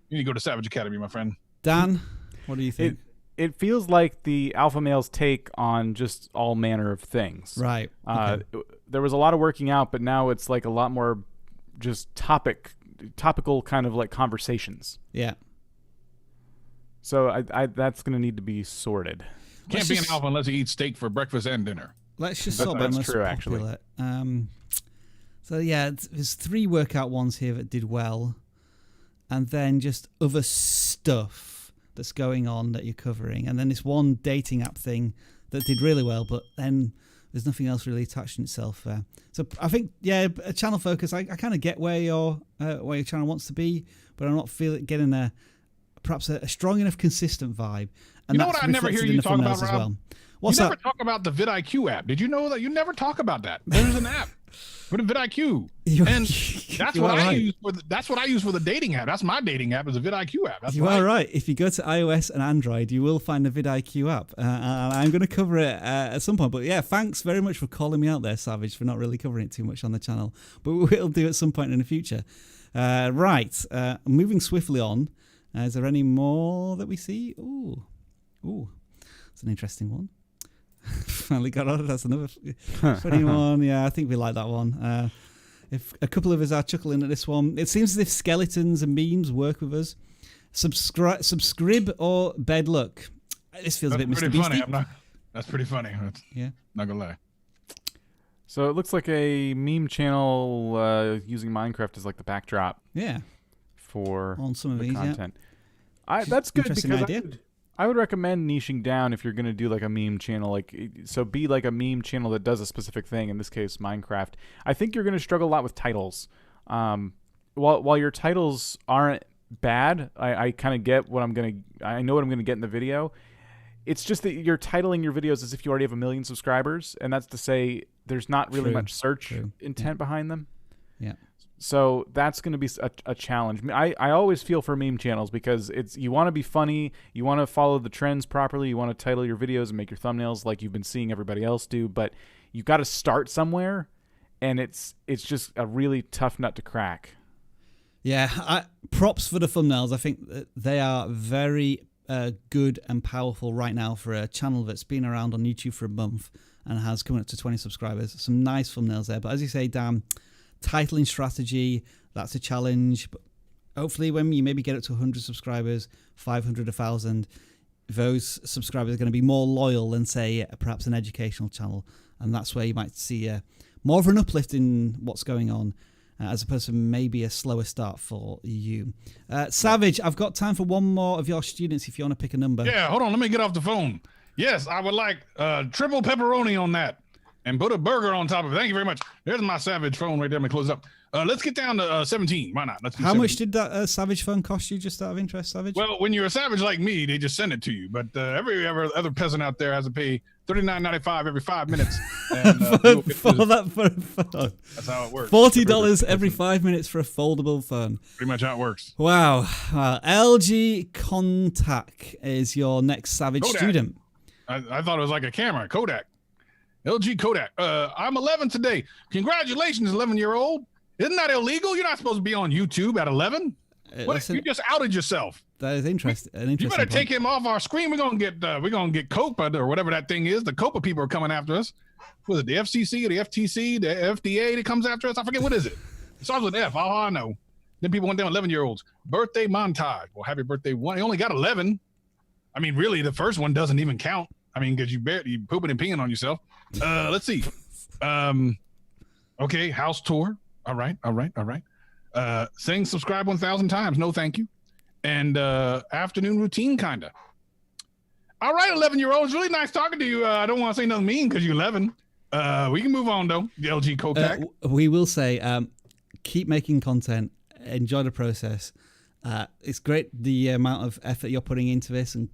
You need to go to Savage Academy, my friend. Dan, what do you think? It feels like the alpha male's take on just all manner of things. Right. Okay. There was a lot of working out, but now it's like a lot more just topical kind of like conversations. Yeah. So I that's going to need to be sorted. Can't be an alpha unless you eat steak for breakfast and dinner. Let's just sort by most true, popular. actually. So yeah, there's 3 workout ones here that did well, and then just other stuff that's going on that you're covering, and then this one dating app thing that did really well, but then there's nothing else really attached in itself there. So I think, yeah, a channel focus. I kind of get where your channel wants to be, but I'm not getting perhaps a strong enough consistent vibe. And you know what I never hear you talk about, Rob? Well. What's you never talk about the vidIQ app. Did you know that? You never talk about that. There's an app for the vidIQ, and that's what I use for. That's what I use for the dating app. That's my dating app, is a vidIQ app. That's you are right. If you go to iOS and Android, you will find the vidIQ app. I'm going to cover it at some point. But yeah, thanks very much for calling me out there, Savage, for not really covering it too much on the channel. But we will do at some point in the future. Right, moving swiftly on. Is there any more that we see? Ooh, that's an interesting one. Finally got on. That's another funny one. Yeah, I think we like that one. If a couple of us are chuckling at this one, it seems as if skeletons and memes work with us. Subscribe or bad luck. This feels a bit Mr. Beastie. That's pretty funny. Yeah, not gonna lie. So it looks like a meme channel using Minecraft as like the backdrop. Yeah. For on some of the these content. Yeah. That's good, because idea. I would recommend niching down if you're going to do like a meme channel. So be like a meme channel that does a specific thing, in this case Minecraft. I think you're going to struggle a lot with titles. While your titles aren't bad, I kind of get what I know what I'm going to get in the video. It's just that you're titling your videos as if you already have 1 million subscribers, and that's to say there's not really much search intent behind them. Yeah. So that's going to be a challenge. I always feel for meme channels, because you want to be funny, you want to follow the trends properly, you want to title your videos and make your thumbnails like you've been seeing everybody else do, but you've got to start somewhere, and it's just a really tough nut to crack. Yeah, props for the thumbnails. I think that they are very good and powerful right now for a channel that's been around on YouTube for a month and has come up to 20 subscribers. Some nice thumbnails there, but as you say, Dan, titling strategy, that's a challenge. But hopefully when you maybe get up to 100 subscribers, 500, 1,000, those subscribers are going to be more loyal than, say, perhaps an educational channel. And that's where you might see more of an uplift in what's going on, as opposed to maybe a slower start for you. Savage, I've got time for one more of your students if you want to pick a number. Yeah, hold on. Let me get off the phone. Yes, I would like triple pepperoni on that. And put a burger on top of it. Thank you very much. There's my Savage phone right there. Let me close it up. Let's get down to 17. Why not? Let's do How 17. much did that Savage phone cost you, just out of interest, Savage? Well, when you're a Savage like me, they just send it to you. But every other peasant out there has to pay $39.95 every 5 minutes. And, for a phone. That's how it works. $40 every 5 minutes for a foldable phone. Pretty much how it works. Wow. LG Contact is your next Savage Kodak. student. I thought it was like a camera. Kodak. LG Kodak. I'm 11 today. Congratulations, 11-year-old. Isn't that illegal? You're not supposed to be on YouTube at 11. What, you just outed yourself. That is interesting. An interesting You better point. take him off our screen. We're gonna get COPA or whatever that thing is. The COPA people are coming after us. Was it the FCC or the FTC, the FDA that comes after us? I forget, what is it? It starts with F. All I know. Then people want them 11-year-olds. Birthday montage. Well, happy birthday one. You only got 11. I mean, really, the first one doesn't even count. I mean, because you pooping and peeing on yourself. Let's see. Okay, house tour. All right. Saying subscribe 1,000 times. No, thank you. And afternoon routine, kind of. All right, 11-year-olds. Really nice talking to you. I don't want to say nothing mean because you're 11. We can move on, though. The LG Kotak. We will say, keep making content. Enjoy the process. It's great the amount of effort you're putting into this, and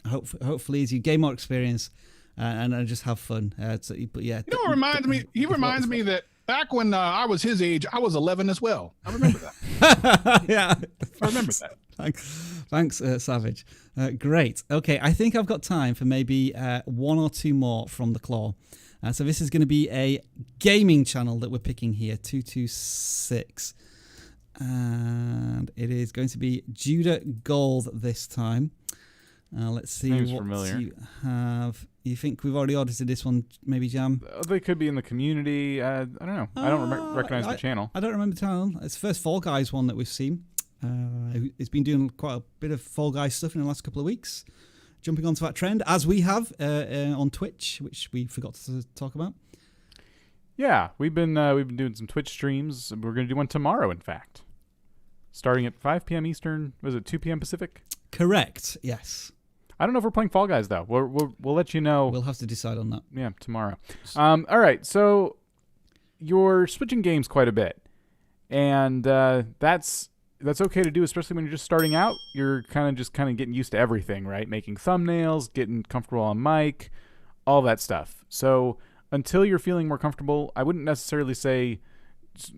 hopefully as you gain more experience and just have fun. But yeah, you know what reminds me? He reminds me that back when I was his age, I was 11 as well. I remember that. Yeah, I remember that. Thanks, Savage. Great. Okay, I think I've got time for maybe one or two more from the Claw. So this is going to be a gaming channel that we're picking here, 226. And it is going to be Judah Gold this time. Let's see Seems what familiar. you have. You think we've already audited this one, maybe, Jam? They could be in the community. I don't know. I don't recognize the channel. I don't remember the channel. It's the first Fall Guys one that we've seen. It's been doing quite a bit of Fall Guys stuff in the last couple of weeks. Jumping onto that trend, as we have on Twitch, which we forgot to talk about. Yeah, we've been doing some Twitch streams. We're going to do one tomorrow, in fact. Starting at 5 p.m. Eastern. Was it 2 p.m. Pacific? Correct, yes. I don't know if we're playing Fall Guys, though. We'll let you know. We'll have to decide on that. Yeah, tomorrow. All right, so you're switching games quite a bit. And that's okay to do, especially when you're just starting out. You're kind of getting used to everything, right? Making thumbnails, getting comfortable on mic, all that stuff. So until you're feeling more comfortable, I wouldn't necessarily say,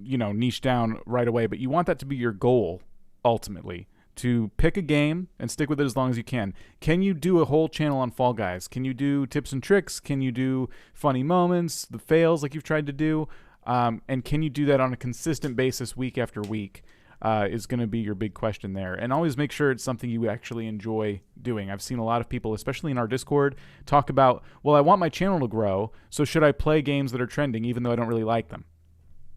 niche down right away, but you want that to be your goal ultimately, to pick a game and stick with it as long as you can. Can you do a whole channel on Fall Guys? Can you do tips and tricks? Can you do funny moments, the fails like you've tried to do? And can you do that on a consistent basis week after week? Is going to be your big question there. And always make sure it's something you actually enjoy doing. I've seen a lot of people, especially in our Discord, talk about, well, I want my channel to grow, so should I play games that are trending even though I don't really like them?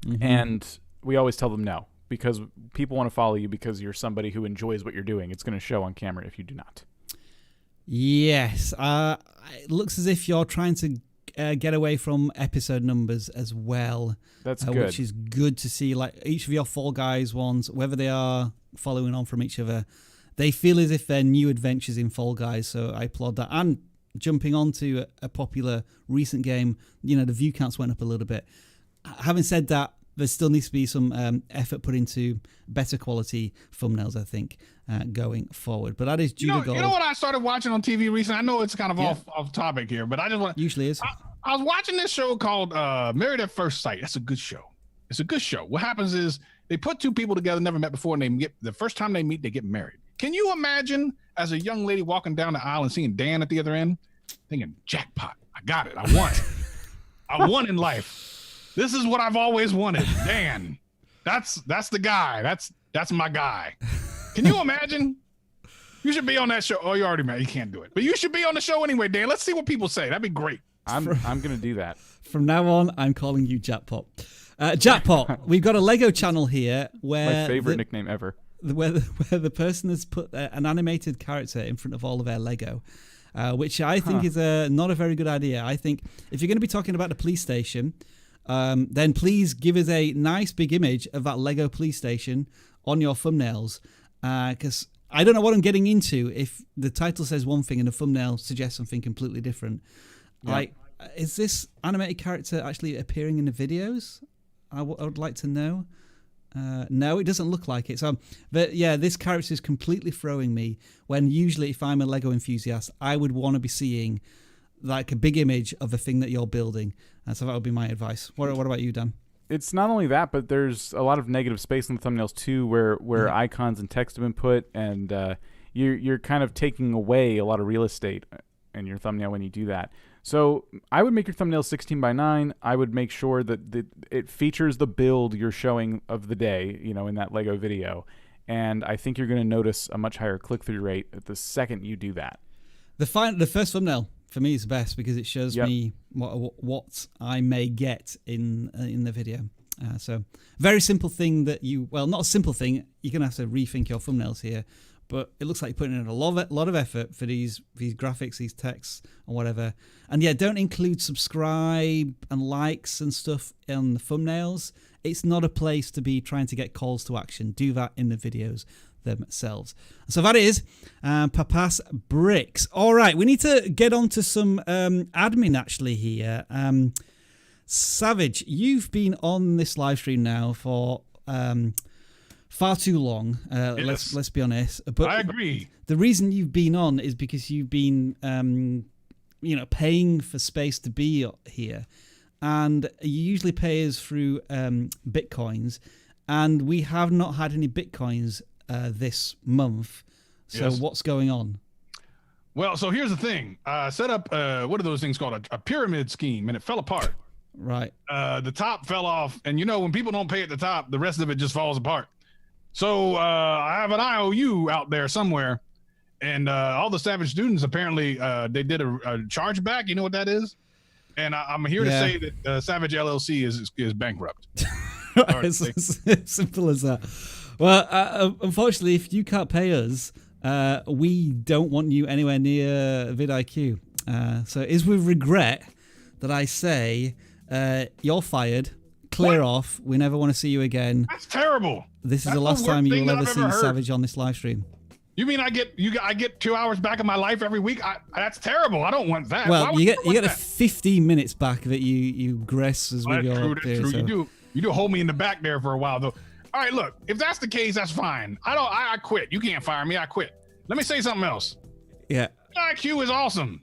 Mm-hmm. And we always tell them no, because people want to follow you because you're somebody who enjoys what you're doing. It's going to show on camera if you do not. Yes. It looks as if you're trying to get away from episode numbers as well. That's good. Which is good to see. Like each of your Fall Guys ones, whether they are following on from each other, they feel as if they're new adventures in Fall Guys. So I applaud that. And jumping on to a popular recent game, the view counts went up a little bit. Having said that, there still needs to be some effort put into better quality thumbnails, I think, going forward. But that is Judah Gold. You know what I started watching on TV recently? I know it's kind of off topic here, but I just want. Usually is. I was watching this show called Married at First Sight. That's a good show. It's a good show. What happens is they put two people together, never met before, and the first time they meet, they get married. Can you imagine as a young lady walking down the aisle and seeing Dan at the other end, thinking, jackpot, I got it, I won. I won in life. This is what I've always wanted. Dan, that's the guy. That's my guy. Can you imagine? You should be on that show. Oh, you already met. You can't do it. But you should be on the show anyway, Dan. Let's see what people say. That'd be great. I'm going to do that. From now on, I'm calling you Jackpot. Jackpot, we've got a Lego channel here where... My favorite nickname ever. Where the person has put an animated character in front of all of their Lego, which I think is not a very good idea. I think if you're going to be talking about the police station... then please give us a nice big image of that Lego police station on your thumbnails, because I don't know what I'm getting into if the title says one thing and the thumbnail suggests something completely different. Yeah. Like, is this animated character actually appearing in the videos? I would like to know. No, it doesn't look like it. So, but yeah, this character is completely throwing me, when usually if I'm a Lego enthusiast, I would want to be seeing like a big image of the thing that you're building. And so that would be my advice. What about you, Dan? It's not only that, but there's a lot of negative space in the thumbnails too, where icons and text have been put, and you're kind of taking away a lot of real estate in your thumbnail when you do that. So I would make your thumbnail 16:9. I would make sure that it features the build you're showing of the day, in that Lego video. and I think you're going to notice a much higher click-through rate at the second you do that. The first thumbnail for me is best because it shows me what I may get in the video. So very simple thing that not a simple thing. You're gonna have to rethink your thumbnails here, but it looks like you're putting in a lot of effort for these graphics, these texts, and whatever. And yeah, don't include subscribe and likes and stuff in the thumbnails. It's not a place to be trying to get calls to action. Do that in the videos themselves. So that is Papas Bricks. All right, we need to get on to some admin actually here. Savage, you've been on this live stream now for far too long. Yes. Let's be honest. But I agree. The reason you've been on is because you've been paying for space to be here, and you usually pay us through Bitcoins, and we have not had any Bitcoins this month. So what's going on? Well, so here's the thing. I set up what are those things called? A pyramid scheme, and it fell apart. Right. The top fell off, and when people don't pay at the top, the rest of it just falls apart. So I have an IOU out there somewhere, and all the Savage students apparently they did a chargeback. You know what that is? And I'm here to say that Savage LLC is bankrupt. It's as simple as that. Well, unfortunately, if you can't pay us, we don't want you anywhere near vidIQ. So it is with regret that I say you're fired. Clear off. We never want to see you again. That's terrible. This is the last time you will ever see Savage on this live stream. You mean I get 2 hours back of my life every week? That's terrible. I don't want that. Well, you get the 15 minutes back that you grace as with your true. That's true. So. You do hold me in the back there for a while though. All right, look, if that's the case, that's fine. I quit. You can't fire me. I quit. Let me say something else. Yeah. IQ is awesome,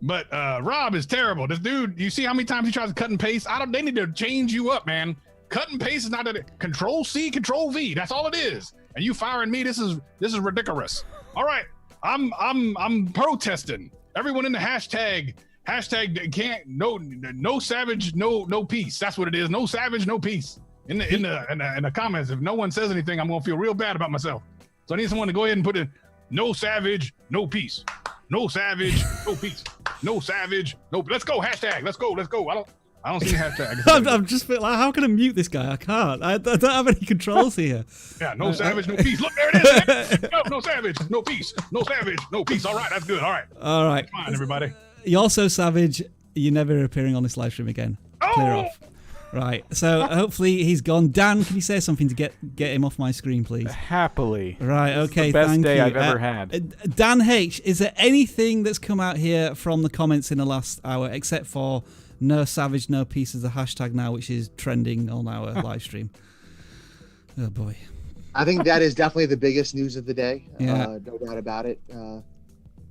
but Rob is terrible. This dude, you see how many times he tries to cut and paste? They need to change you up, man. Cut and paste is not Control C, Control V. That's all it is. And you firing me? This is ridiculous. All right, I'm protesting. Everyone in the hashtag can't no Savage, no peace. That's what it is. No Savage, no peace. In the comments, if no one says anything, I'm gonna feel real bad about myself. So I need someone to go ahead and put in no Savage, no peace. No Savage, no peace. No Savage, no. Let's go hashtag. Let's go. I don't see the hashtag. I'm just like, how can I mute this guy? I can't. I don't have any controls here. Yeah, no Savage, no peace. Look, there it is. No Savage, no peace. No Savage, no peace. All right, that's good. All right. Come on, everybody. You're so Savage. You're never appearing on this live stream again. Clear off. Right. So hopefully he's gone. Dan, can you say something to get him off my screen, please? Happily. Right. Okay. It's the best thank day you. I've ever had. Dan H, is there anything that's come out here from the comments in the last hour except for no Savage, no peace is the hashtag now, which is trending on our live stream? Oh boy. I think that is definitely the biggest news of the day. Yeah. No doubt about it.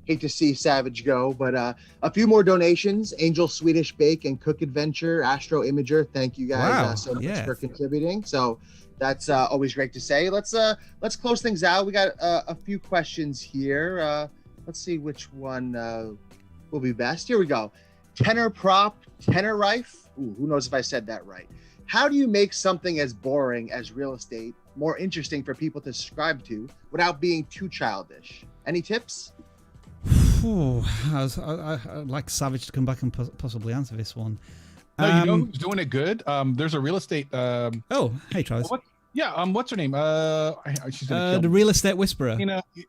Hate to see Savage go, but a few more donations. Angel Swedish Bake and Cook Adventure, Astro Imager. Thank you guys so much for contributing. So that's always great to say. Let's close things out. We got a few questions here. Let's see which one will be best. Here we go. Tenor Prop, Tenor Rife. Ooh, who knows if I said that right? How do you make something as boring as real estate more interesting for people to subscribe to without being too childish? Any tips? I'd like Savage to come back and possibly answer this one. No, you know who's doing it good? There's a real estate. Oh, hey, Travis. What's her name? She's the real estate whisperer.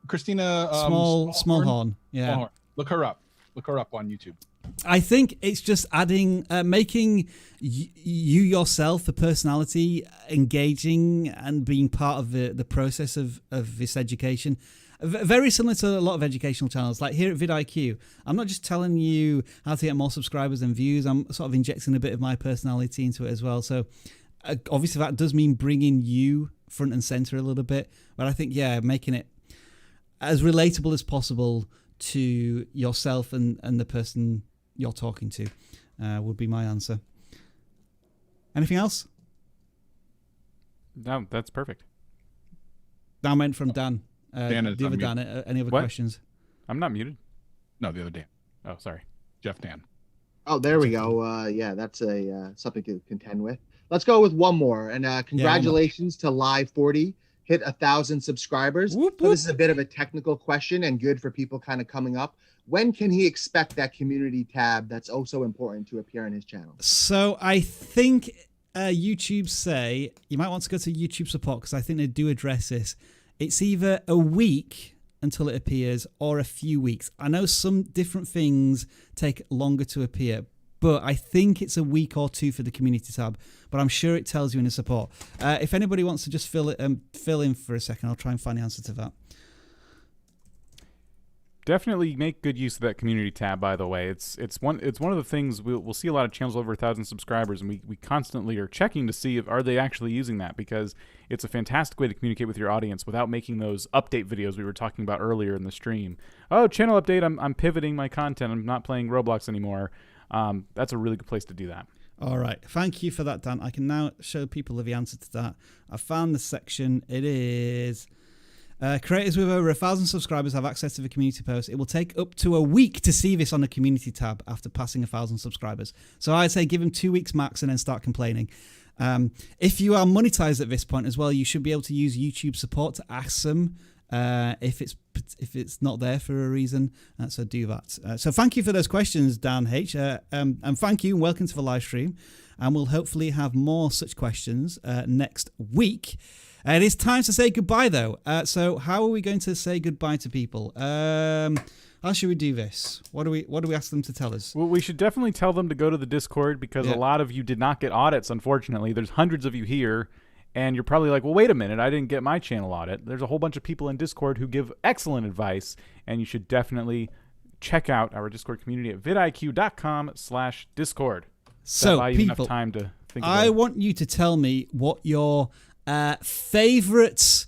Christina. Smallhorn. Yeah. Smallhorn. Look her up. Look her up on YouTube. I think it's just adding, making you yourself, the personality, engaging and being part of the process of this education. Very similar to a lot of educational channels. Like here at vidIQ, I'm not just telling you how to get more subscribers and views. I'm sort of injecting a bit of my personality into it as well. So obviously that does mean bringing you front and center a little bit. But I think, making it as relatable as possible to yourself and the person you're talking to would be my answer. Anything else? No, that's perfect. That meant from Dan. Dan is the other Dan, any other questions? I'm not muted. No, the other Dan. Oh, sorry. Jeff Dan. Oh, there we go. That's something to contend with. Let's go with one more. And congratulations to Live 40. hit 1,000 subscribers. Whoop, So whoop. this is a bit of a technical question and good for people kind of coming up. When can he expect that community tab that's also important to appear on his channel? So I think YouTube say, you might want to go to YouTube support because I think they do address this. It's either a week until it appears or a few weeks. I know some different things take longer to appear, but I think it's a week or two for the community tab, but I'm sure it tells you in the support. If anybody wants to just fill in for a second, I'll try and find the answer to that. Definitely make good use of that community tab, by the way. It's one of the things we'll see a lot of channels over 1,000 subscribers, and we constantly are checking to see if are they actually using that, because it's a fantastic way to communicate with your audience without making those update videos we were talking about earlier in the stream. Oh, channel update, I'm pivoting my content, I'm not playing Roblox anymore. That's a really good place to do that. All right. Thank you for that, Dan. I can now show people the answer to that. I found the section. It is... creators with over 1,000 subscribers have access to the community post. It will take up to a week to see this on the community tab after passing 1,000 subscribers. So I'd say give them 2 weeks max and then start complaining. If you are monetized at this point as well, you should be able to use YouTube support to ask them if it's not there for a reason. So do that. So thank you for those questions, Dan H. And thank you and welcome to the live stream. And we'll hopefully have more such questions next week. It is time to say goodbye, though. So how are we going to say goodbye to people? How should we do this? What do we ask them to tell us? Well, we should definitely tell them to go to the Discord, because a lot of you did not get audits, unfortunately. There's hundreds of you here, and you're probably like, well, wait a minute, I didn't get my channel audit. There's a whole bunch of people in Discord who give excellent advice, and you should definitely check out our Discord community at vidiq.com/Discord. So, people, enough time to think about I it. want you to tell me what your favorite,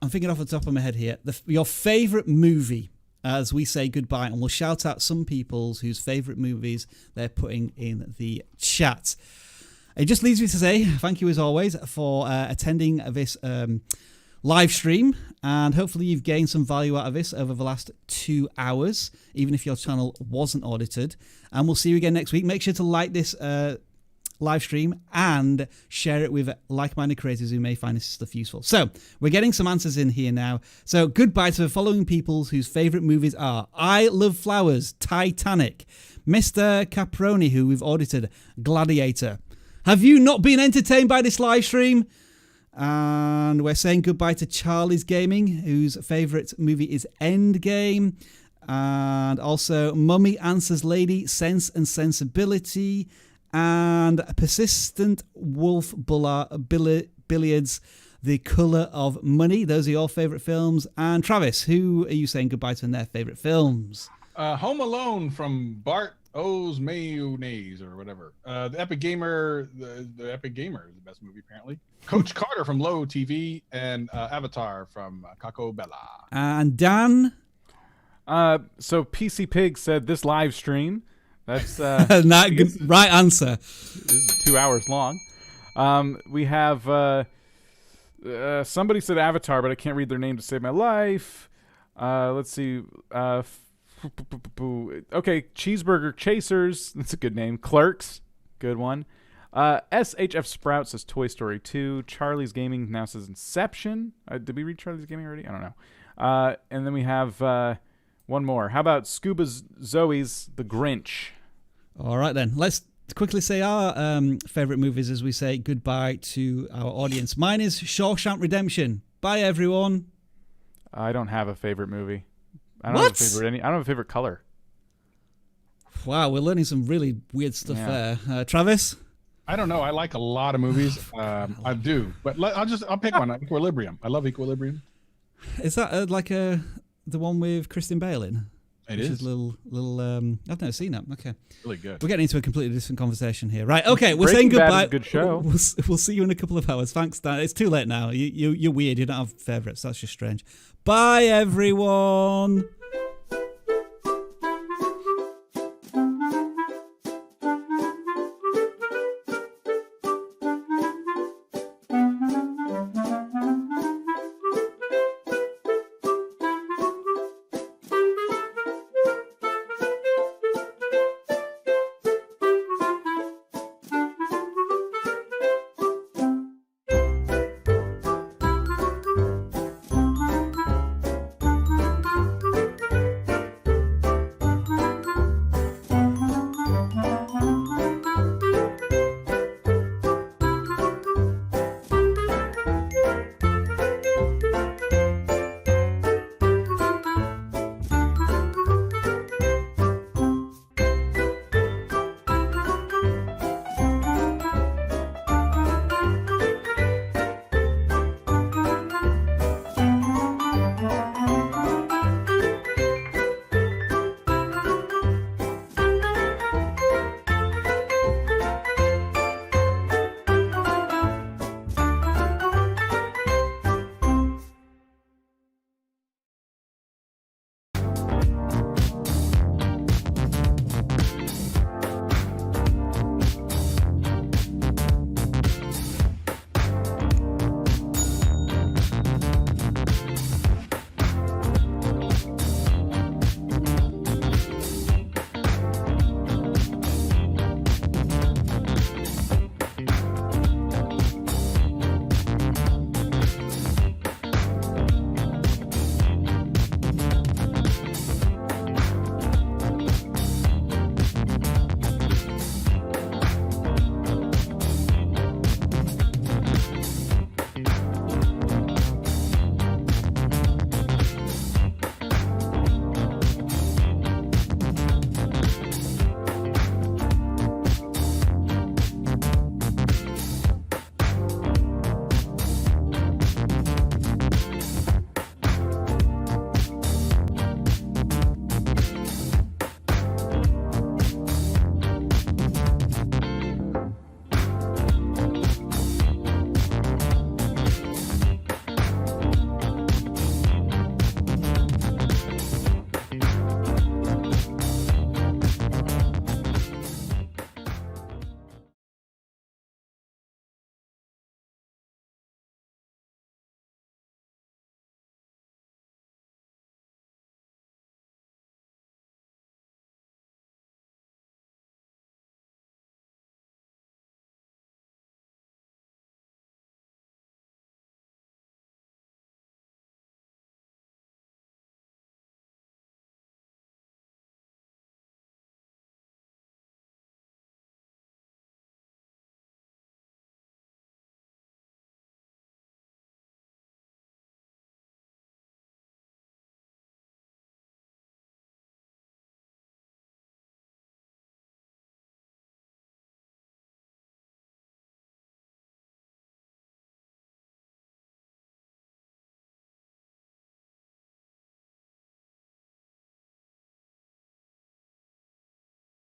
I'm thinking off the top of my head here, your favorite movie as we say goodbye, and we'll shout out some people's whose favorite movies they're putting in the chat. It just leaves me to say thank you as always for attending this live stream, and hopefully you've gained some value out of this over the last 2 hours, even if your channel wasn't audited. And we'll see you again next week. Make sure to like this live stream and share it with like-minded creators who may find this stuff useful. So we're getting some answers in here now. So goodbye to the following people whose favorite movies are I Love Flowers, Titanic, Mr. Caproni, who we've audited, Gladiator. Have you not been entertained by this live stream? And we're saying goodbye to Charlie's Gaming, whose favorite movie is Endgame. And also Mummy Answers Lady, Sense and Sensibility, and Persistent Wolf Billiards, The Colour of Money. Those are your favourite films. And Travis, who are you saying goodbye to in their favourite films? Home Alone from Bart O's Mayonnaise or whatever. The Epic Gamer, the Epic Gamer is the best movie apparently. Coach Carter from Low TV, and Avatar from Caco Bella. And Dan? So PC Pig said this live stream. That's not good, right answer. This is 2 hours long. We have somebody said Avatar, but I can't read their name to save my life. Let's see. Okay, Cheeseburger Chasers. That's a good name. Clerks, good one. SHF Sprout says Toy Story 2. Charlie's Gaming now says Inception. Did we read Charlie's Gaming already? I don't know. And then we have one more. How about Scuba Zoe's The Grinch? All right, then. Let's quickly say our favourite movies as we say goodbye to our audience. Mine is Shawshank Redemption. Bye, everyone. I don't have a favourite movie. I don't have a favorite color. Wow, we're learning some really weird stuff there. Travis? I don't know. I like a lot of movies. I do, but I'll pick one. Equilibrium. I love Equilibrium. Is that like the one with Kristen Bale in? It is. Little. I've never seen that. Okay. Really good. We're getting into a completely different conversation here. Right. Okay. We're Breaking saying Bad goodbye. is a good show. We'll see you in a couple of hours. Thanks, Dan. It's too late now. You're weird. You don't have favourites. That's just strange. Bye, everyone.